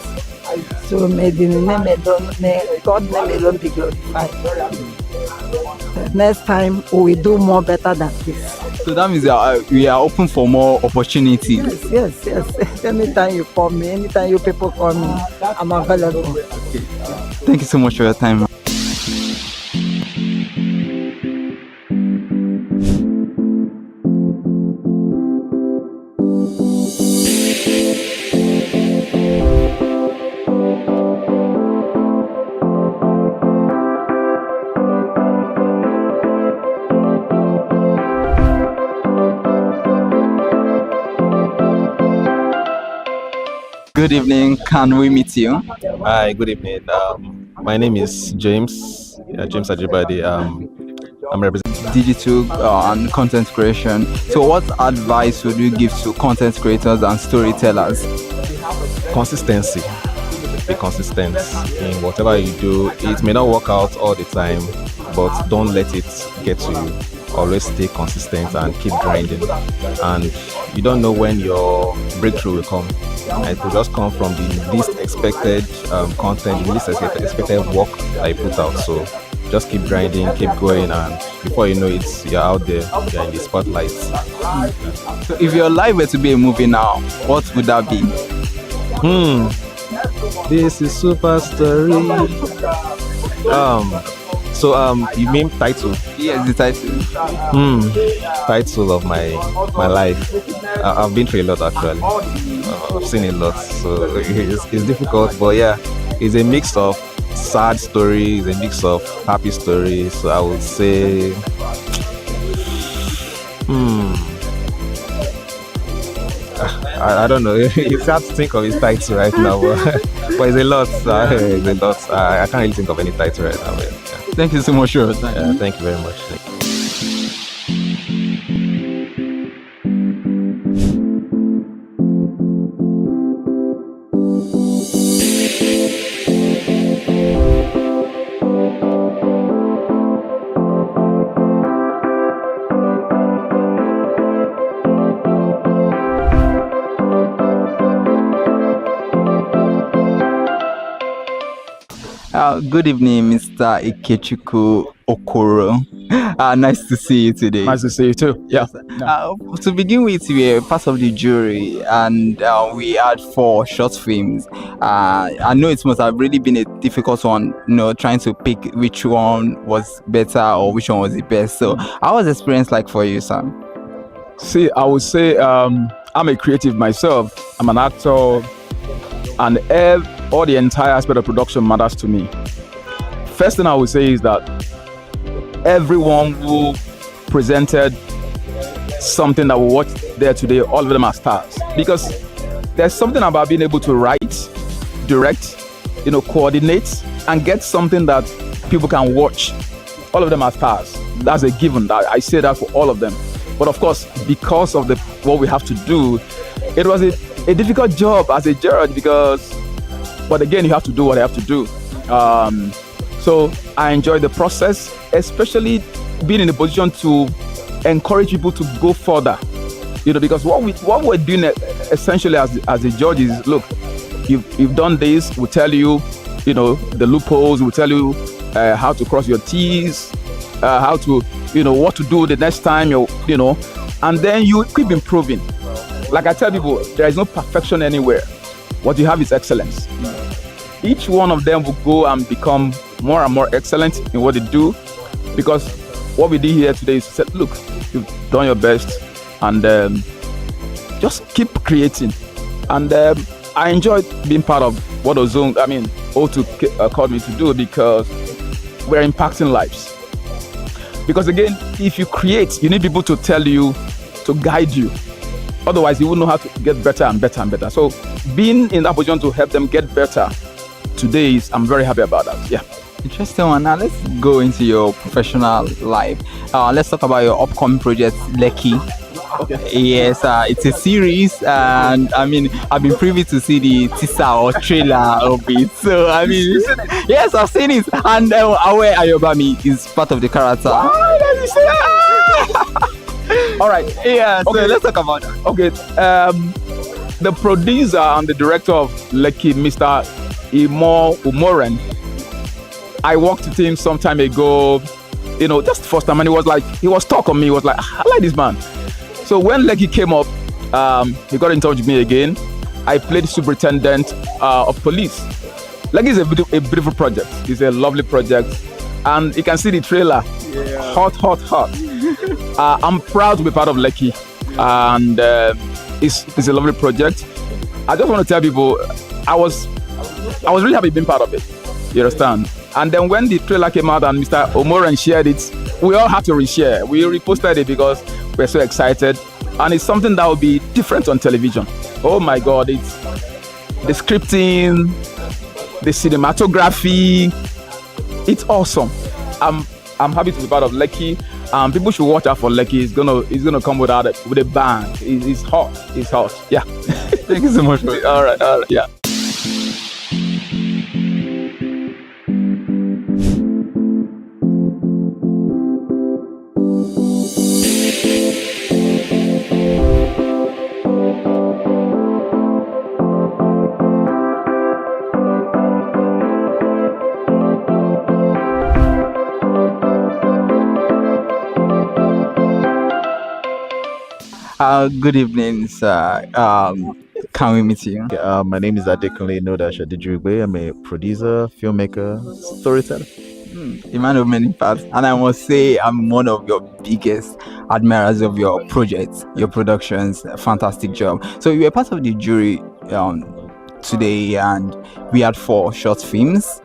So may the name alone, may God's name alone be glorified. The next time we will do more better than this. So that means we are open for more opportunities. Yes. Anytime you call me, anytime you people call me, I'm available. Okay. Thank you so much for your time. Good evening, can we meet you? Hi, good evening. My name is James Ajibade. I'm representing digital and content creation. So what advice would you give to content creators and storytellers? Consistency. Be consistent in whatever you do. It may not work out all the time, but don't let it get to you. Always stay consistent and keep grinding. And you don't know when your breakthrough will come. It will just come from the least expected content, the least expected work that you put out. So just keep grinding, keep going, and before you know it, you're out there, you're in the spotlight. So if your life were to be a movie now, what would that be? This is Super Story. You mean title? Yes, the title. Title of my life. I've been through a lot actually. I've seen a lot, so it's difficult. But yeah, it's a mix of sad stories, a mix of happy stories. So I would say, I don't know. It's hard to think of his title right now, but it's a lot. It's a lot. I can't really think of any title right now. But, yeah. Thank you so much for your time. Thank you very much. Good evening, Mr. Ikechukwu Okoro. Nice to see you today. Nice to see you too. Yeah. To begin with, we are part of the jury, and we had 4 short films. I know it must have really been a difficult one, trying to pick which one was better or which one was the best. So, how was the experience like for you, sir? See, I would say I'm a creative myself. I'm an actor, and all the entire aspect of production matters to me. First thing I would say is that everyone who presented something that we watched there today, all of them are stars. Because there's something about being able to write, direct, coordinate, and get something that people can watch. All of them are stars. That's a given. I say that for all of them. But of course, because of what we have to do, it was a difficult job as a judge but again, you have to do what I have to do. So I enjoy the process, especially being in a position to encourage people to go further. Because what we're doing essentially as a judge is, look, you've done this. We'll tell you, the loopholes. We'll tell you how to cross your T's, how to, what to do the next time. And then you keep improving. Like I tell people, there is no perfection anywhere. What you have is excellence. Each one of them will go and become more and more excellent in what they do, because what we did here today is to say, look, you've done your best, and just keep creating. And I enjoyed being part of what O2 called me to do, because we're impacting lives. Because again, if you create, you need people to tell you, to guide you. Otherwise, you won't know how to get better and better and better. So being in that position to help them get better today I'm very happy about that. Yeah. Interesting one. Now let's go into your professional life. Let's talk about your upcoming project, Lekki. Okay. Yes, it's a series, and I mean, I've been privy to see the teaser or trailer of it. So I mean, yes, I've seen it, and Awe Ayobami is part of the character. All right. Yeah. So Okay. let's talk about that. Okay. The producer and the director of Lekki, Mr. Imo Umoren, I worked with him some time ago, just first time, and he was stuck on me. He was like, I like this man. So when Lekki came up, he got in touch with me again. I played superintendent of police. Lekki is a beautiful project. It's a lovely project, and you can see the trailer. Yeah. Hot. I'm proud to be part of Lekki, and it's a lovely project. I just want to tell people, I was really happy being part of it. You understand? And then when the trailer came out and Mr. Omoran shared it, we all had to reshare. We reposted it because we're so excited, and it's something that will be different on television. Oh my God! It's the scripting, the cinematography. It's awesome. I'm happy to be part of Lekki. People should watch out for Lekki. It's gonna come with a bang. It's hot. It's hot. Yeah. Thank you so much for it. All right. Yeah. Good evening, sir. Can we meet you? My name is Adekunle Nodashadijigbe. I'm a producer, filmmaker, storyteller. A man of many parts, and I must say I'm one of your biggest admirers of your projects, your productions. Fantastic job. So you were part of the jury today, and we had 4 short films,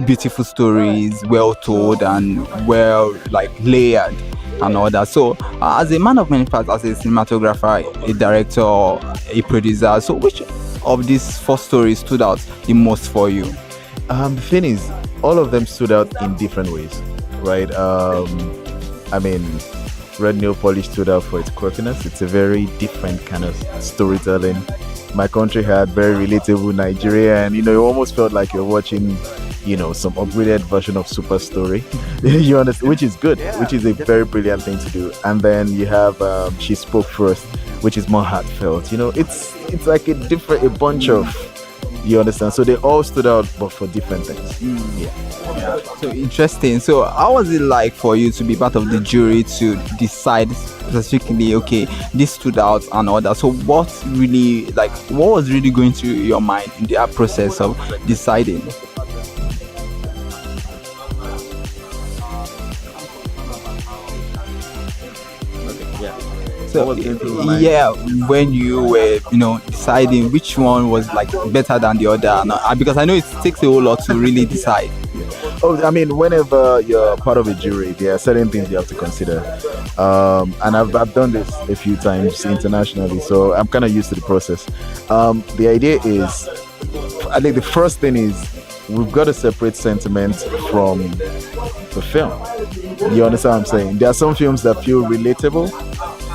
beautiful stories, well told and well layered and all that. So as a man of many parts, as a cinematographer, a director, a producer, so which of these 4 stories stood out the most for you? The thing is, all of them stood out in different ways, right? I mean, Red Nail Polish stood out for its quirkiness. It's a very different kind of storytelling. My country had very relatable Nigeria, and you almost felt like you're watching, some upgraded version of Super Story. You understand, which is good, which is a very brilliant thing to do. And then you have She Spoke First, which is more heartfelt. It's like a bunch of, you understand. So they all stood out, but for different things. Yeah. So interesting. So how was it like for you to be part of the jury to decide specifically, okay, this stood out and all that? So what was really going through your mind in the process of deciding? So yeah, when you were deciding which one was better than the other, because I know it takes a whole lot to really decide. I mean, whenever you're part of a jury, there are certain things you have to consider, and I've done this a few times internationally, so I'm kind of used to the process. The idea is, I think the first thing is we've got to separate sentiment from the film. You understand what I'm saying? There are some films that feel relatable,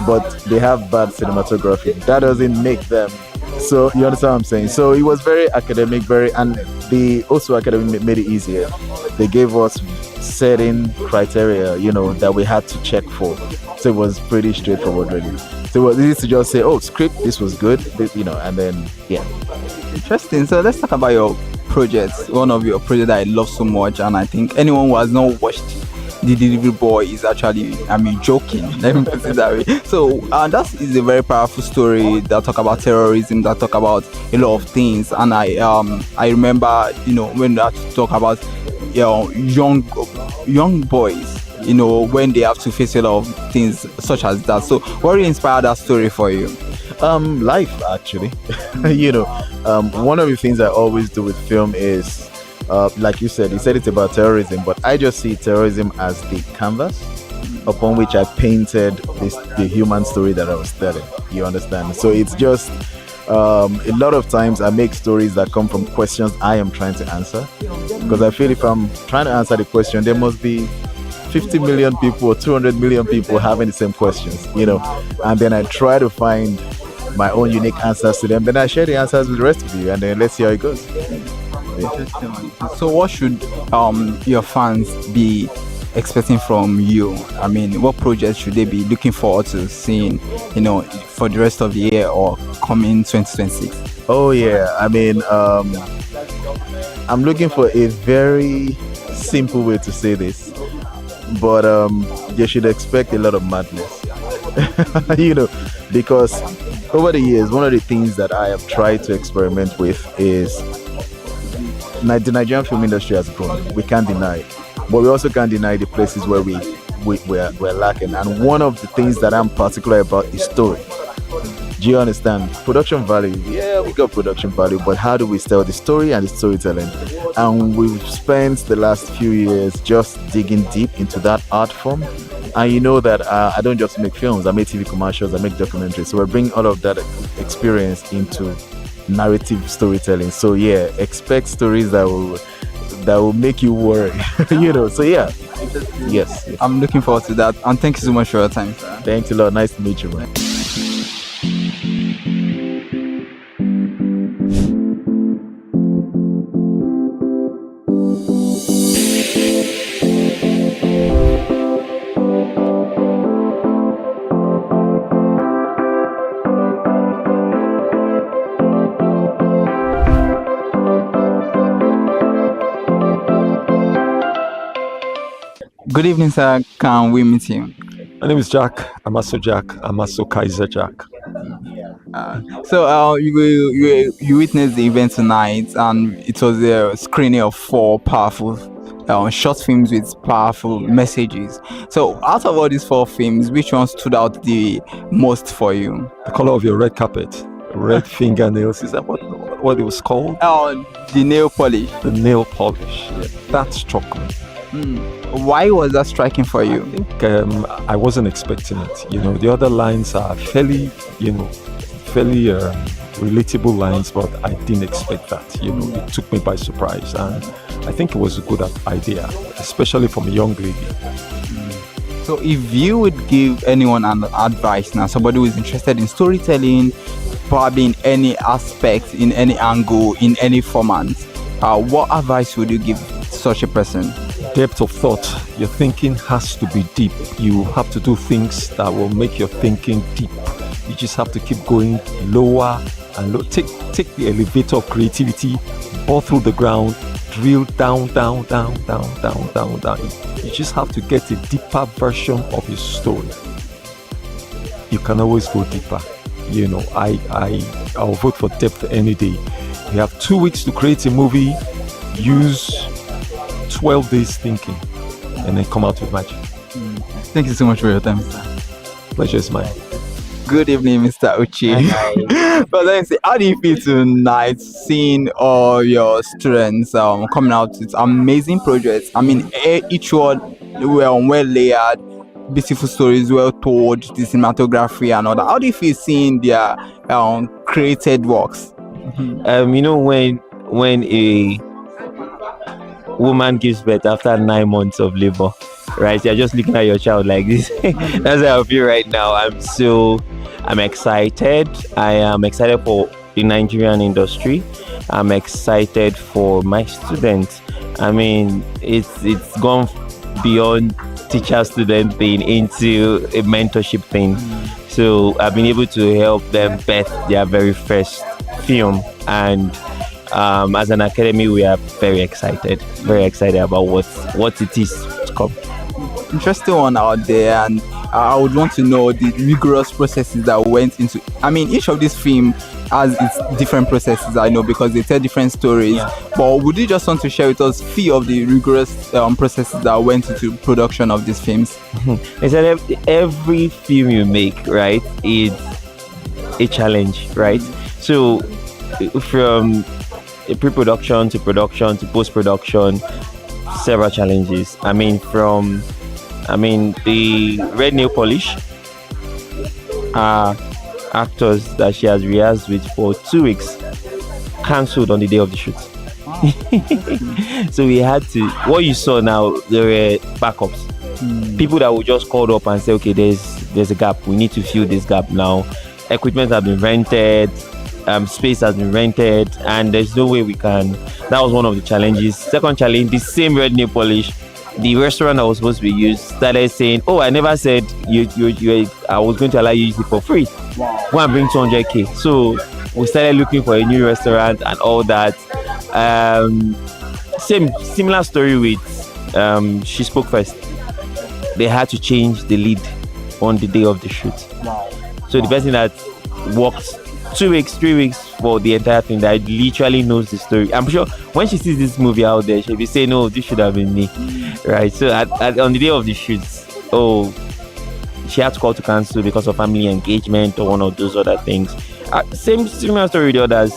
but they have bad cinematography. That doesn't make them. So you understand what I'm saying? So it was very academic, and the also academic made it easier. They gave us certain criteria, that we had to check for. So it was pretty straightforward, really. So it was easy to just say, "Oh, script, this was good," and then yeah. Interesting. So let's talk about your projects. One of your projects that I love so much, and I think anyone who has not watched The Delivery Boy is actually, joking. Let me put it that way. So that is a very powerful story that talk about terrorism, that talk about a lot of things. And I remember, when that talk about young boys, when they have to face a lot of things such as that. So what really inspired that story for you? Life, actually. One of the things I always do with film is, like you said it's about terrorism, but I just see terrorism as the canvas upon which I painted the human story that I was telling. You understand? So it's just A lot of times I make stories that come from questions I am trying to answer, because I feel if I'm trying to answer the question, there must be 50 million people or 200 million people having the same questions, and then I try to find my own unique answers to them. Then I share the answers with the rest of you, and then let's see how it goes. So what should your fans be expecting from you? I mean, what projects should they be looking forward to seeing, for the rest of the year or coming 2026? Oh yeah, I mean, I'm looking for a very simple way to say this, but you should expect a lot of madness. Because over the years, one of the things that I have tried to experiment with is the Nigerian film industry has grown. We can't deny it, but we also can't deny the places where we're lacking. And one of the things that I'm particular about is story. Do you understand? Production value, yeah, we got production value, but how do we tell the story and the storytelling? And we've spent the last few years just digging deep into that art form. And you know that I don't just make films, I make TV commercials, I make documentaries. So we're bringing all of that experience into narrative storytelling. So yeah, expect stories that will make you worry. So yeah. Yes. I'm looking forward to that. And thank you so much for your time, sir. Thanks a lot. Nice to meet you, man. Good evening, sir. Can we meet you? My name is Jack. I'm also Jack. I'm also Kaiser Jack. So you witnessed the event tonight, and it was a screening of 4 powerful short films with powerful messages. So out of all these 4 films, which one stood out the most for you? The color of your red carpet, red fingernails. Is that what it was called? The nail polish. The nail polish. Yeah, that struck me. Why was that striking for you? I think I wasn't expecting it. The other lines are fairly relatable lines, but I didn't expect that. It took me by surprise, and I think it was a good idea, especially from a young lady. So if you would give anyone an advice now, somebody who is interested in storytelling, probably in any aspect, in any angle, in any format, what advice would you give such a person? Depth of thought. Your thinking has to be deep. You have to do things that will make your thinking deep. You just have to keep going lower and low. Take the elevator of creativity, bore through the ground, drill down. You just have to get a deeper version of your story. You can always go deeper. I'll vote for depth any day. You have 2 weeks to create a movie. Use 12 days thinking, and then come out with magic. Thank you so much for your time, sir. Pleasure is mine. Good evening, Mr. Uchi. But let me say, how do you feel tonight seeing all your students coming out with amazing projects? I mean, each one were well layered, beautiful stories, well told, the cinematography and all that. How do you feel seeing their created works? When a woman gives birth after 9 months of labor, right? You're just looking at your child like this. That's how I feel right now. I'm excited. I am excited for the Nigerian industry. I'm excited for my students. I mean, it's gone beyond teacher-student thing into a mentorship thing. So I've been able to help them birth their very first film, and as an academy, we are very excited about what it is to come. Interesting one out there, and I would want to know the rigorous processes that went into. I mean, each of these films has its different processes, I know, because they tell different stories. Yeah. But would you just want to share with us a few of the rigorous processes that went into production of these films? It's that every film you make, right, is a challenge, right? So from pre-production to production to post-production, several challenges. I mean, the red nail polish, actors that she has rehearsed with for 2 weeks cancelled on the day of the shoot. So we had to. What you saw now, there were backups. People that would just call up and say, okay, there's a gap. We need to fill this gap now. Equipment has been rented, space has been rented, and there's no way we can. That was one of the challenges. Second challenge, the same red nail polish. The restaurant that was supposed to be used started saying, "Oh, I never said you I was going to allow you to use it for free. Go and bring 200k." So we started looking for a new restaurant and all that. Similar story with She Spoke First. They had to change the lead on the day of the shoot. So the person that worked 2 weeks, 3 weeks for the entire thing, that literally knows the story. I'm sure when she sees this movie out there, she'll be saying, "No, this should have been me," right? So on the day of the shoot, she had to call to cancel because of family engagement or one of those other things. Similar story with the others.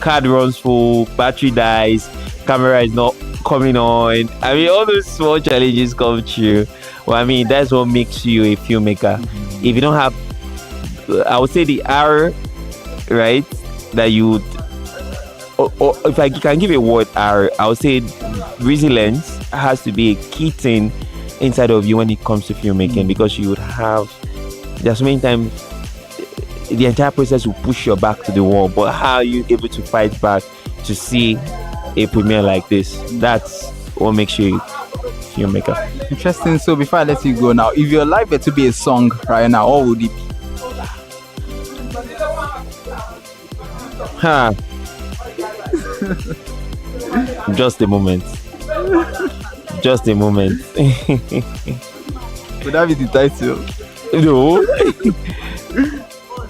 Card runs full, battery dies, camera is not coming on. I mean, all those small challenges come true. Well, I mean, that's what makes you a filmmaker. If you don't have, I would say, the R, right, that you would, or if I can give a word R, I would say resilience has to be a key thing inside of you when it comes to filmmaking, because you would have, there's so many times the entire process will push your back to the wall, but how are you able to fight back to see a premiere like this? That's what makes you a filmmaker. Interesting. So before I let you go now, if your life were to be a song right now, what would it be? Just a moment. Just a moment. Would that be the title? No.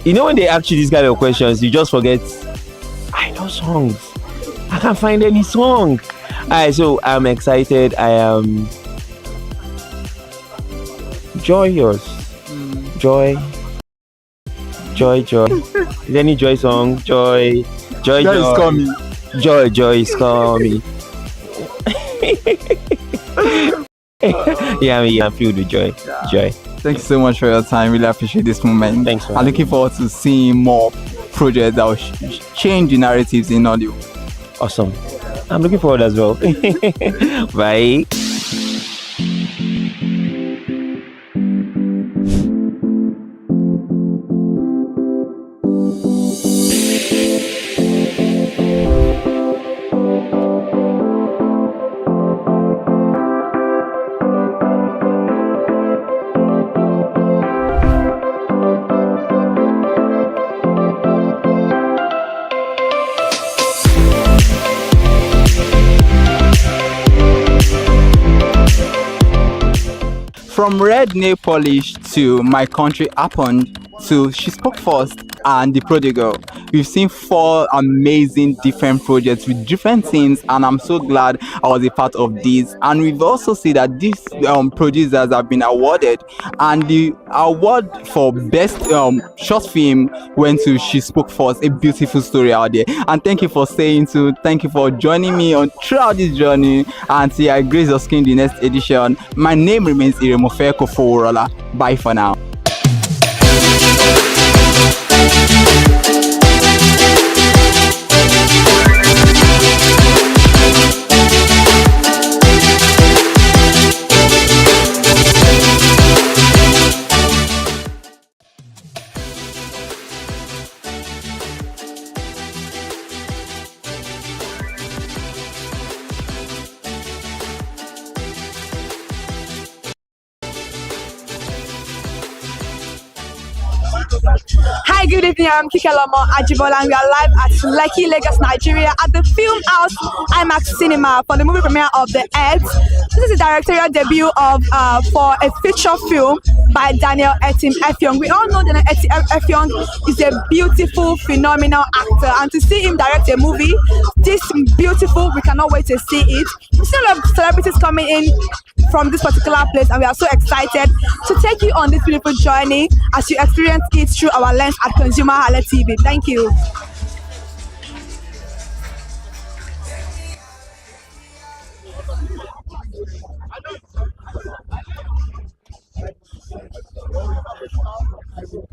You know, when they ask you these kind of questions, you just forget. I know songs. I can't find any song. Alright, so I'm excited. I am joyous. Joy. Is there any joy song? Joy is coming. Joy is coming. Yeah, I'm filled with joy. Thank you so much for your time. Really appreciate this moment. Thanks. I'm looking forward to seeing more projects that will change the narratives in audio. Awesome. I'm looking forward as well. Bye. From red nail polish to My Country Happened to She Spoke First and The Prodigal, we've seen 4 amazing different projects with different themes, and I'm so glad I was a part of this. And we've also seen that these producers have been awarded, and the award for best short film went to She Spoke First, a beautiful story out there. And thank you for staying tuned. Thank you for joining me on throughout this journey, and see I grace your skin the next edition. My name remains Iremofe Kofoworola. Bye for now. Hi, good evening. I'm Kikelamo Ajibola, and we are live at Lekki, Lagos, Nigeria, at the Film House IMAX Cinema for the movie premiere of The Earth. This is the directorial debut of for a feature film by Daniel Etim Effiong. We all know Daniel Etim Effiong is a beautiful, phenomenal actor, and to see him direct a movie this beautiful, we cannot wait to see it. We see a lot of celebrities coming in from this particular place, and we are so excited to take you on this beautiful journey as you experience it through our lens at ConsumerHallaTV. Thank you.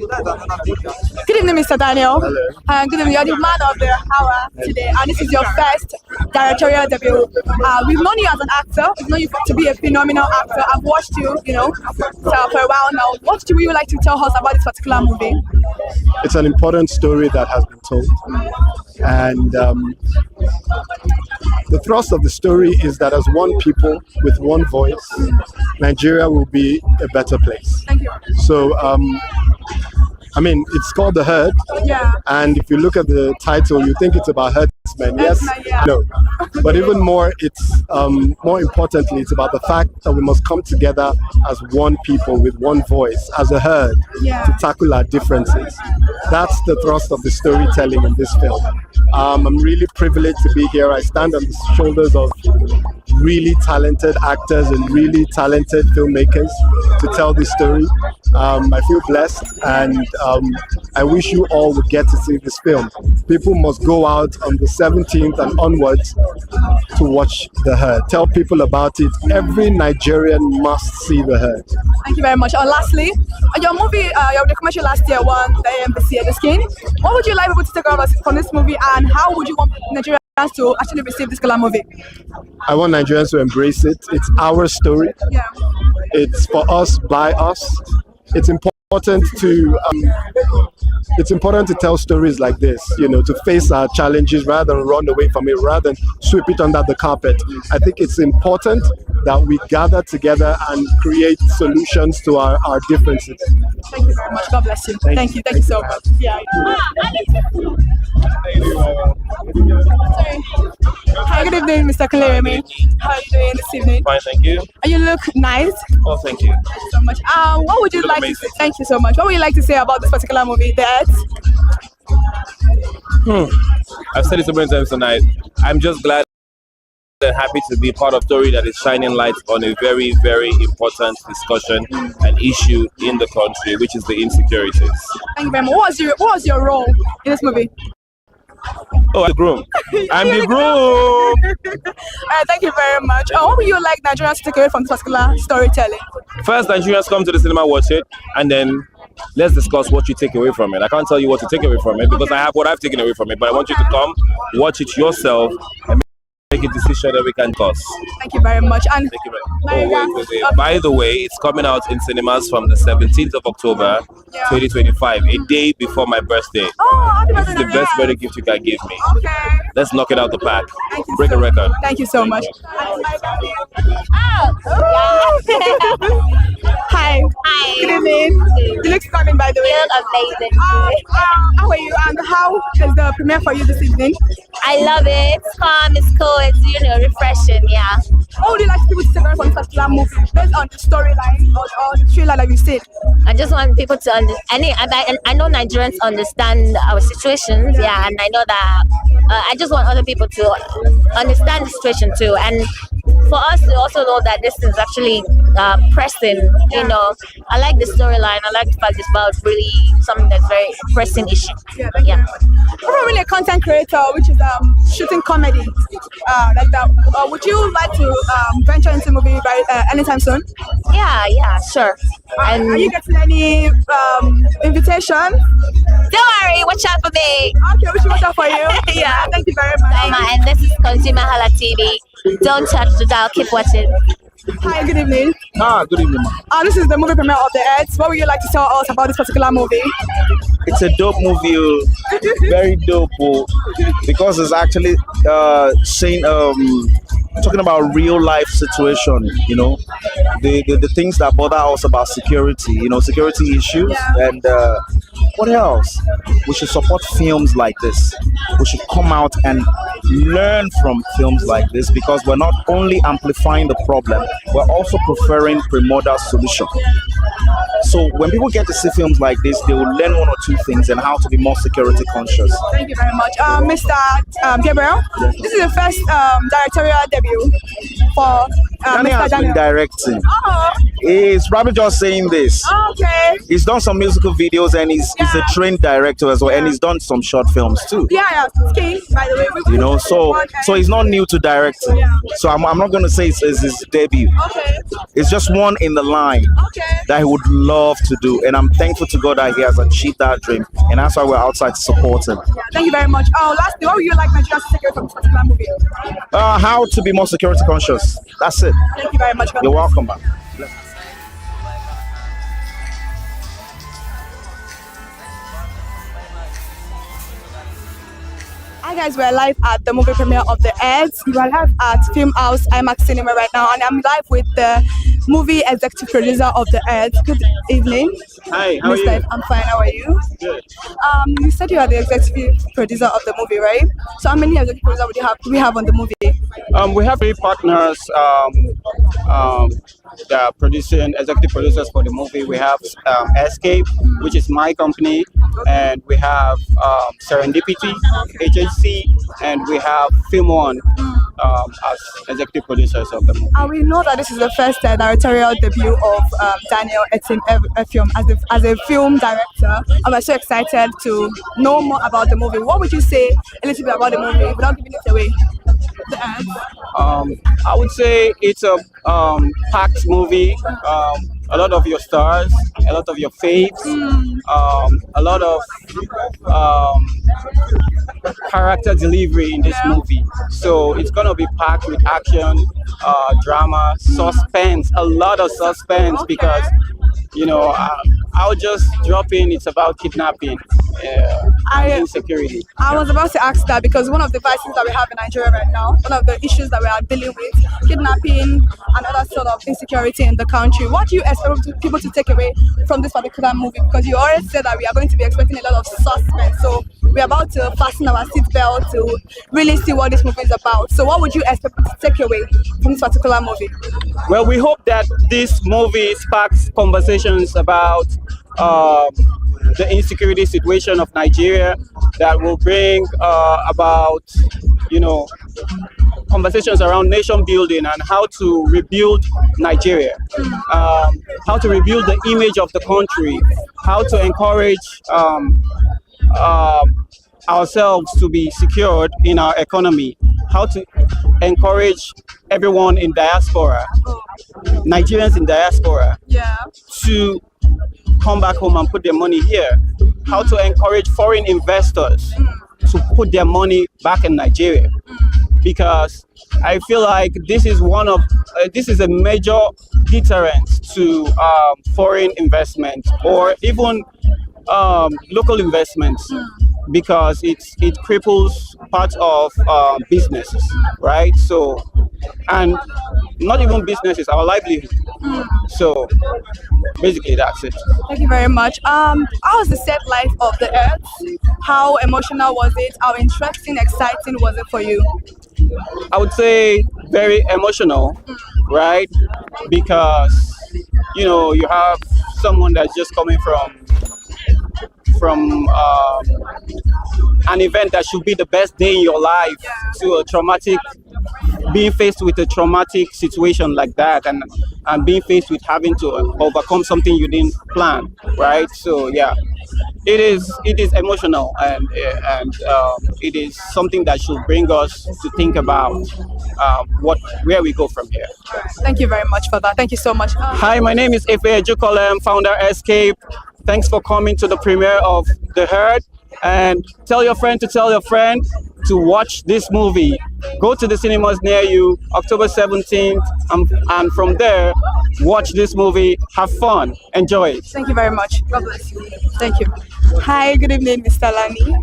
That's Good evening, Mr. Daniel. Good evening. You're the man of the hour today, and this is your first directorial debut. We've known you as an actor. We've known you to be a phenomenal actor. I've watched you, for a while now. What would you like to tell us about this particular movie? It's an important story that has been told, and the thrust of the story is that as one people with one voice, Nigeria will be a better place. Thank you. So, it's called The Herd, and if you look at the title, you think it's about herdsmen. Yes, no, but even more, it's more importantly, it's about the fact that we must come together as one people with one voice, as a herd, to tackle our differences. That's the thrust of the storytelling in this film. I'm really privileged to be here. I stand on the shoulders of really talented actors and really talented filmmakers to tell this story. I feel blessed, and I wish you all would get to see this film. People must go out on the 17th and onwards to watch The Herd. Tell people about it. Every Nigerian must see The Herd. Thank you very much. Lastly, your movie, your documentary last year won the Advocacy at the Skin. What would you like people to take out from this movie, and how would you want Nigerians to actually receive this particular movie? I want Nigerians to embrace it. It's our story. It's for us, by us. It's important to tell stories like this, to face our challenges rather than run away from it, rather than sweep it under the carpet. I think it's important that we gather together and create solutions to our differences. Thank you very much. God bless you. Thank you so much. Hi, good evening, Mr. Kaleremi. How are you doing this evening? Fine, thank you. You look nice. Oh, thank you. Thank you so much. What would you like to say? Thank you so much. What would you like to say about this particular movie, The Earth? I've said it so many times tonight. I'm just glad and happy to be part of a story that is shining light on a very, very important discussion and issue in the country, which is the insecurities. Thank you very much. What was your role in this movie? Oh, I'm the groom. I'm the groom. Thank you very much. What would you like Nigerians to take away from this particular storytelling? First, Nigerians come to the cinema, watch it, and then let's discuss what you take away from it. I can't tell you what to take away from it because I have what I've taken away from it, but I want you to come, watch it yourself, and make a decision that we can discuss. Thank you very much. And thank you very much. Wait. By the way, it's coming out in cinemas from the 17th of October, 2025, a day before my birthday. This is the best birthday gift you can give me. Okay. Let's knock it out the park. Break a record. Thank you so much. Hi. Good evening. You look stunning, by the way. You look amazing. How are you? And how is the premiere for you this evening? I love it. It's calm, it's cool, it's refreshing, yeah. What would you like people to take away from this particular movie based on the storyline or the trailer like you said? I just want people to understand. I know Nigerians understand our situations, and I know that I just want other people to understand the situation too. And for us to also know that this is actually pressing, I like the storyline. I like the fact it's about really something that's very pressing issue. Yeah. We're really a content creator, which is shooting comedy like that. Would you like to venture into movie by anytime soon? Yeah, sure. Are you getting any invitation? Don't worry, watch out for me. Okay, we should watch out for you. Yeah. Thank you very much. And this is ConsumerHallaTV. Don't touch the dial, keep watching. Hi, good evening. Good evening, ma'am. This is the movie premiere of The Earth. What would you like to tell us about this particular movie? It's a dope movie, very dope, because it's actually saying talking about real life situation, the things that bother us about security, security issues, and what else? We should support films like this. We should come out and learn from films like this because we're not only amplifying the problem, we're also preferring primordial solution. So when people get to see films like this, they will learn one or two things and how to be more security conscious. Thank you very much. Mr. Gabriel, this is the first directorial debut for Danny Mr. has been Daniel? directing. Oh, He's probably just saying this. okay. He's done some musical videos and he's a trained director as well, and he's done some short films too. Yeah, King, by the way. You know, so he's not new to directing. So I'm not going to say it's his debut. Okay. It's just one in the line that he would love to do, and I'm thankful to God that he has achieved that dream, and that's why we're outside to support him. Thank you very much. Oh, lastly, what would you like Nigeria to take away from this particular movie? How to be more security conscious. That's it. Thank you very much. You're welcome, man. Hi guys, we're live at the movie premiere of The Heads. We are live at Film House IMAX Cinema right now, and I'm live with the movie executive producer of The Heads. Good evening. Hi, how are you? I'm fine. How are you? Good. You said you are the executive producer of the movie, right? So how many executive producers do we have on the movie? We have 3 partners that are producing, executive producers for the movie. We have Escape, which is my company, and we have Serendipity, HHC, and we have Film One as executive producers of the movie. And we know that this is the first directorial debut of Daniel Etim Effium as a film director. And we're so excited to know more about the movie. What would you say a little bit about the movie without giving it away? The ads. I would say it's a packed movie. A lot of your stars, a lot of your faves, a lot of character delivery in this movie. So it's gonna be packed with action, drama, suspense, a lot of suspense, because I'll just drop in. It's about kidnapping and insecurity. I was about to ask that because one of the vices that we have in Nigeria right now, one of the issues that we are dealing with, kidnapping and other sort of insecurity in the country. What do you expect people to take away from this particular movie? Because you already said that we are going to be expecting a lot of suspense. So we're about to fasten our seatbelt to really see what this movie is about. So what would you expect to take away from this particular movie? Well, we hope that this movie sparks conversations about the insecurity situation of Nigeria, that will bring about, conversations around nation building and how to rebuild Nigeria, how to rebuild the image of the country, how to encourage ourselves to be secured in our economy, how to encourage everyone in diaspora, Nigerians in diaspora, to come back home and put their money here, how to encourage foreign investors to put their money back in Nigeria, because I feel like this is a major deterrent to foreign investment or even local investments, because it cripples parts of businesses, right? So, and not even businesses, our livelihood. So basically that's it. Thank you very much. How was the set life of The Earth? How emotional was it? How interesting, exciting was it for you? I would say very emotional, right? Because you have someone that's just coming from an event that should be the best day in your life to being faced with a traumatic situation like that, and being faced with having to overcome something you didn't plan, right? So yeah, it is emotional, and it is something that should bring us to think about where we go from here. Thank you very much for that. Thank you so much. Hi, my name is Efe Ejukolem, founder Escape. Thanks for coming to the premiere of The Herd, and tell your friend to tell your friend to watch this movie. Go to the cinemas near you, October 17th, and from there, watch this movie, have fun, enjoy it. Thank you very much. God bless you. Thank you. Hi, good evening, Mr. Lani.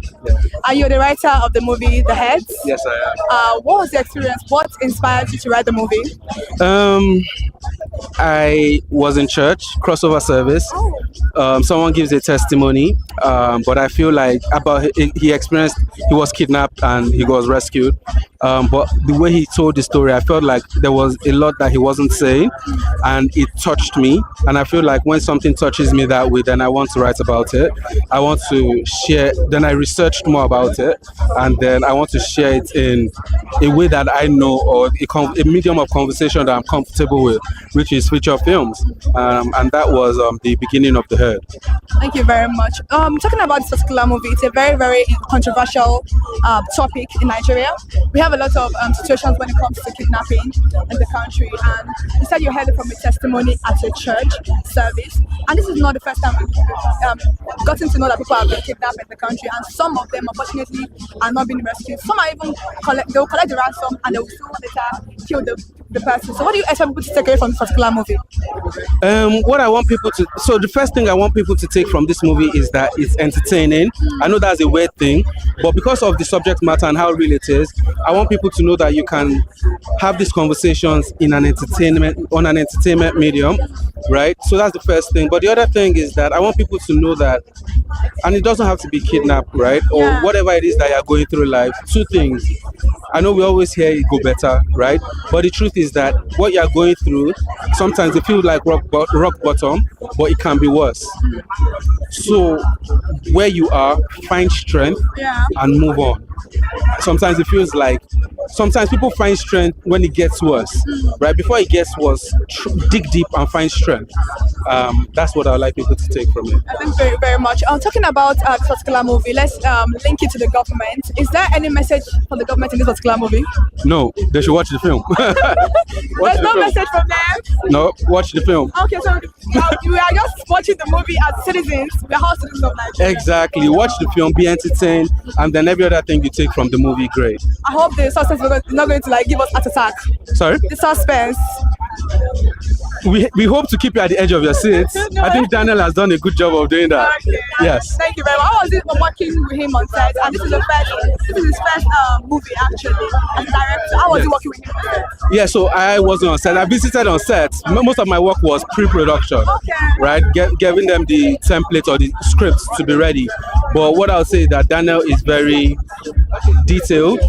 Are you the writer of the movie The Heads? Yes, I am. What was the experience? What inspired you to write the movie? I was in church, crossover service. Someone gives a testimony, but I feel like he was kidnapped and he was rescued. But the way he told the story, I felt like there was a lot that he wasn't saying, and it touched me. And I feel like when something touches me that way, then I want to write about it. I want to share. Then I researched more about it, and then I want to share it in a way that I know, or a medium of conversation that I'm comfortable with, which is feature films. And that was the beginning of The Herd. Thank you very much. Talking about this particular movie, it's a very, very controversial topic in Nigeria. We have a lot of situations when it comes to kidnapping in the country, and you said you heard it from a testimony at a church service, and this is not the first time we've gotten to know that people have been kidnapped in the country, and some of them unfortunately are not being rescued. Some are even they'll collect the ransom and they will still later kill the person. So what do you expect people to take away from this particular movie? So the first thing I want people to take from this movie is that it's entertaining. I know that's a weird thing, but because of the subject matter and how real it is, I want people to know that you can have these conversations on an entertainment medium, right? So that's the first thing. But the other thing is that I want people to know that, and it doesn't have to be kidnapped, right? Or whatever it is that you're going through life. Two things. I know we always hear it go better, right? But the truth is that what you're going through, sometimes it feels like rock bottom, but it can be worse. So where you are, find strength and move on. Sometimes it feels like, sometimes people find strength when it gets worse, right? Before it gets worse, dig deep and find strength. That's what I would like people to take from it. Thank you very, very much. Talking about this particular movie, let's link it to the government. Is there any message for the government in this particular movie? No, they should watch the film. There's no message from them? No, watch the film. Okay, so we are just watching the movie as citizens. We are all citizens of Nigeria. Exactly. Watch the film, be entertained, and then every other thing you take from the movie, great. I hope the suspense is not going to give us heart attack. Sorry? The suspense. We hope to keep you at the edge of your seats. I think Daniel has done a good job of doing that. Okay. Yes. Thank you very much. How was it working with him on set? And this is his first movie actually as a director. How was it working with him on set? Yeah, so I wasn't on set. I visited on set. Most of my work was pre-production, right? Giving them the template or the script to be ready. But what I'll say is that Daniel is very detailed.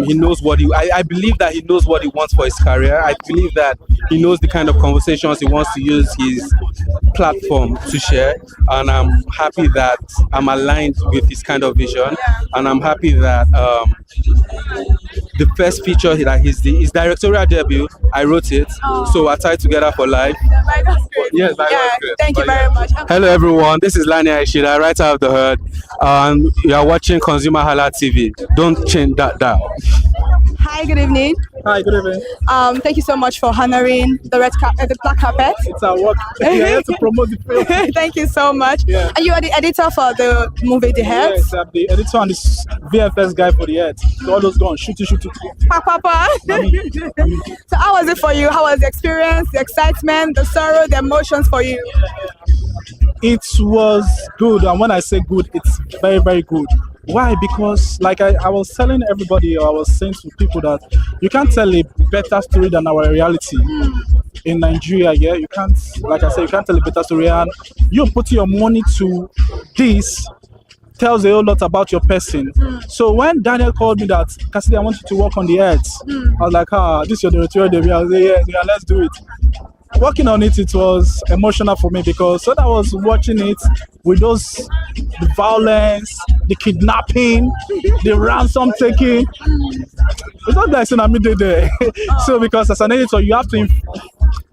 He knows I believe that he knows what he wants for his career. I believe that he knows the kind of conversations he wants to use his platform to share, and I'm happy that I'm aligned with his kind of vision, and I'm happy that the first feature that his directorial debut, I wrote it, so we're tied together for life. That's great. Yes, thank you very much. Hello everyone, this is Lani Aishida, writer of The Herd, and you are watching ConsumerHallaTV. Don't change that dial. Hi, good evening. Hi, good evening. Thank you so much for honoring the black carpet. It's our work. We are here to promote the film. Thank you so much. Yeah. And you are the editor for the movie The Herd? Yes, I'm the editor and the VFX guy for The Herd. So all those guns, shoot. Papa. So how was it for you? How was the experience, the excitement, the sorrow, the emotions for you? It was good, and when I say good, it's very, very good. Why? Because like I was telling everybody, or I was saying to people that you can't tell a better story than our reality in Nigeria. Yeah, you can't, like I said, you can't tell a better story, and you put your money to this tells a whole lot about your person. So when Daniel called me that, Cassidy, I want you to work on The Herd, I was like, this is your directorial debut. I was like, yeah, let's do it. Working on it, it was emotional for me because when I was watching it with the violence, the kidnapping, the ransom taking, it's not like saying I'm there. So because as an editor, you have to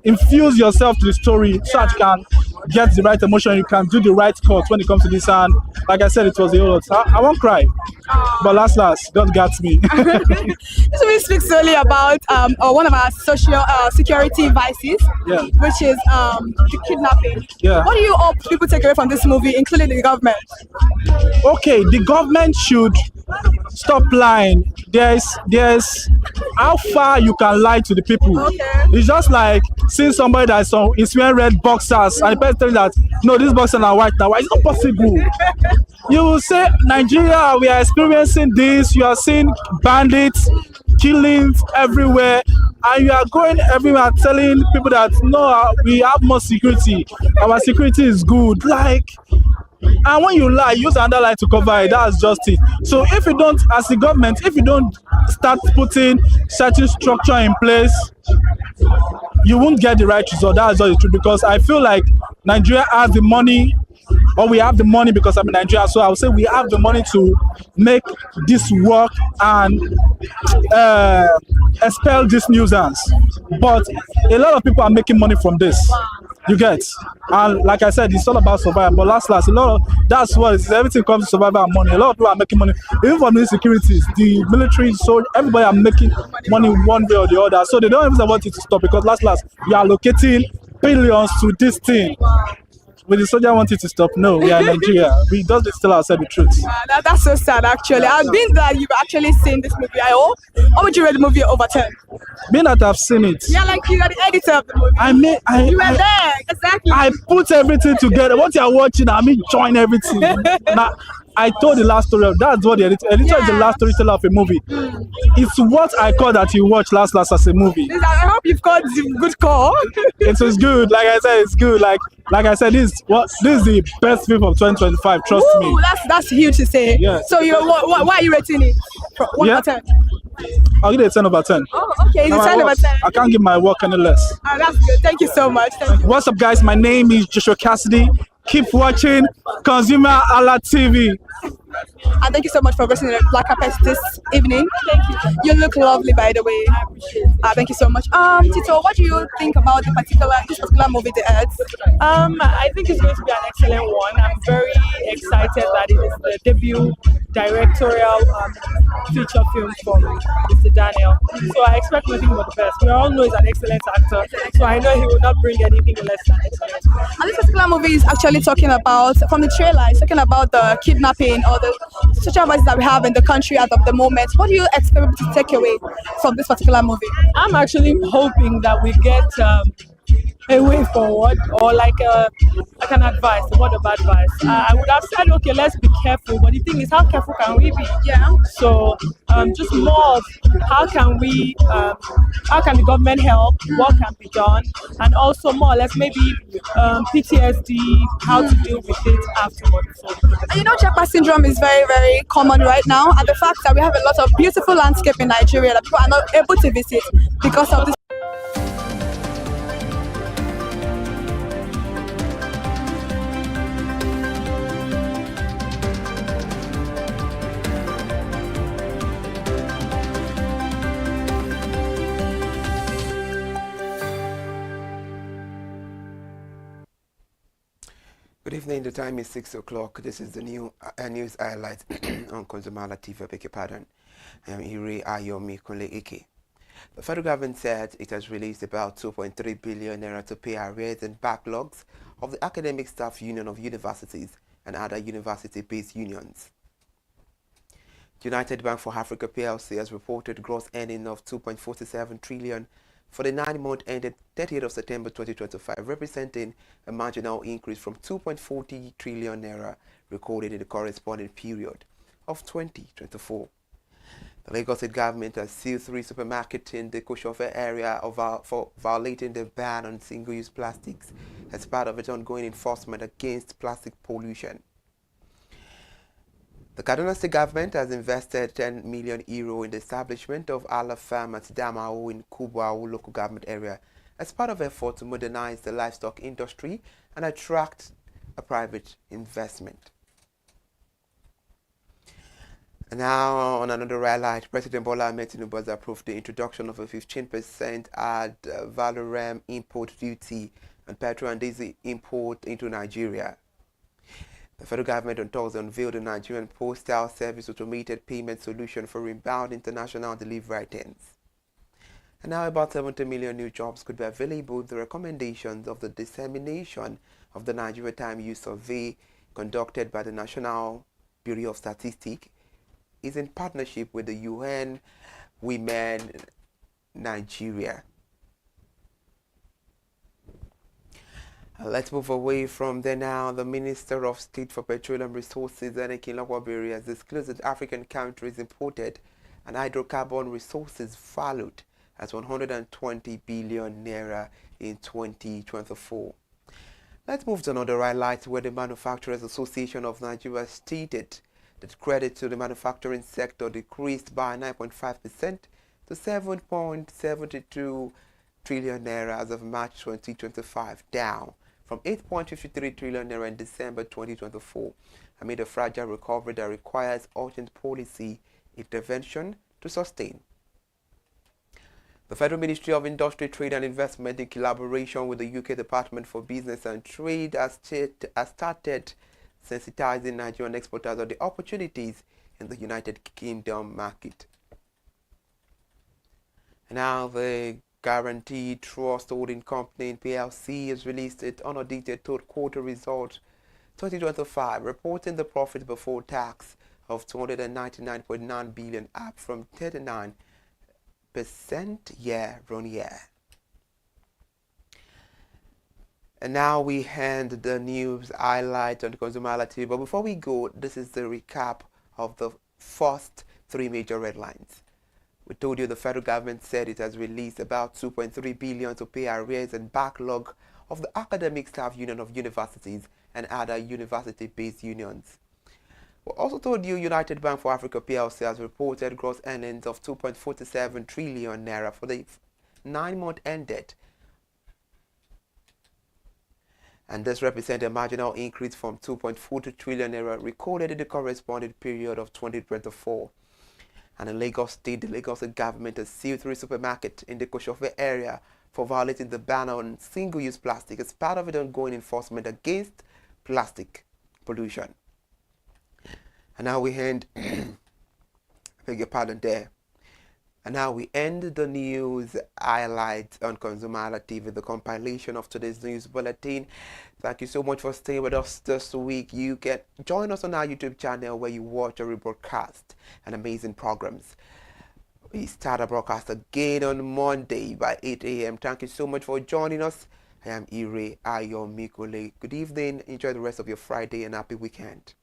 infuse yourself to the story so that you can get the right emotion, you can do the right cut when it comes to this. And like I said, it was a whole lot. I won't cry, but last, God got me. This movie speaks solely about one of our social security vices, which is the kidnapping. Yeah. What do you hope people take away from this movie, including the government? Okay, the government should stop lying. There's how far you can lie to the people. Okay. It's just like seeing somebody that's wearing red boxers and the person telling that no, these boxers are white now. Why? It's not possible. You will say Nigeria, we are experiencing this. You are seeing bandits, killings everywhere. and you are going everywhere telling people that no, we have more security, our security is good. Like, and when you lie, use another lie to cover it. That's just it. So if you don't, as the government, if you don't start putting certain structure in place, you won't get the right result. That's just the truth. Because I feel like Nigeria has the money, or we have the money because I'm in Nigeria. So I would say we have the money to make this work and expel this nuisance. But a lot of people are making money from this. You get, and like I said, it's all about survival. But last, a lot of that's what it's, everything comes to survival and money. A lot of people are making money, even from the insecurities, the military. So everybody are making money one way or the other. So they don't even want it to stop because last, we are allocating billions to this thing. Will the soldier want it to stop? No, we are in Nigeria. We just tell ourselves the truth. That's so sad, actually. I've been glad you've actually seen this movie. I hope. How would you rate the movie over 10? Being that I've seen it. Yeah, like you are the editor of the movie. You were there, exactly. I put everything together. What you are watching, I mean, join everything. Now, I told the last story. That's what the editor is the last storyteller of a movie. It's what I call that you watch last as a movie. I hope you've got the good call. It was good. Like I said, it's good. Like I said, this is the best film of 2025. Trust me. That's huge to say. Yeah. So why are you rating it? 1 over 10. I'll give it a 10 over 10. Oh, okay. It's a 10 over 10. I can't give my work any less. Oh, that's good. Thank you so much. Thank you. What's up, guys? My name is Joshua Cassidy. Keep watching ConsumerHallaTV. And thank you so much for listening to Black Carpet this evening. Thank you. You look lovely, by the way. I appreciate it. Thank you so much. Tito, what do you think about this particular movie, The Earth? I think it's going to be an excellent one. I'm very excited that it is the debut directorial feature film from Mr. Daniel. So I expect nothing but the best. We all know he's an excellent actor, so I know he will not bring anything less than excellent. And this particular movie is actually talking about, from the trailer, it's talking about the kidnapping or the social violence that we have in the country as of the moment. What do you expect to take away from this particular movie? I'm actually hoping that we get a way forward, or like an advice, a word of advice. I would have said, okay, let's be careful, but the thing is, how careful can we be? Yeah. So just more of how can the government help, what can be done, and also more or less maybe PTSD, how to deal with it afterwards. And you know, Japa syndrome is very, very common right now, and the fact that we have a lot of beautiful landscape in Nigeria that people are not able to visit because of this. Good evening, the time is 6 o'clock. This is the new news highlights on ConsumerHallaTV. I beg your pardon. I am Ire Ayomi Kunle Ike. The federal government said it has released about 2.3 billion naira to pay arrears and backlogs of the Academic Staff Union of Universities and other university-based unions. United Bank for Africa PLC has reported gross earning of 2.47 trillion for the 9-month ended 30th of September 2025, representing a marginal increase from 2.40 trillion naira recorded in the corresponding period of 2024. The Lagos State government has sealed 3 supermarkets in the Koshofe area for violating the ban on single-use plastics as part of its ongoing enforcement against plastic pollution. The Kaduna State government has invested 10 million euro in the establishment of Allah Farm at Damao in Kubau local government area as part of effort to modernize the livestock industry and attract a private investment. And now on another highlight, President Bola Ahmed Tinubu has approved the introduction of a 15% ad valorem import duty on petrol and diesel import into Nigeria. The federal government on Thursday unveiled the Nigerian Postal Service automated payment solution for inbound international delivery items. And now about 70 million new jobs could be available with the recommendations of the dissemination of the Nigeria Time Use Survey conducted by the National Bureau of Statistics is in partnership with the UN Women Nigeria. Let's move away from there now. The Minister of State for Petroleum Resources, Anakin Lakwabiri, has disclosed that African countries imported and hydrocarbon resources valued as 120 billion naira in 2024. Let's move to another highlight where the Manufacturers Association of Nigeria stated that credit to the manufacturing sector decreased by 9.5% to 7.72 trillion naira as of March 2025, down from 8.53 trillion naira in December 2024, amid a fragile recovery that requires urgent policy intervention to sustain. The Federal Ministry of Industry, Trade and Investment, in collaboration with the UK Department for Business and Trade, has started sensitizing Nigerian exporters of the opportunities in the United Kingdom market. Now, the Guaranteed Trust Holding Company (PLC) has released its unaudited third quarter result 2025, reporting the profit before tax of 299.9 billion, up from 39% year-on-year. And now we hand the news highlight on ConsumerHallaTV. But before we go, this is the recap of the first three major headlines. We told you the federal government said it has released about 2.3 billion to pay arrears and backlog of the Academic Staff Union of Universities and other university-based unions. We also told you United Bank for Africa PLC has reported gross earnings of 2.47 trillion naira for the 9-month ended. And this represents a marginal increase from 2.42 trillion naira recorded in the corresponding period of 2024. And in Lagos State, the Lagos State government has sealed 3 supermarkets in the Koshofe area for violating the ban on single-use plastic as part of its ongoing enforcement against plastic pollution. And now we end, beg your pardon there. And now we end the news highlights on ConsumerHallaTV, the compilation of today's news bulletin. Thank you so much for staying with us this week. You can join us on our YouTube channel where you watch or rebroadcast and amazing programs. We start our broadcast again on Monday by 8 a.m. Thank you so much for joining us. I am Ire Ayomikole. Good evening. Enjoy the rest of your Friday and happy weekend.